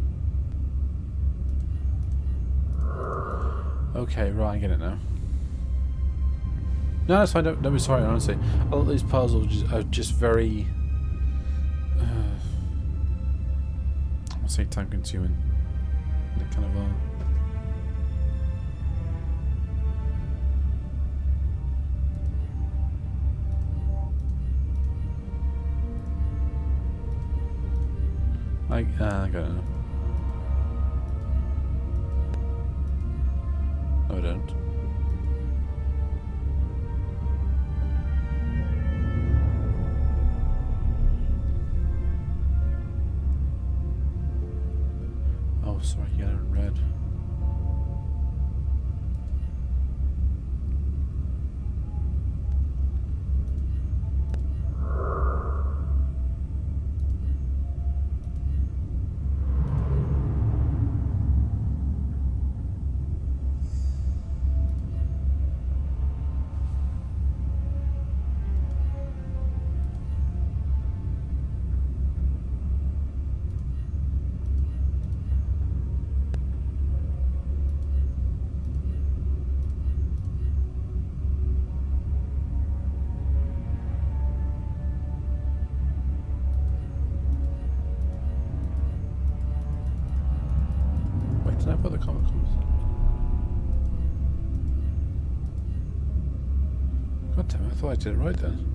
Speaker 1: Okay, right, I get it now. No, that's fine. Don't be sorry, honestly. A lot of these puzzles are just very... I'll say time-consuming. They kind of are. I got it now. No, I don't. Oh, sorry, yellow and red. Did I put the comic comics? God damn it, I thought I did it right then.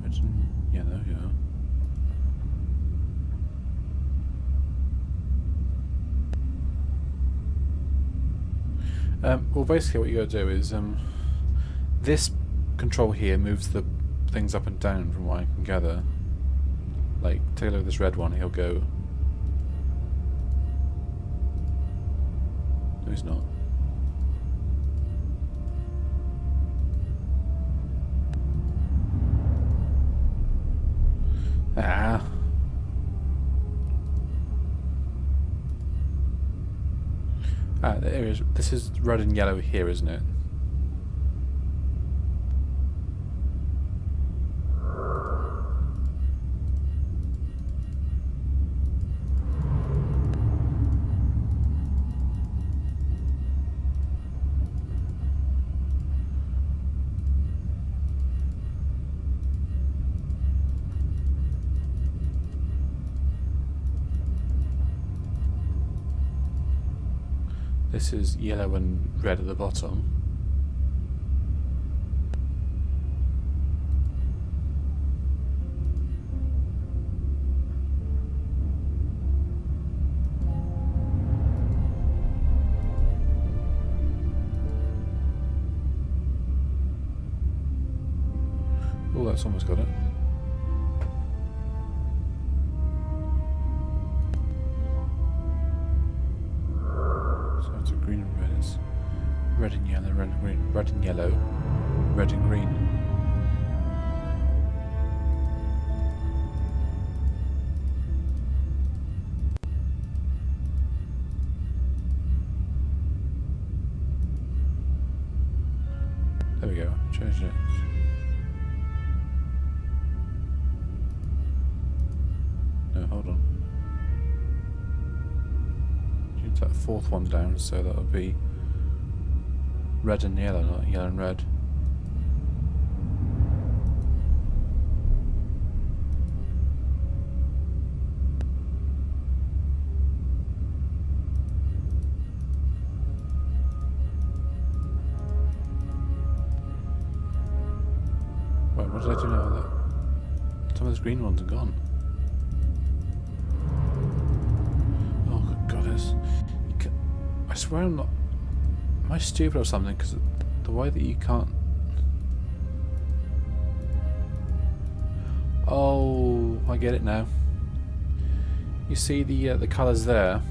Speaker 1: Red and yellow, yeah. Well, basically what you got to do is this control here moves the things up and down from what I can gather. Like, take a look at this red one, he'll go... No, he's not. Ah. Ah, there it is. This is red and yellow here, isn't it? This is yellow and red at the bottom. Oh, that's almost got it. So it's a green and red is Red and yellow, red and green. Red and yellow, red and green. There we go. Change it. No, hold on. Change that fourth one down, so that'll be red and yellow, not yellow and red. Wait, what did I do now? Some of those green ones are gone. Oh, goddess. I swear I'm not... Am I stupid or something? Because the way that you can't... Oh, I get it now. You see the colours there?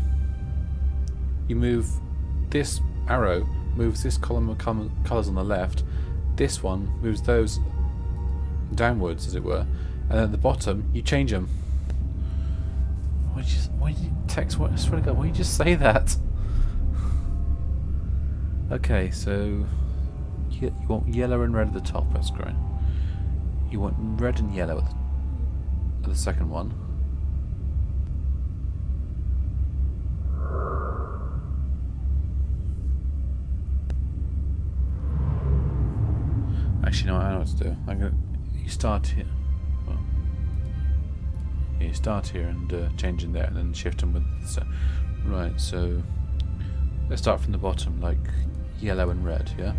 Speaker 1: You move... This arrow moves this column of colours on the left. This one moves those downwards, as it were. And then at the bottom, you change them. Why did you text... I swear to God, why did you just say that? Okay, so you want yellow and red at the top, that's great. You want red and yellow at the second one. Actually, no, I know what to do. You start here. Well, yeah, you start here and change in there, and then shift them with. Right, so let's start from the bottom, like yellow and red, yeah?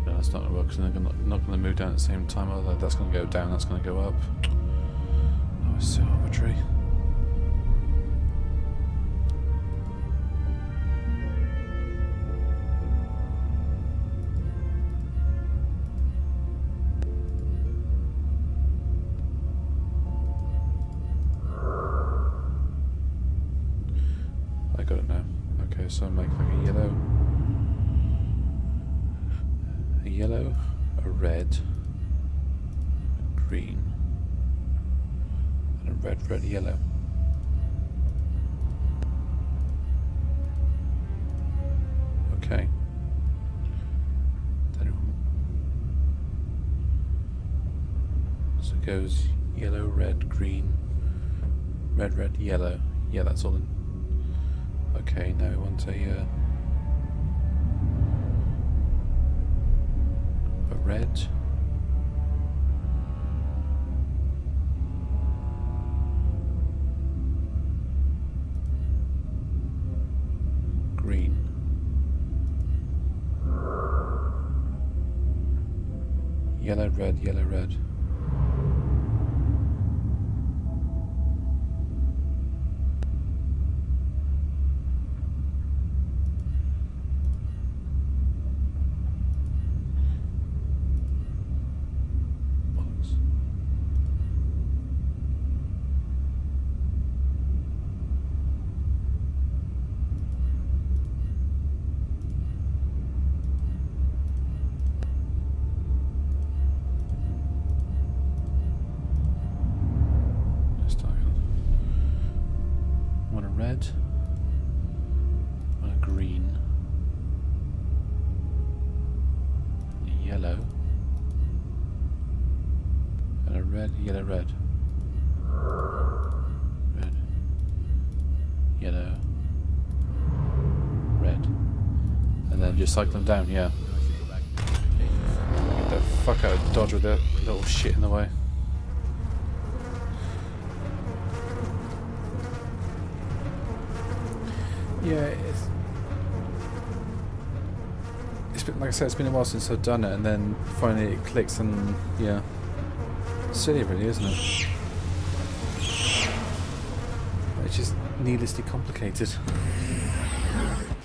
Speaker 1: No, that's not going to work, because they're not going to move down at the same time. Although that's going to go down, that's going to go up. Oh, it's so arbitrary. Got it now. Okay, so I make like a yellow, a red, a green, and a red, red, yellow. Okay. So it goes yellow, red, green, red, red, yellow. Yeah, that's all in. Okay, now we want a red, green, yellow, red, yellow, red. Red, and a green, a yellow, and a red, yellow, red, red, yellow, red, and then just cycle them down. Yeah. Get the fuck out of Dodge with that little shit in the way. Yeah, it's been, like I said, it's been a while since I've done it, and then finally it clicks, and yeah, silly really, isn't it? It's just needlessly complicated.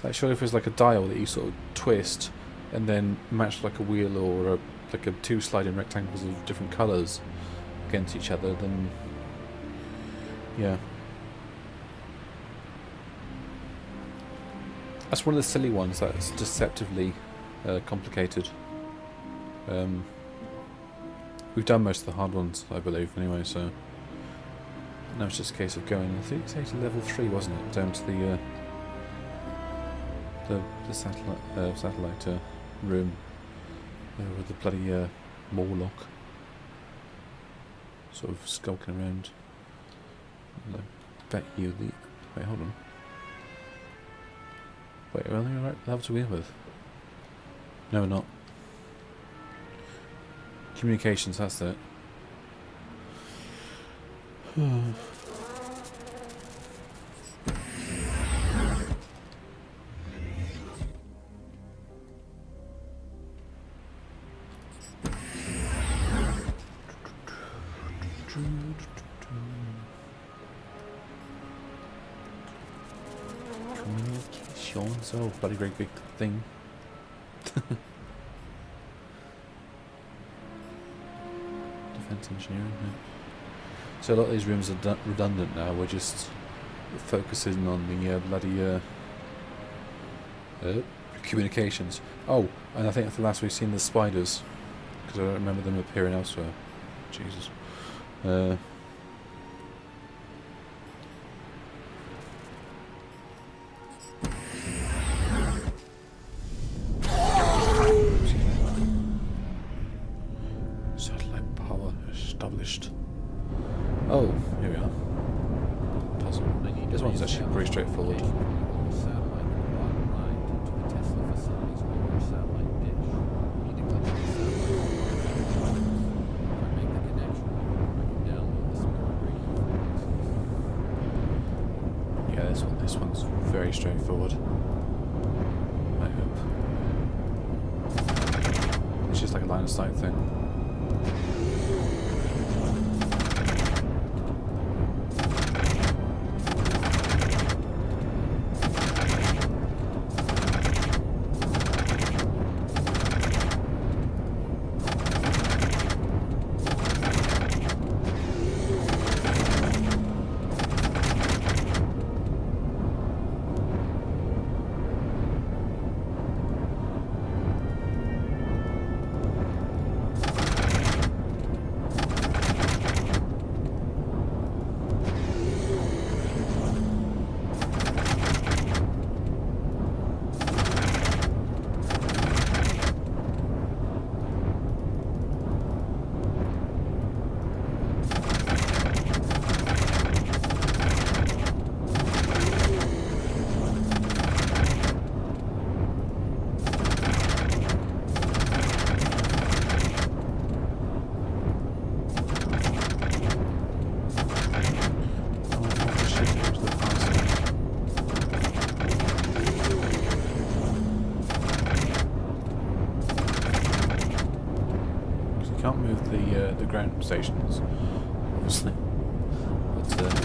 Speaker 1: Like, surely if it was like a dial that you sort of twist, and then match like a wheel or like a two sliding rectangles of different colours against each other, then yeah. That's one of the silly ones that's deceptively complicated. We've done most of the hard ones, I believe, anyway, so now it's just a case of going, I think it's to level 3, wasn't it? Down to the satellite room with the bloody Morlock sort of skulking around. And I bet you the... Wait, hold on. Wait, are they alright level to begin with? No, we're not. Communications, that's it. Communications, oh, bloody great big thing. Defense engineering. Yeah. So a lot of these rooms are redundant now. We're just focusing on the bloody communications. Oh, and I think at the last we've seen the spiders, because I don't remember them appearing elsewhere. Jesus. Satellite power established. Oh, here we are. Puzzle. This one's actually pretty straightforward. Yeah, this one's very straightforward. I hope. It's just like a line of sight thing. Can't move the ground stations, obviously. But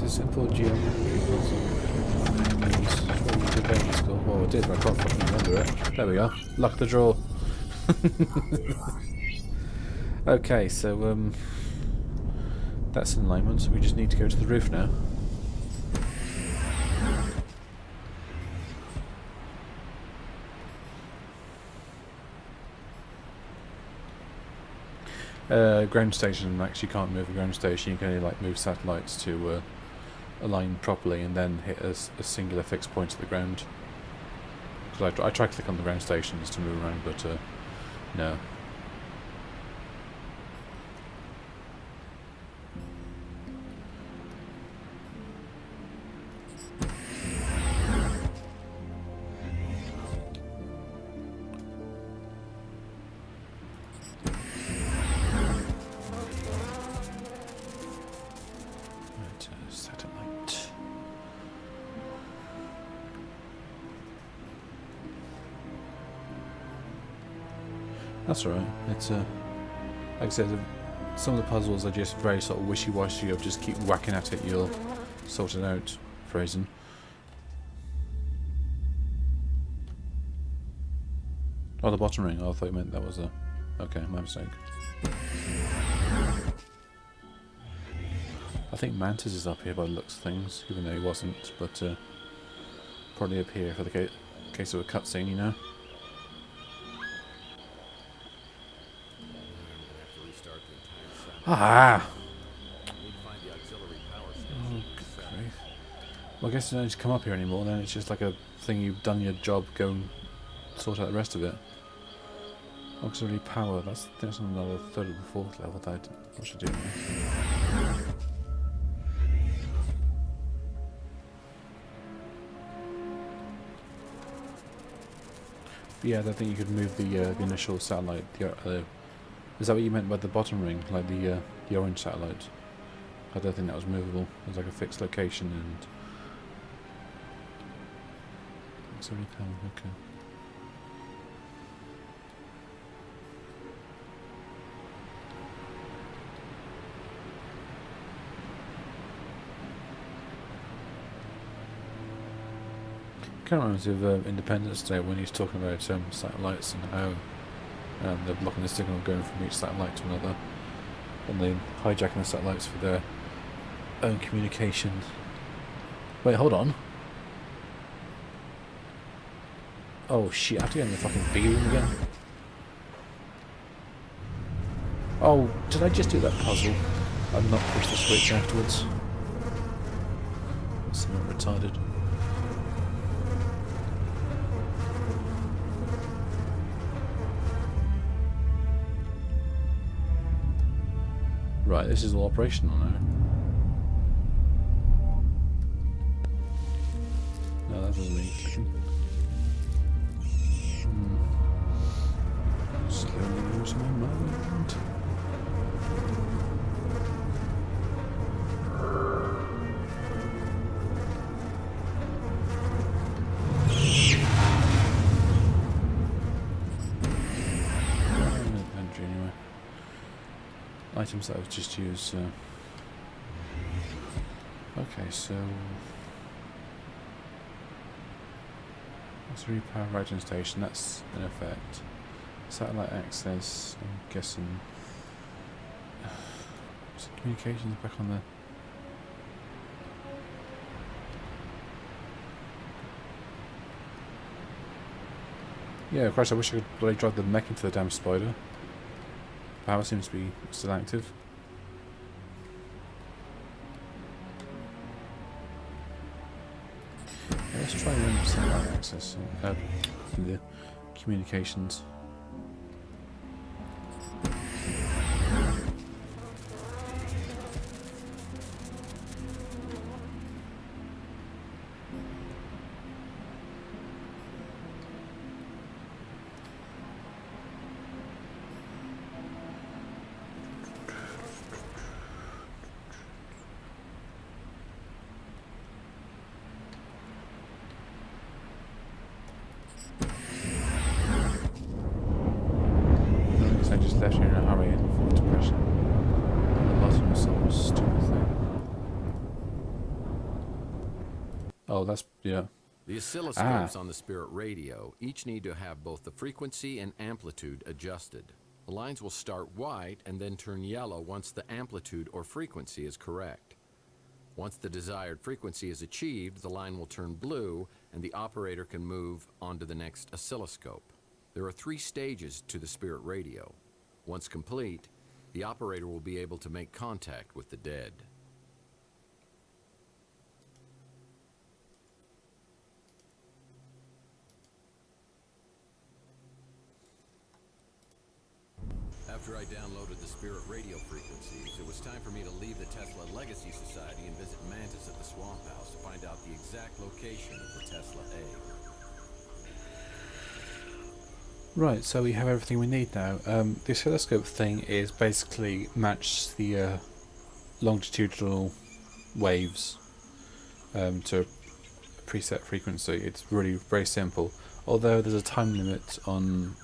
Speaker 1: simple geometry puzzle. Well, I did, but I can't fucking remember it. There we are. Luck of the draw. Okay, so that's in alignment, so we just need to go to the roof now. Ground station, actually can't move a ground station. You can only like move satellites to align properly and then hit a singular fixed point at the ground. Because I try to click on the ground stations to move around, but no. Satellite. That's alright. It's like I said, some of the puzzles are just very sort of wishy-washy. Of just keep whacking at it, you'll sort it out. Phrasing. Oh, the bottom ring. Oh, I thought you meant that was a. Okay, my mistake. I think Mantis is up here by the looks of things, even though he wasn't, but probably up here for the case of a cutscene, you know? Ah! Oh, great. Well, I guess you don't need to come up here anymore, then it's just like a thing you've done your job, go and sort out the rest of it. Auxiliary power, that's another third or fourth level, that what should I do now? But yeah, I think you could move the initial satellite. Is that what you meant by the bottom ring, like the orange satellite? I don't think that was movable. It was like a fixed location and. Auxiliary power. Okay. Kind of reminds me of Independence Day when he's talking about satellites and how they're blocking the signal going from each satellite to another, and they're hijacking the satellites for their own communication. Wait, hold on. Oh shit, I have to get in the fucking B room again. Oh, did I just do that puzzle? I've not pushed the switch afterwards. Somewhat retarded. Right, this is all operational now. No, that doesn't mean clicking. Slowly losing my mind. Anyway. Items that I've just used. Okay, so let's repower Rajan Station. That's in effect. Satellite access. I'm guessing. So communications back on the. Yeah, of course. I wish I could bloody drive the mech into the damn spider. Power seems to be still active. Yeah, let's try satellite access and the communications. I just left here in a hurry and forward to press the button of some stupid thing. Oh, that's, yeah.
Speaker 2: The oscilloscopes on the Spirit radio each need to have both the frequency and amplitude adjusted. The lines will start white and then turn yellow once the amplitude or frequency is correct. Once the desired frequency is achieved, the line will turn blue and the operator can move on to the next oscilloscope. There are 3 stages to the Spirit radio. Once complete, the operator will be able to make contact with the dead. After I downloaded the spirit radio frequencies, it was time for me to leave the Tesla Legacy Society and visit Mantis at the Swamp House to find out the exact location of the Tesla egg.
Speaker 1: Right, so we have everything we need now. The oscilloscope thing is basically match the longitudinal waves to a preset frequency. It's really very simple, although there's a time limit on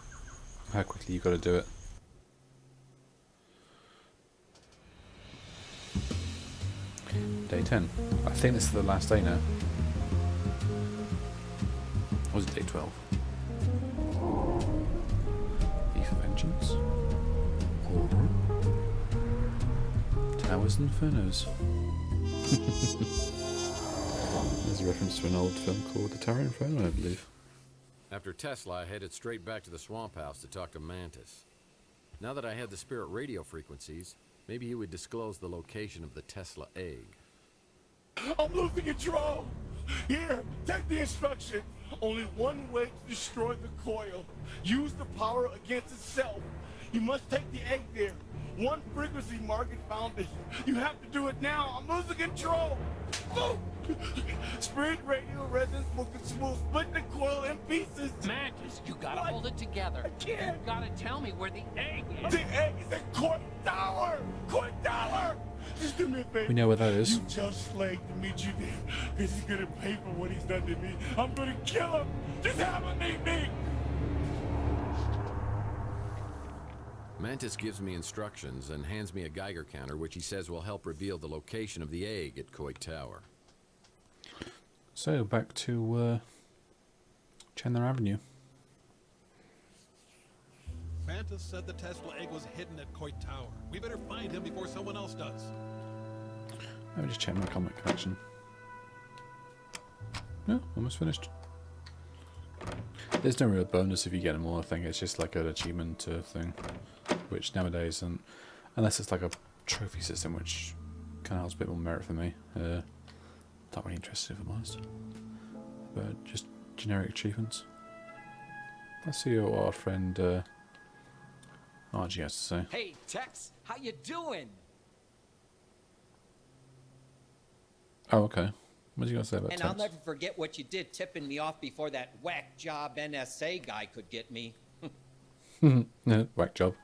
Speaker 1: how quickly you've got to do it. Day 10. I think this is the last day now. Or was it day 12? Thief of Vengeance. Or Towers and Infernos. There's a reference to an old film called The Tower Inferno, I believe.
Speaker 2: After Tesla, I headed straight back to the Swamp House to talk to Mantis. Now that I had the spirit radio frequencies, maybe he would disclose the location of the Tesla egg.
Speaker 10: I'm losing control! Here, take the instruction. Only one way to destroy the coil. Use the power against itself. You must take the egg there. One frequency market found it. You have to do it now. I'm losing control. Oh! Spirit radio resonance will split the coil in pieces.
Speaker 11: Mantis, you gotta hold it together.
Speaker 10: I can't.
Speaker 11: You gotta tell me where the egg is.
Speaker 10: The egg is at Court Tower! Court Tower! Just do me a favor.
Speaker 1: We know where that is.
Speaker 10: You tell Slade to meet you there, because he's gonna pay for what he's done to me. I'm gonna kill him. Just have him meet me.
Speaker 2: Mantis gives me instructions and hands me a Geiger counter, which he says will help reveal the location of the egg at Coit Tower.
Speaker 1: So, back to Chandler Avenue.
Speaker 3: Mantis said the Tesla egg was hidden at Coit Tower. We better find him before someone else does.
Speaker 1: Let me just check my comic collection. No, almost finished. There's no real bonus if you get them all, I think it's just like an achievement thing. Which nowadays, unless it's like a trophy system, which kind of has a bit more merit for me. Not really interested, if I'm honest. But just generic achievements. Let's see what our friend RG has to say.
Speaker 11: Hey, Tex, how you doing?
Speaker 1: Oh, okay. What's he got to say about
Speaker 11: And
Speaker 1: Tex?
Speaker 11: I'll never forget what you did tipping me off before that whack job NSA guy could get me.
Speaker 1: No, whack job.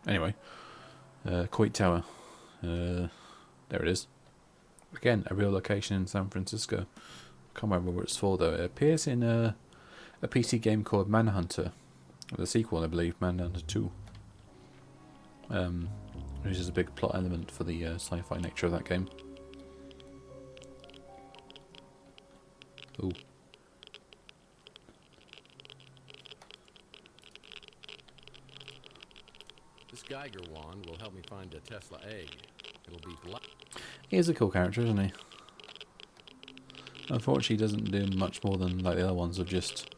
Speaker 1: Anyway, Coit Tower. There it is. Again, a real location in San Francisco. Can't remember what it's for though. It appears in a PC game called Manhunter, the sequel, I believe, Manhunter 2. Which is a big plot element for the sci-fi nature of that game. Ooh.
Speaker 2: This Geiger wand will help me find a Tesla egg. It'll be black.
Speaker 1: He is a cool character, isn't he? Unfortunately, he doesn't do much more than like the other ones of just...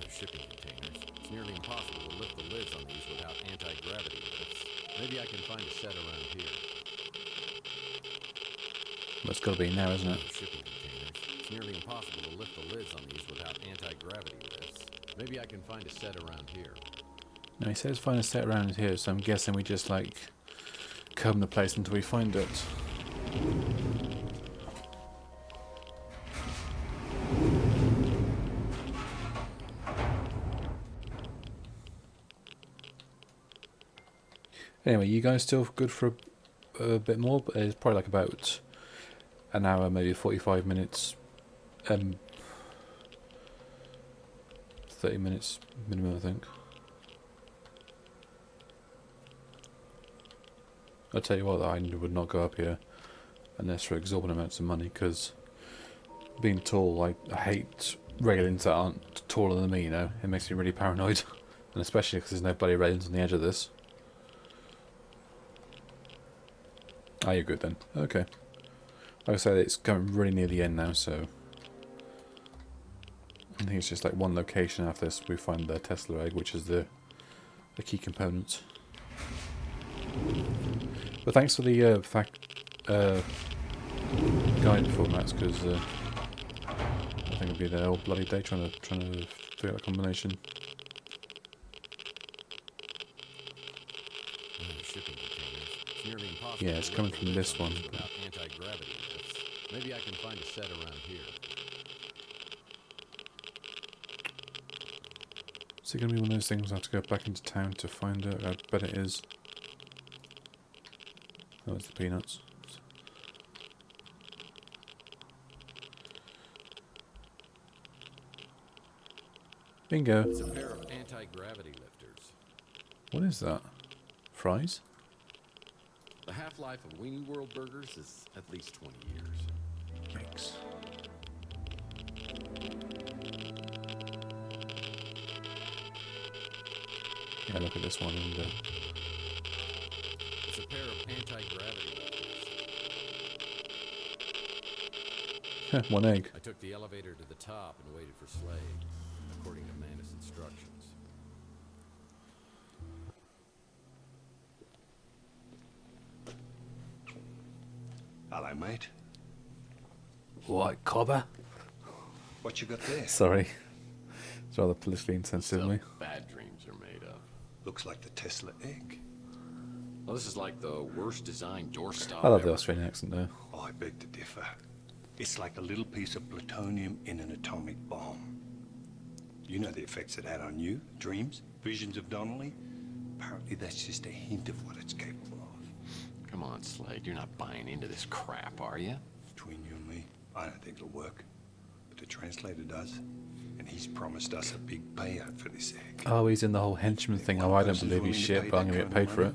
Speaker 2: Shipping containers. It's nearly impossible to lift the lids on these without anti-gravity lifts. Maybe I can find a set around here.
Speaker 1: Well, it's got to be now, isn't it?
Speaker 2: Shipping containers. It's nearly impossible to lift the lids on these without anti-gravity lifts. Maybe I can find a set around here.
Speaker 1: No, he says find a set around here, so I'm guessing we just like comb the place until we find it. Anyway, you guys still good for a bit more? But it's probably like about an hour, maybe 45 minutes, 30 minutes minimum, I think. I'll tell you what, I would not go up here unless for exorbitant amounts of money, because being tall, I hate railings that aren't taller than me, you know. It makes me really paranoid. And especially because there's no bloody railings on the edge of this. Oh, you're good then. Okay. Like I said, it's coming really near the end now, so... I think it's just like one location after this we find the Tesla egg, which is the key component. But thanks for the guide formats, because I think it'd be there all bloody day trying to figure out a combination.
Speaker 2: Shipping containers. It's nearly impossible.
Speaker 1: Yeah, it's coming from this one.
Speaker 2: About anti-gravity lifts. Maybe I can find a set around here.
Speaker 1: Is it going to be one of those things I have to go back into town to find it? I bet it is. Oh, it's the peanuts. Bingo.
Speaker 2: It's a pair of anti-gravity lifters.
Speaker 1: What is that? Fries?
Speaker 2: The half-life of Weenie World burgers is at least 20 years.
Speaker 1: Yikes. Yeah, look at this one. And,
Speaker 2: It's a pair of anti-gravity lifters.
Speaker 1: one egg.
Speaker 2: I took the elevator to the top and waited for Slade, according to Manus' instructions.
Speaker 7: Hello, mate.
Speaker 1: What, cobber?
Speaker 7: What you got there?
Speaker 1: Sorry. It's rather politically insensitive of me.
Speaker 2: Bad dreams are made of.
Speaker 7: Looks like the Tesla egg.
Speaker 2: Well, this is like the worst designed doorstop
Speaker 1: I love the
Speaker 2: ever.
Speaker 1: Australian accent though.
Speaker 7: Oh, I beg to differ. It's like a little piece of plutonium in an atomic bomb. You know the effects it had on you? Dreams? Visions of Donnelly? Apparently that's just a hint of what it's capable of.
Speaker 2: Come on, Slade. You're not buying into this crap, are you?
Speaker 7: Between you and me, I don't think it'll work. But the translator does. And he's promised us a big payout for this egg.
Speaker 1: Oh, he's in the whole henchman thing. Oh, I don't believe he's shit, but I'm going to get paid for it.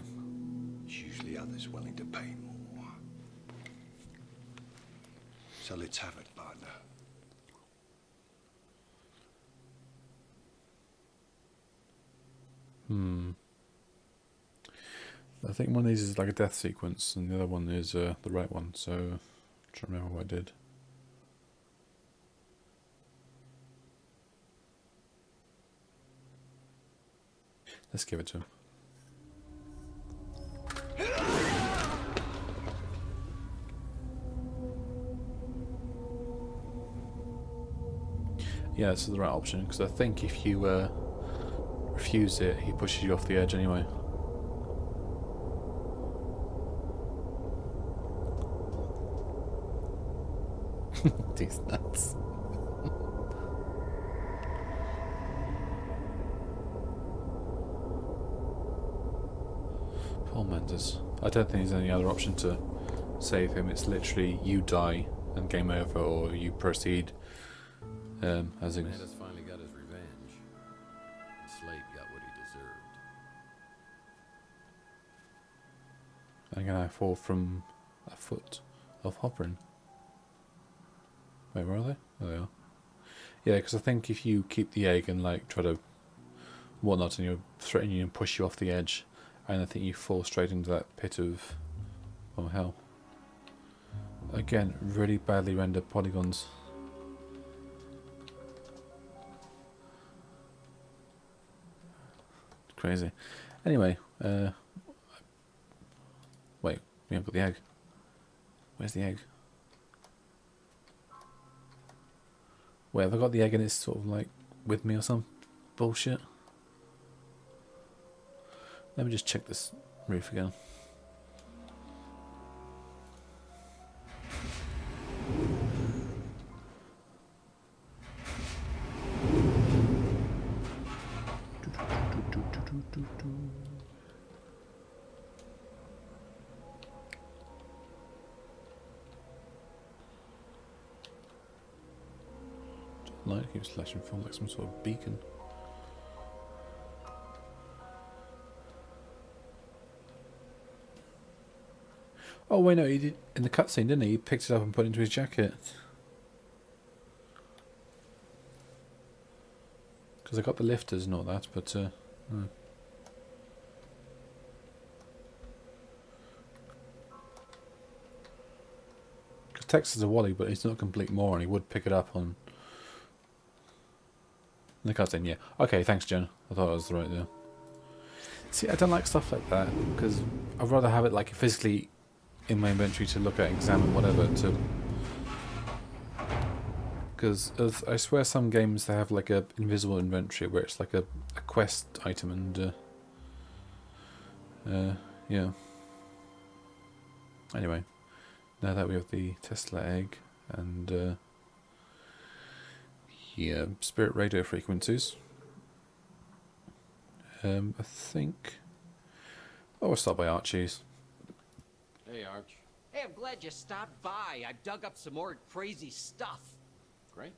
Speaker 7: There's usually others willing to pay more. So let's have it, partner.
Speaker 1: I think one of these is like a death sequence, and the other one is the right one, so I'm trying to remember what I did. Let's give it to him. Yeah, this is the right option, because I think if you refuse it, he pushes you off the edge anyway. These nuts. Paul Mendes. I don't think there's any other option to save him. It's literally you die and game over, or you proceed as in.
Speaker 2: Mendes finally got his revenge. And Slade got what he deserved.
Speaker 1: I'm gonna fall from a foot of hovering. Wait, where are they? Oh, they are. Yeah, because I think if you keep the egg and like try to whatnot, and you threaten you and push you off the edge, and I think you fall straight into that pit of hell. Again, really badly rendered polygons. Crazy. Anyway, wait, we haven't got the egg. Where's the egg? Wait, have I got the egg and it's sort of like with me or some bullshit? Let me just check this roof again. Light keeps flashing full like some sort of beacon. Oh wait, no, he did in the cutscene, didn't he? He picked it up and put it into his jacket. Because I got the lifters and all that, but because Tex is a Wally, but he's not a complete moron. He would pick it up on the cutscene, yeah. Okay, thanks, Jen. I thought I was right there. See, I don't like stuff like that, because I'd rather have it like physically in my inventory to look at, examine, whatever, to... Because I swear some games they have like a invisible inventory where it's like a quest item and... yeah. Anyway, now that we have the Tesla egg and... yeah, spirit radio frequencies. I think... Oh, we'll start by Archie's.
Speaker 2: Hey, Arch.
Speaker 11: Hey, I'm glad you stopped by. I've dug up some more crazy stuff.
Speaker 2: Great.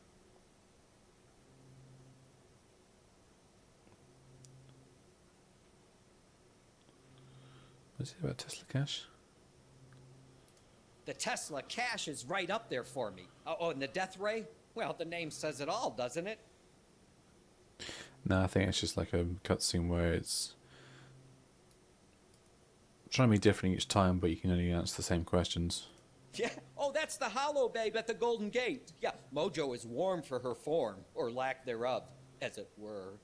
Speaker 1: What's it about Tesla Cash?
Speaker 11: The Tesla cache is right up there for me. Oh, and the death ray? Well, the name says it all, doesn't it?
Speaker 1: No, I think it's just like a cutscene where it's trying to be different each time, but you can only answer the same questions.
Speaker 11: Yeah. Oh, that's the Hollow Babe at the Golden Gate. Yeah, Mojo is warm for her form, or lack thereof, as it were.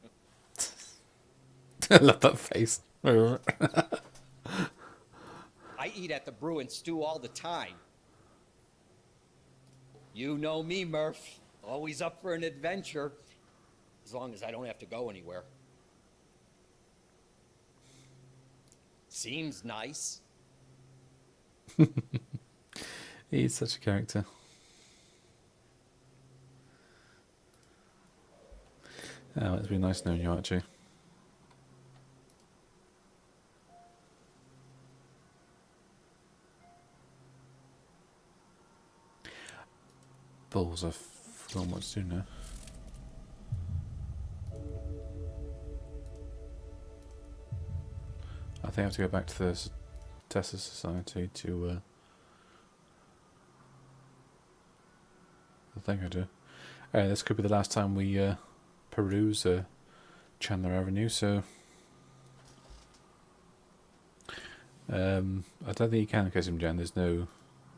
Speaker 1: I love that face.
Speaker 11: I eat at the brew and stew all the time. You know me, Murph. Always up for an adventure. As long as I don't have to go anywhere. Seems nice.
Speaker 1: He's such a character. Oh, it's been nice knowing you, Archie. Balls, I've forgotten what to do now. I think I have to go back to the Tesla Society to... I think I do. This could be the last time we peruse Chandler Avenue, so... I don't think you can kiss him, Jan. There's no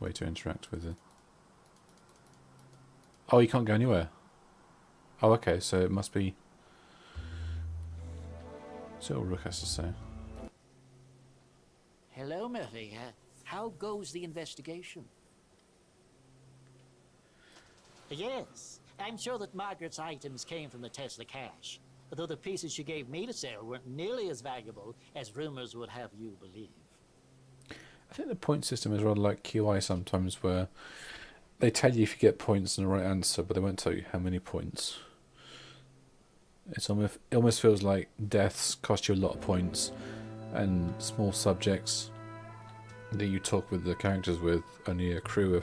Speaker 1: way to interact with it. Oh, you can't go anywhere. Oh, okay, so it must be... So what Rook has to say.
Speaker 12: Hello, Murphy. How goes the investigation? Yes, I'm sure that Margaret's items came from the Tesla cache, though the pieces she gave me to sell weren't nearly as valuable as rumors would have you believe.
Speaker 1: I think the point system is rather like QI sometimes, where they tell you if you get points and the right answer, but they won't tell you how many points. It almost feels like deaths cost you a lot of points, and small subjects that you talk with the characters with only accrue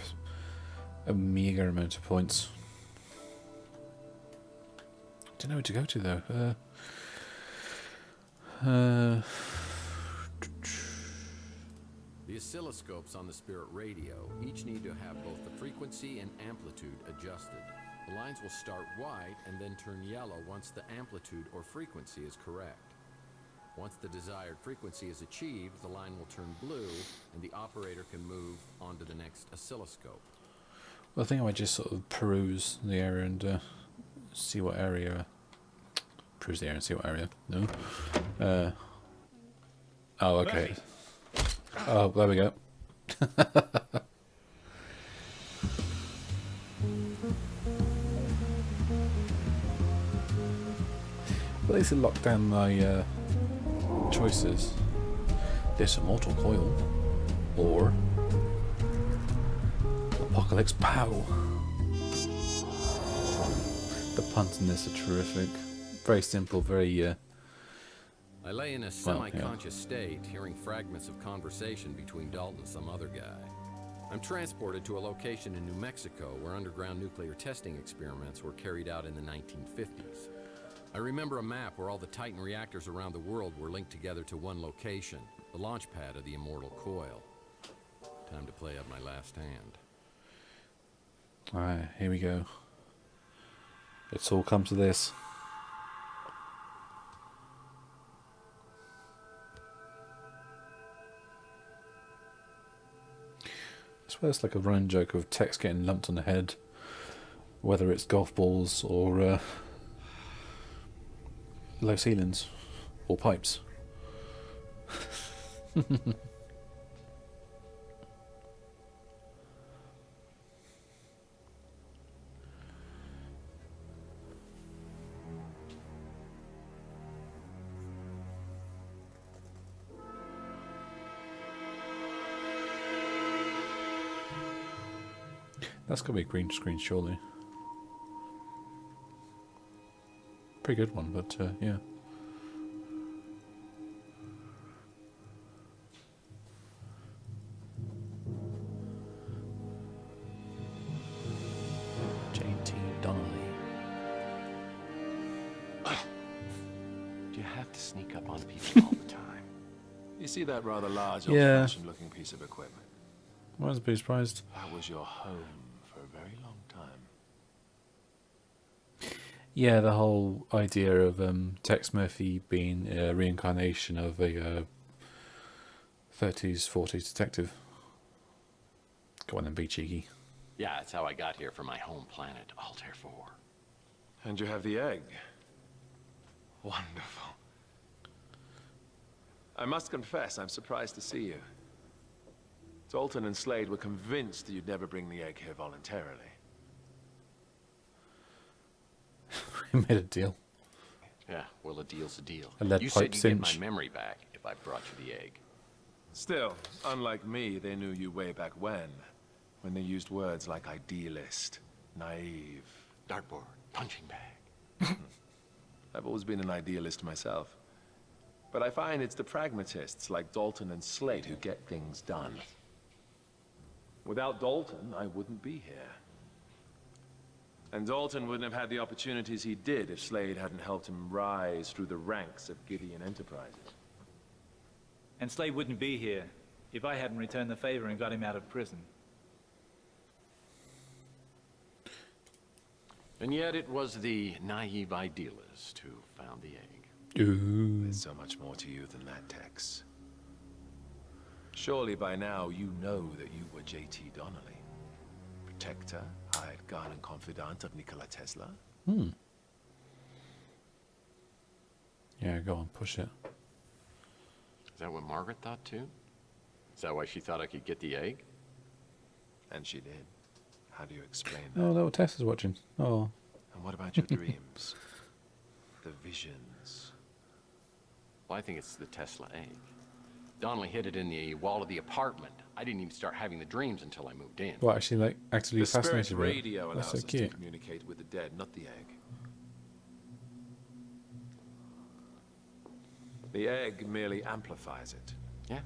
Speaker 1: a meager amount of points. I don't know where to go to though.
Speaker 2: The oscilloscopes on the Spirit radio each need to have both the frequency and amplitude adjusted. The lines will start white and then turn yellow once the amplitude or frequency is correct. Once the desired frequency is achieved, the line will turn blue and the operator can move on to the next oscilloscope.
Speaker 1: Well, I think I might just sort of peruse the area and see what area... Peruse the area and see what area. No? Oh, okay. Oh, there we go. Well, at least it locked down my choices. This Immortal Coil or Apocalypse Pow. The puns in this are terrific. Very simple, very
Speaker 2: I lay in a semi-conscious state, hearing fragments of conversation between Dalton and some other guy. I'm transported to a location in New Mexico where underground nuclear testing experiments were carried out in the 1950s. I remember a map where all the Titan reactors around the world were linked together to one location, the launch pad of the Immortal Coil. Time to play out my last hand.
Speaker 1: Alright, here we go. It's all come to this. I swear it's like a running joke of text getting lumped on the head, whether it's golf balls or low ceilings or pipes. That's got to be a green screen, surely. Pretty good one, but yeah. J.T. Donnelly.
Speaker 13: Do you have to sneak up on people all the time? You see that rather large,
Speaker 1: Yeah.
Speaker 13: old-fashioned looking piece of equipment?
Speaker 1: I was a bit surprised.
Speaker 13: That was your home for a very long time.
Speaker 1: Yeah, the whole idea of Tex Murphy being a reincarnation of a 30s, 40s detective. Go on and be cheeky.
Speaker 2: Yeah, that's how I got here from my home planet, Altair 4.
Speaker 13: And you have the egg. Wonderful. I must confess, I'm surprised to see you. Dalton and Slade were convinced that you'd never bring the egg here voluntarily.
Speaker 1: We made a deal.
Speaker 2: Yeah, well, a deal's a deal.
Speaker 1: A lead
Speaker 2: You
Speaker 1: pipe
Speaker 2: said you'd get my
Speaker 1: cinch.
Speaker 2: memory back if I brought you the egg.
Speaker 13: Still, unlike me, they knew you way back when they used words like idealist, naive.
Speaker 2: Dartboard, punching bag.
Speaker 13: I've always been an idealist myself. But I find it's the pragmatists like Dalton and Slade who get things done. Without Dalton, I wouldn't be here. And Dalton wouldn't have had the opportunities he did if Slade hadn't helped him rise through the ranks of Gideon Enterprises.
Speaker 14: And Slade wouldn't be here if I hadn't returned the favor and got him out of prison.
Speaker 2: And yet it was the naive idealist who found the egg.
Speaker 1: Ooh.
Speaker 13: There's so much more to you than that, Tex. Surely by now you know that you were J.T. Donnelly. Protector, hired gun and confidant of Nikola Tesla.
Speaker 1: Yeah, go on, push it.
Speaker 2: Is that what Margaret thought too? Is that why she thought I could get the egg?
Speaker 13: And she did. How do you explain that?
Speaker 1: Oh, little Tess is watching. Oh.
Speaker 13: And what about your dreams? The visions?
Speaker 2: Well, I think it's the Tesla egg. Donnelly hid it in the wall of the apartment. I didn't even start having the dreams until I moved in.
Speaker 1: Well, actually, like, actively
Speaker 13: The spirit
Speaker 1: fascinated with it.
Speaker 13: radio allows
Speaker 1: That's so
Speaker 13: us to
Speaker 1: cute.
Speaker 13: communicate with the dead, not the egg. The egg merely amplifies it.
Speaker 2: Yeah?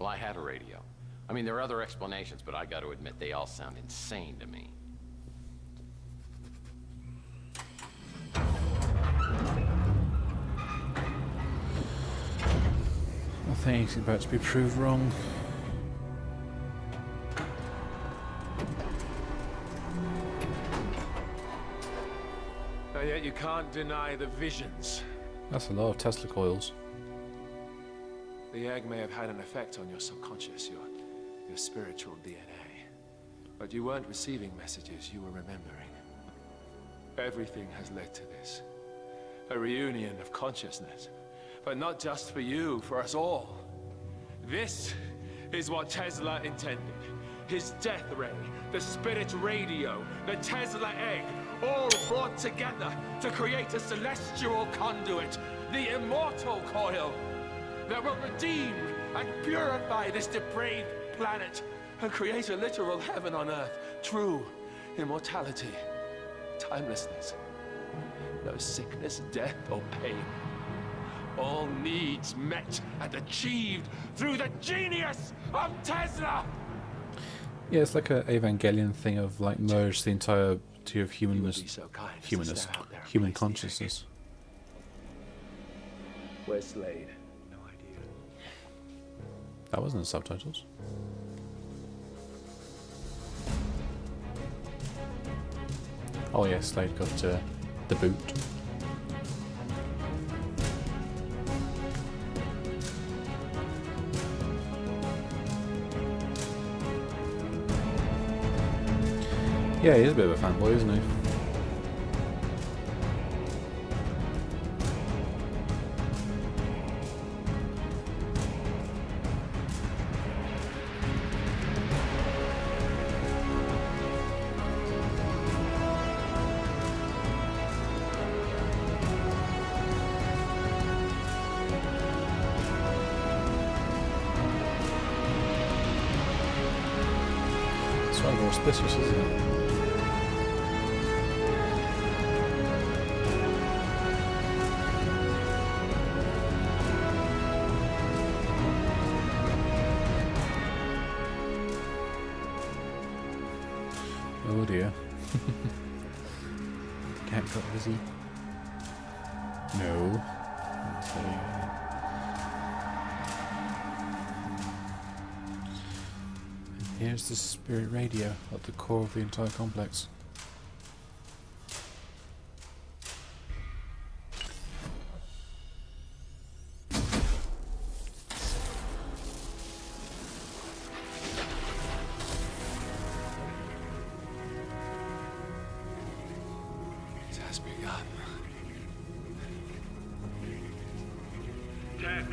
Speaker 2: Well, I had a radio. I mean, there are other explanations, but I got to admit, they all sound insane to me.
Speaker 1: I think he's about to be proved wrong.
Speaker 13: And yet you can't deny the visions.
Speaker 1: That's a lot of Tesla coils.
Speaker 13: The egg may have had an effect on your subconscious, your spiritual DNA. But you weren't receiving messages, you were remembering. Everything has led to this. A reunion of consciousness. But not just for you, for us all. This is what Tesla intended. His death ray, the spirit radio, the Tesla egg, all brought together to create a celestial conduit, the immortal coil, that will redeem and purify this depraved planet and create a literal heaven on earth, true immortality, timelessness, no sickness, death, or pain. All needs met and achieved through the genius of Tesla!
Speaker 1: Yeah, it's like a Evangelion thing of like merge the entirety of human consciousness.
Speaker 13: Where's Slade?
Speaker 1: That wasn't the subtitles. Oh yeah, Slade got the boot. Yeah, he is a bit of a fanboy, isn't he? Slightly more auspicious, isn't it? Oh dear. Cat got busy. No. Here's the spirit radio at the core of the entire complex.
Speaker 13: It has begun.
Speaker 15: Tex,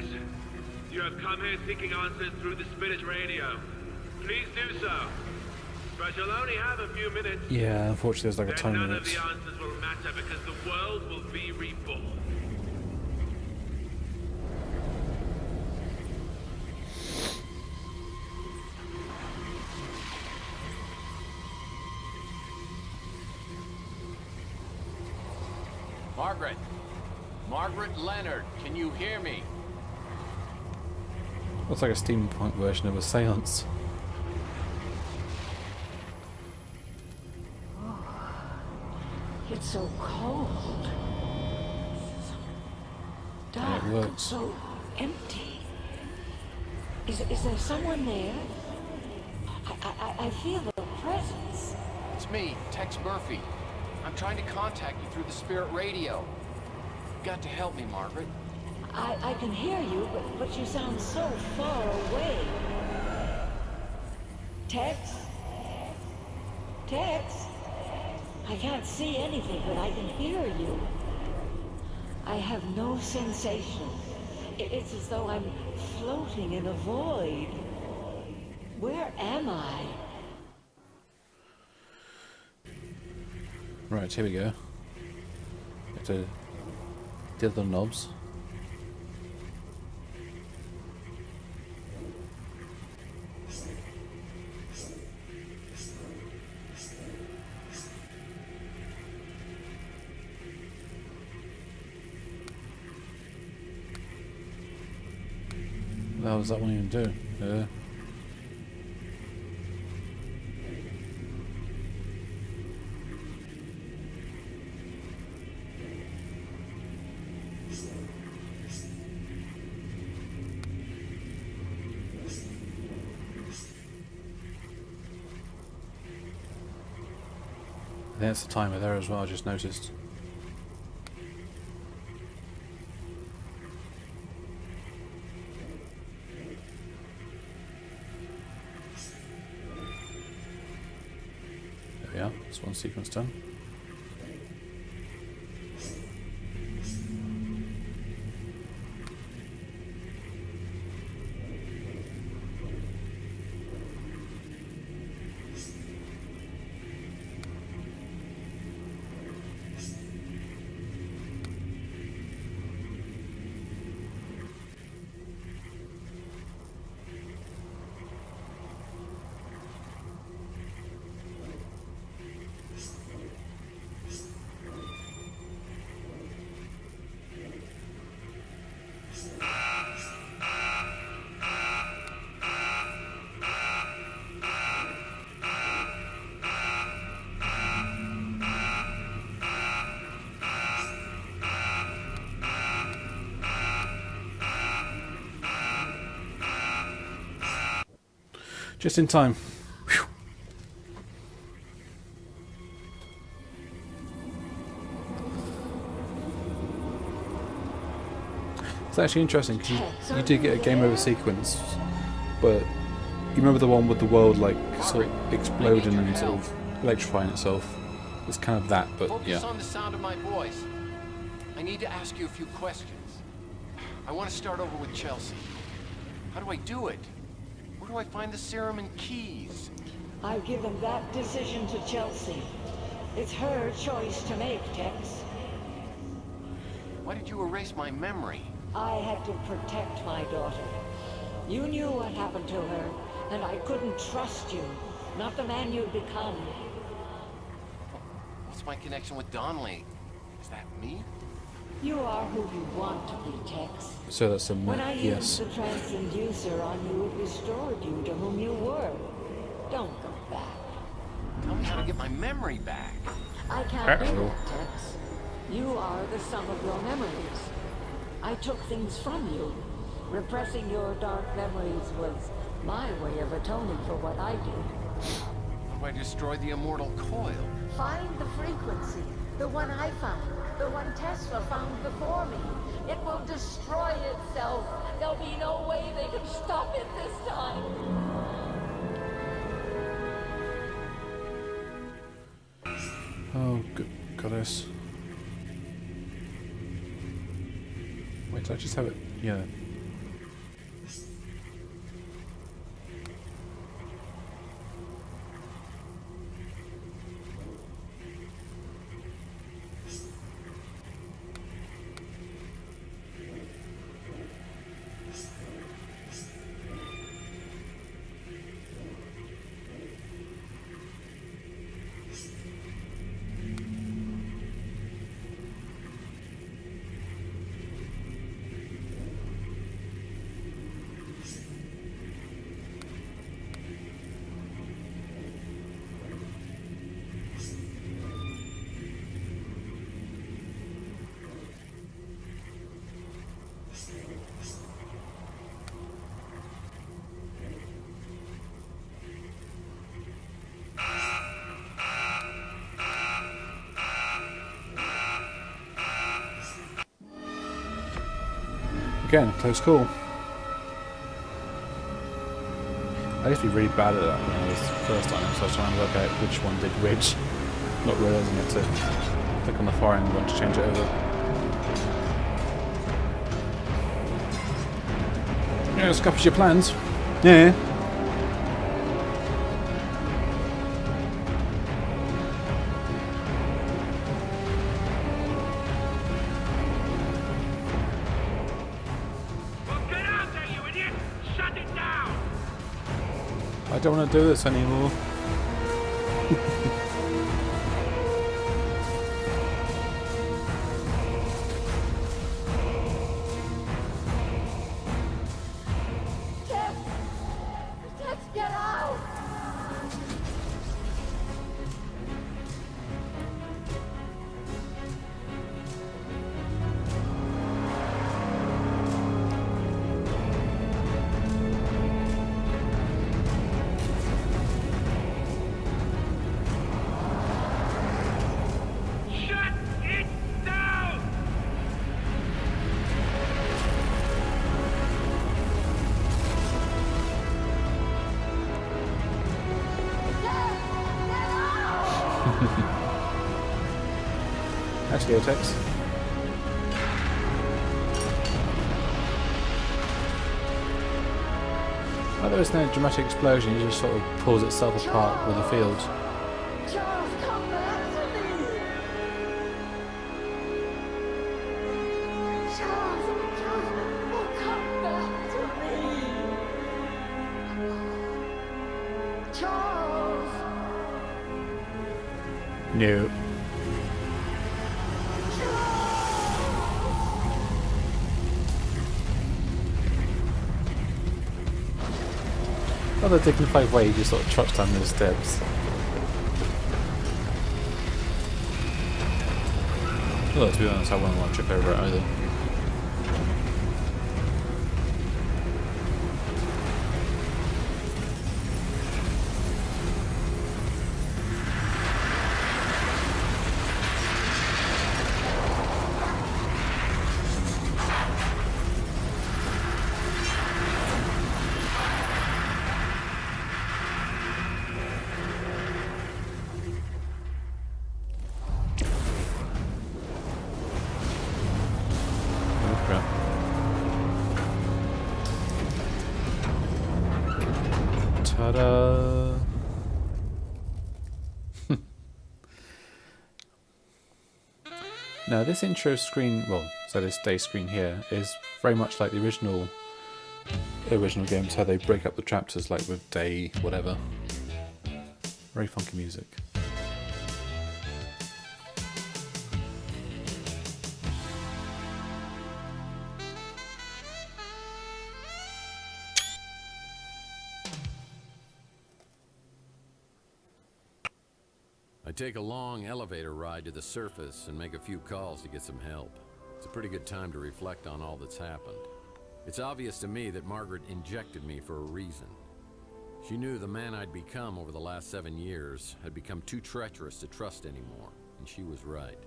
Speaker 15: you have come here seeking answers through the spirit radio. Please do so. But you'll only have a few minutes.
Speaker 1: Yeah, unfortunately there's like a time
Speaker 15: None
Speaker 1: limit.
Speaker 15: of the answers will matter because the world will be reborn.
Speaker 2: Margaret! Margaret Leonard, can you hear me?
Speaker 1: Looks like a steampunk version of a seance.
Speaker 5: It's so cold. Dark
Speaker 1: it
Speaker 5: and
Speaker 1: works.
Speaker 5: so empty. Is there someone there? I feel a presence.
Speaker 2: It's me, Tex Murphy. I'm trying to contact you through the spirit radio. You've got to help me, Margaret.
Speaker 5: I can hear you, but you sound so far away. Tex? Tex? I can't see anything, but I can hear you. I have no sensation. It's as though I'm floating in a void. Where am I?
Speaker 1: Right, here we go. Have to deal with the knobs. What the hell does that one even do? I think that's the timer there as well, I just noticed. There we are, that's one sequence done. Just in time. Whew. It's actually interesting because you did get a game over sequence, but you remember the one with the world like sort of exploding and sort of electrifying itself? It's kind of that, but yeah.
Speaker 2: Focus on the sound of my voice. I need to ask you a few questions. I want to start over with Chelsea. How do I do it? Where do I find the serum and keys?
Speaker 5: I've given that decision to Chelsea. It's her choice to make, Tex.
Speaker 2: Why did you erase my memory?
Speaker 5: I had to protect my daughter. You knew what happened to her, and I couldn't trust you. not the man you've become.
Speaker 2: What's my connection with Donnelly? Is that me?
Speaker 5: You are who you want to be, Tex.
Speaker 1: So that's a
Speaker 5: When I
Speaker 1: yes.
Speaker 5: used the transducer on you, it restored you to whom you were. Don't go back.
Speaker 2: Tell me how to get my memory back.
Speaker 5: I can't do
Speaker 1: Uh-oh.
Speaker 5: that, Tex. You are the sum of your memories. I took things from you. Repressing your dark memories was my way of atoning for what I did.
Speaker 2: How do I destroy the immortal coil?
Speaker 5: Find the frequency. The one I found. The one Tesla found before me. It will destroy itself. There'll be no way they can stop it this time.
Speaker 1: Oh, good goddess. Wait, did I just have it? Yeah. Again, close call. I used to be really bad at that when I was first on it, so I was trying to work out which one did which, not realising it to click on the far end one to change it over. Yeah, scuppers your plans. Yeah. I don't want to do this anymore.
Speaker 5: Tex, get out!
Speaker 15: Shut it down!
Speaker 1: Actually, Tex. Well, there was no dramatic explosion, it just sort of pulls itself apart with the field.
Speaker 5: Charles, come back to me! Charles, oh, come back to me! Charles!
Speaker 1: No. Another dignified way, you just sort of trots down those steps. Although, to be honest, I wouldn't want to trip over it either. Ta-da! Now this intro screen, well, so this day screen here, is very much like the original games, how they break up the chapters, like with day whatever. Very funky music.
Speaker 2: I take a long elevator ride to the surface and make a few calls to get some help. It's a pretty good time to reflect on all that's happened. It's obvious to me that Margaret injected me for a reason. She knew the man I'd become over the last 7 years had become too treacherous to trust anymore, and she was right.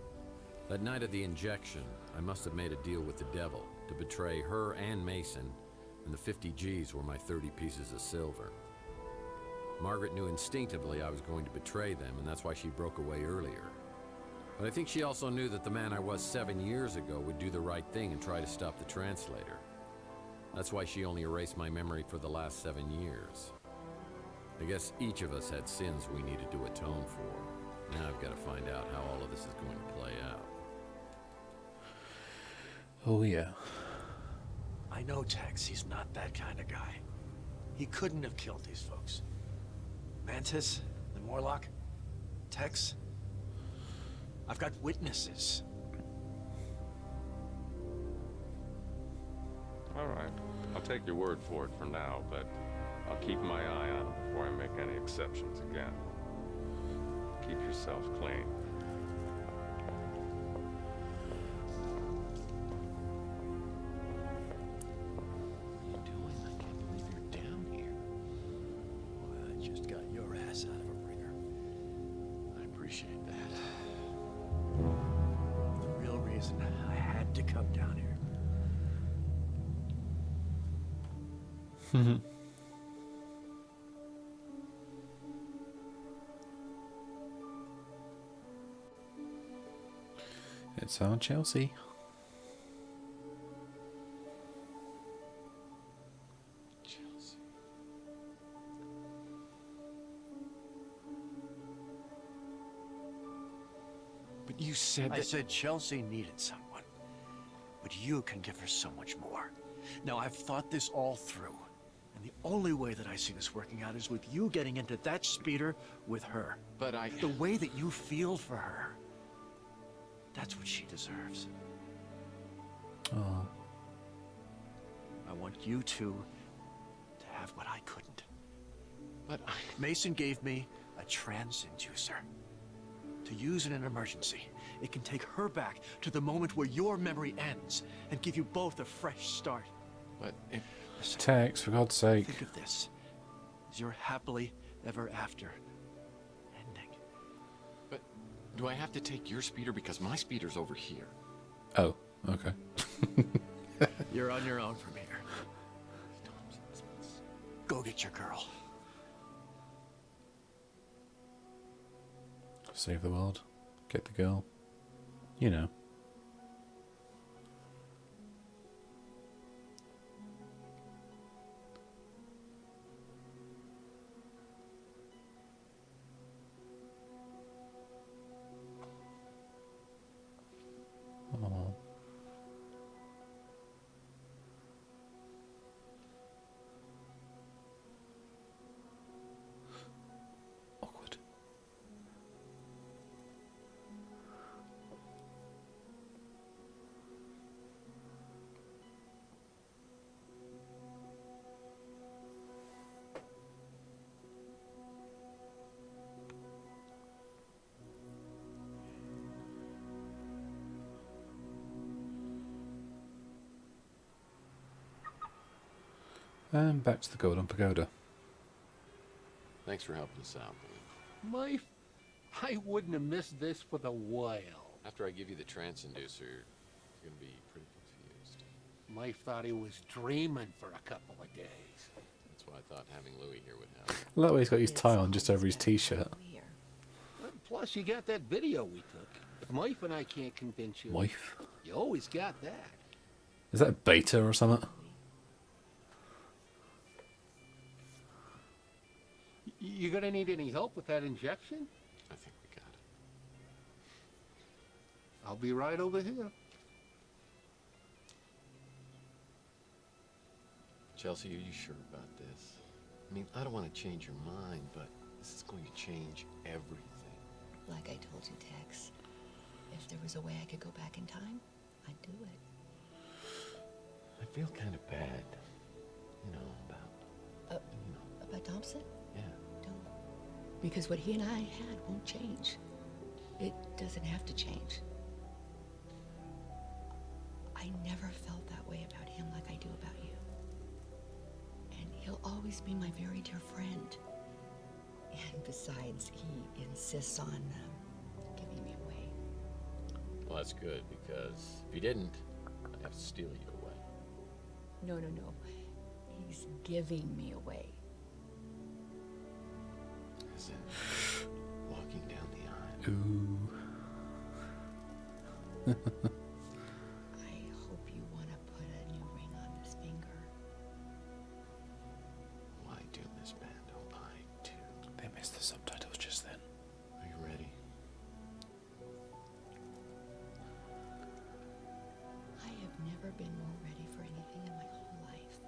Speaker 2: That night of the injection, I must have made a deal with the devil to betray her and Mason, and the 50 G's were my 30 pieces of silver. Margaret knew instinctively I was going to betray them, and that's why she broke away earlier. But I think she also knew that the man I was 7 years ago would do the right thing and try to stop the translator. That's why she only erased my memory for the last 7 years. I guess each of us had sins we needed to atone for. Now I've got to find out how all of this is going to play out.
Speaker 1: Oh yeah.
Speaker 16: I know Tex, he's not that kind of guy. He couldn't have killed these folks. Mantis, the Morlock, Tex. I've got witnesses.
Speaker 17: All right. I'll take your word for it for now, but I'll keep my eye on it before I make any exceptions again. Keep yourself clean.
Speaker 16: What are you doing? I can't believe you're down here. Well, I just got your ass out of a ringer. I appreciate that. The real reason I had to come down here.
Speaker 1: It's on Chelsea.
Speaker 16: Chelsea. But you said I said Chelsea needed someone. But you can give her so much more. Now, I've thought this all through. And the only way that I see this working out is with you getting into that speeder with her.
Speaker 17: But
Speaker 16: the way that you feel for her. That's what she deserves.
Speaker 1: Oh.
Speaker 16: I want you two to have what I couldn't. But Mason gave me a transinducer to use in an emergency. It can take her back to the moment where your memory ends and give you both a fresh start.
Speaker 17: But if...
Speaker 16: Listen,
Speaker 1: Tex, for God's sake.
Speaker 16: think of this as your happily ever after ending.
Speaker 17: But do I have to take your speeder because my speeder's over here?
Speaker 1: Oh, okay.
Speaker 16: You're on your own from here. Go get your girl.
Speaker 1: Save the world. Get the girl. You know. Oh. Awkward. And back to the Golden Pagoda.
Speaker 2: Thanks for helping us out, man.
Speaker 18: I wouldn't have missed this for the while.
Speaker 2: After I give you the transinducer, you're gonna be pretty confused.
Speaker 18: Mike thought he was dreaming for a couple of days.
Speaker 2: That's why I thought having Louis here would help.
Speaker 1: I like the way he's got his tie on just over his t-shirt.
Speaker 18: Plus, you got that video we took. If Mike and I can't convince you,
Speaker 1: Wife?
Speaker 18: you always got that.
Speaker 1: Is that a beta or something?
Speaker 18: You gonna need any help with that injection?
Speaker 2: I think we got it.
Speaker 18: I'll be right over here.
Speaker 2: Chelsea, are you sure about this? I mean, I don't want to change your mind, but
Speaker 19: This is going to change everything.
Speaker 20: Like I told you, Tex, if there was a way I could go back in time, I'd do it.
Speaker 19: I feel kind of bad. You know,
Speaker 20: About Thompson?
Speaker 19: Yeah.
Speaker 20: Don't. Because what he and I had won't change. It doesn't have to change. I never felt that way about him like I do about you. And he'll always be my very dear friend. And besides, he insists on giving me away.
Speaker 19: Well, that's good, because if he didn't, I'd have to steal you away.
Speaker 20: No. He's giving me away.
Speaker 19: As in, walking down the aisle.
Speaker 1: Ooh.
Speaker 20: I hope you want to put a new ring on this finger.
Speaker 19: Why do this, Bando? I do.
Speaker 1: They missed the subtitles just then.
Speaker 19: Are you ready?
Speaker 20: I have never been more ready for anything in my whole life.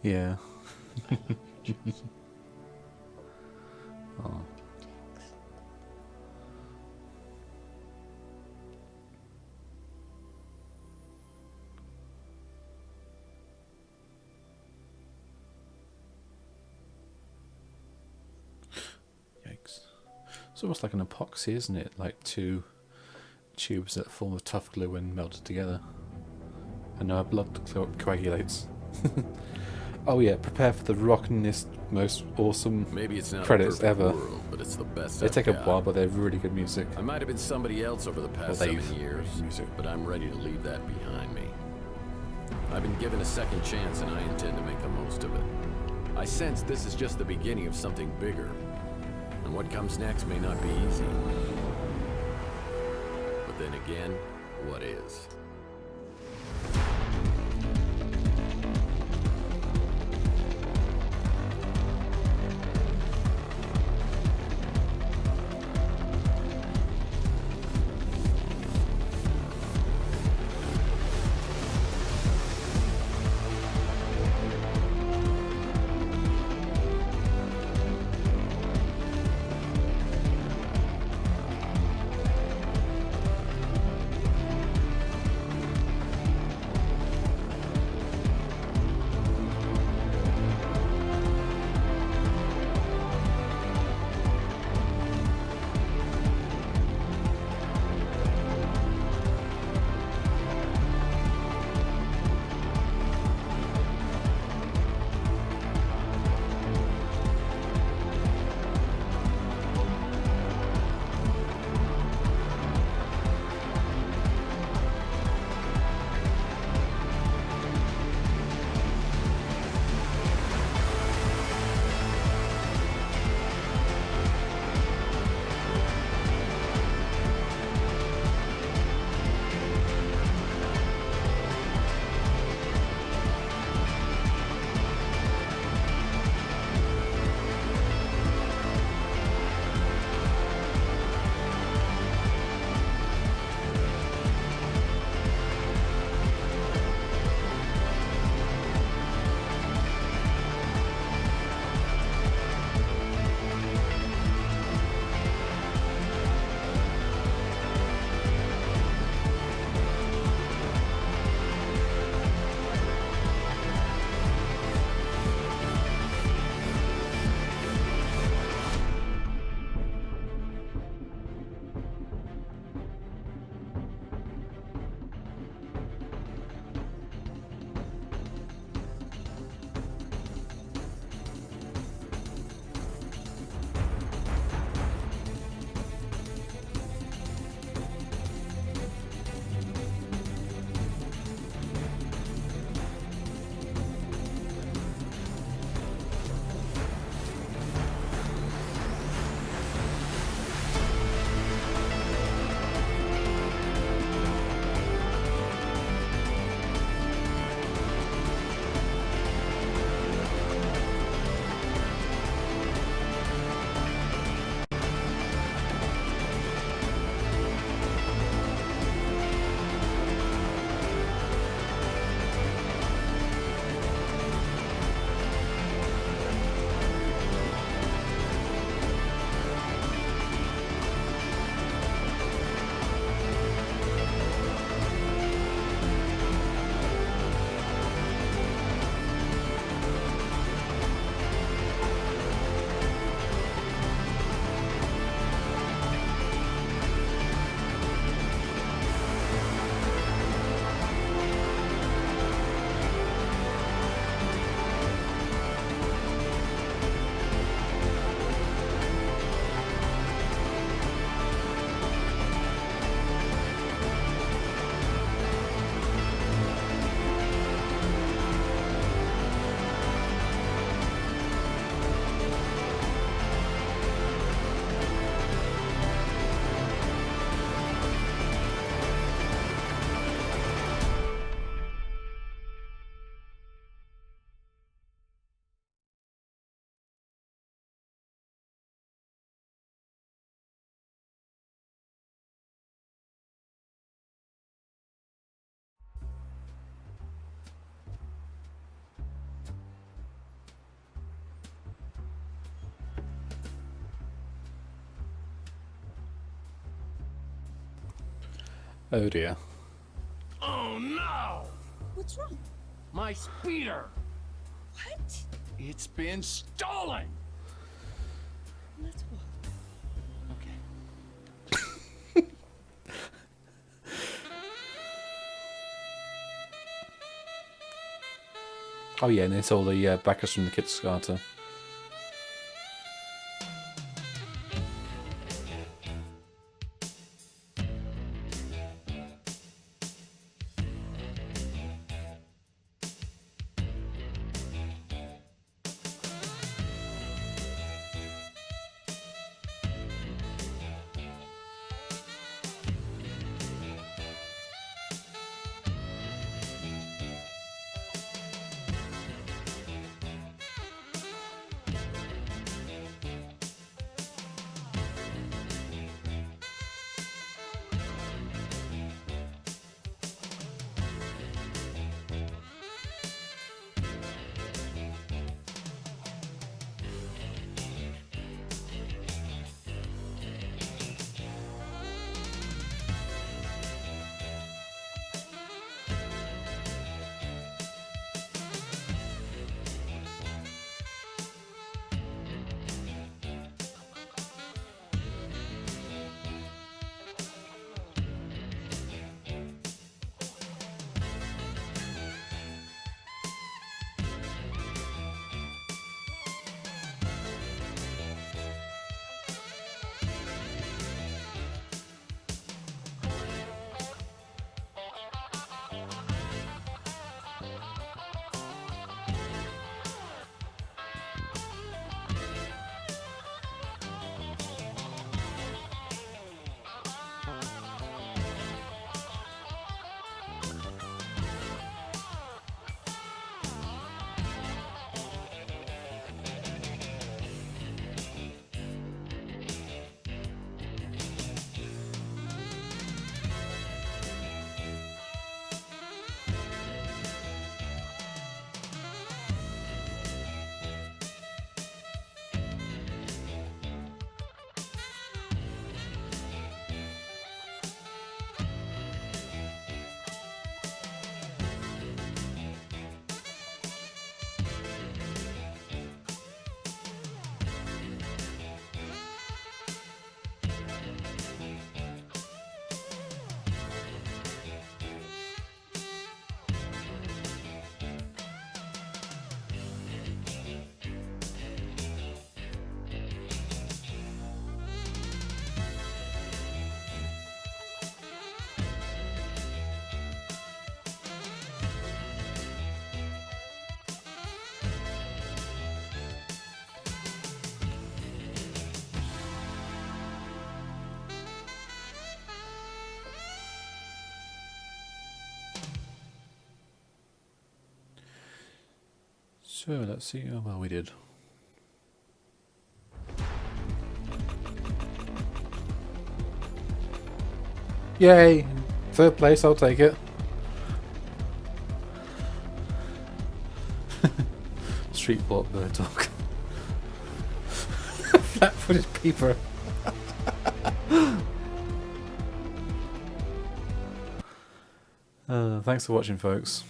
Speaker 1: Yeah. Oh. Yikes. It's almost like an epoxy, isn't it? Like two tubes that form of tough glue when melted together. And now blood coagulates. Oh yeah, prepare for the rockinest, most awesome
Speaker 2: Maybe it's not
Speaker 1: credits
Speaker 2: a perfect
Speaker 1: ever.
Speaker 2: world, but it's the best
Speaker 1: They
Speaker 2: I've
Speaker 1: take a
Speaker 2: got.
Speaker 1: while, but they're really good music.
Speaker 2: I might have been somebody else over the past
Speaker 1: Well,
Speaker 2: 7 years, but I'm ready to leave that behind me. I've been given a second chance, and I intend to make the most of it. I sense this is just the beginning of something bigger, and what comes next may not be easy. But then again, what is?
Speaker 1: Oh dear.
Speaker 10: Oh no!
Speaker 21: What's wrong?
Speaker 10: My speeder!
Speaker 21: What?
Speaker 10: It's been stolen!
Speaker 21: Let's walk.
Speaker 1: Oh yeah, and it's all the backers from the Kickstarter. So let's see how well we did. Yay! Third place, I'll take it. Street block bird dog. Flat-footed peeper. Thanks for watching, folks.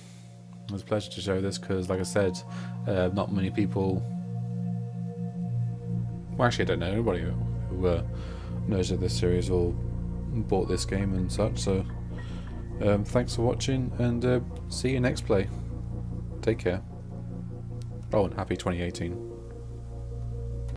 Speaker 1: It was a pleasure to show this because, like I said, not many people. Well, actually, I don't know anybody who knows of this series or bought this game and such. So, thanks for watching, and see you next play. Take care. Oh, and happy 2018.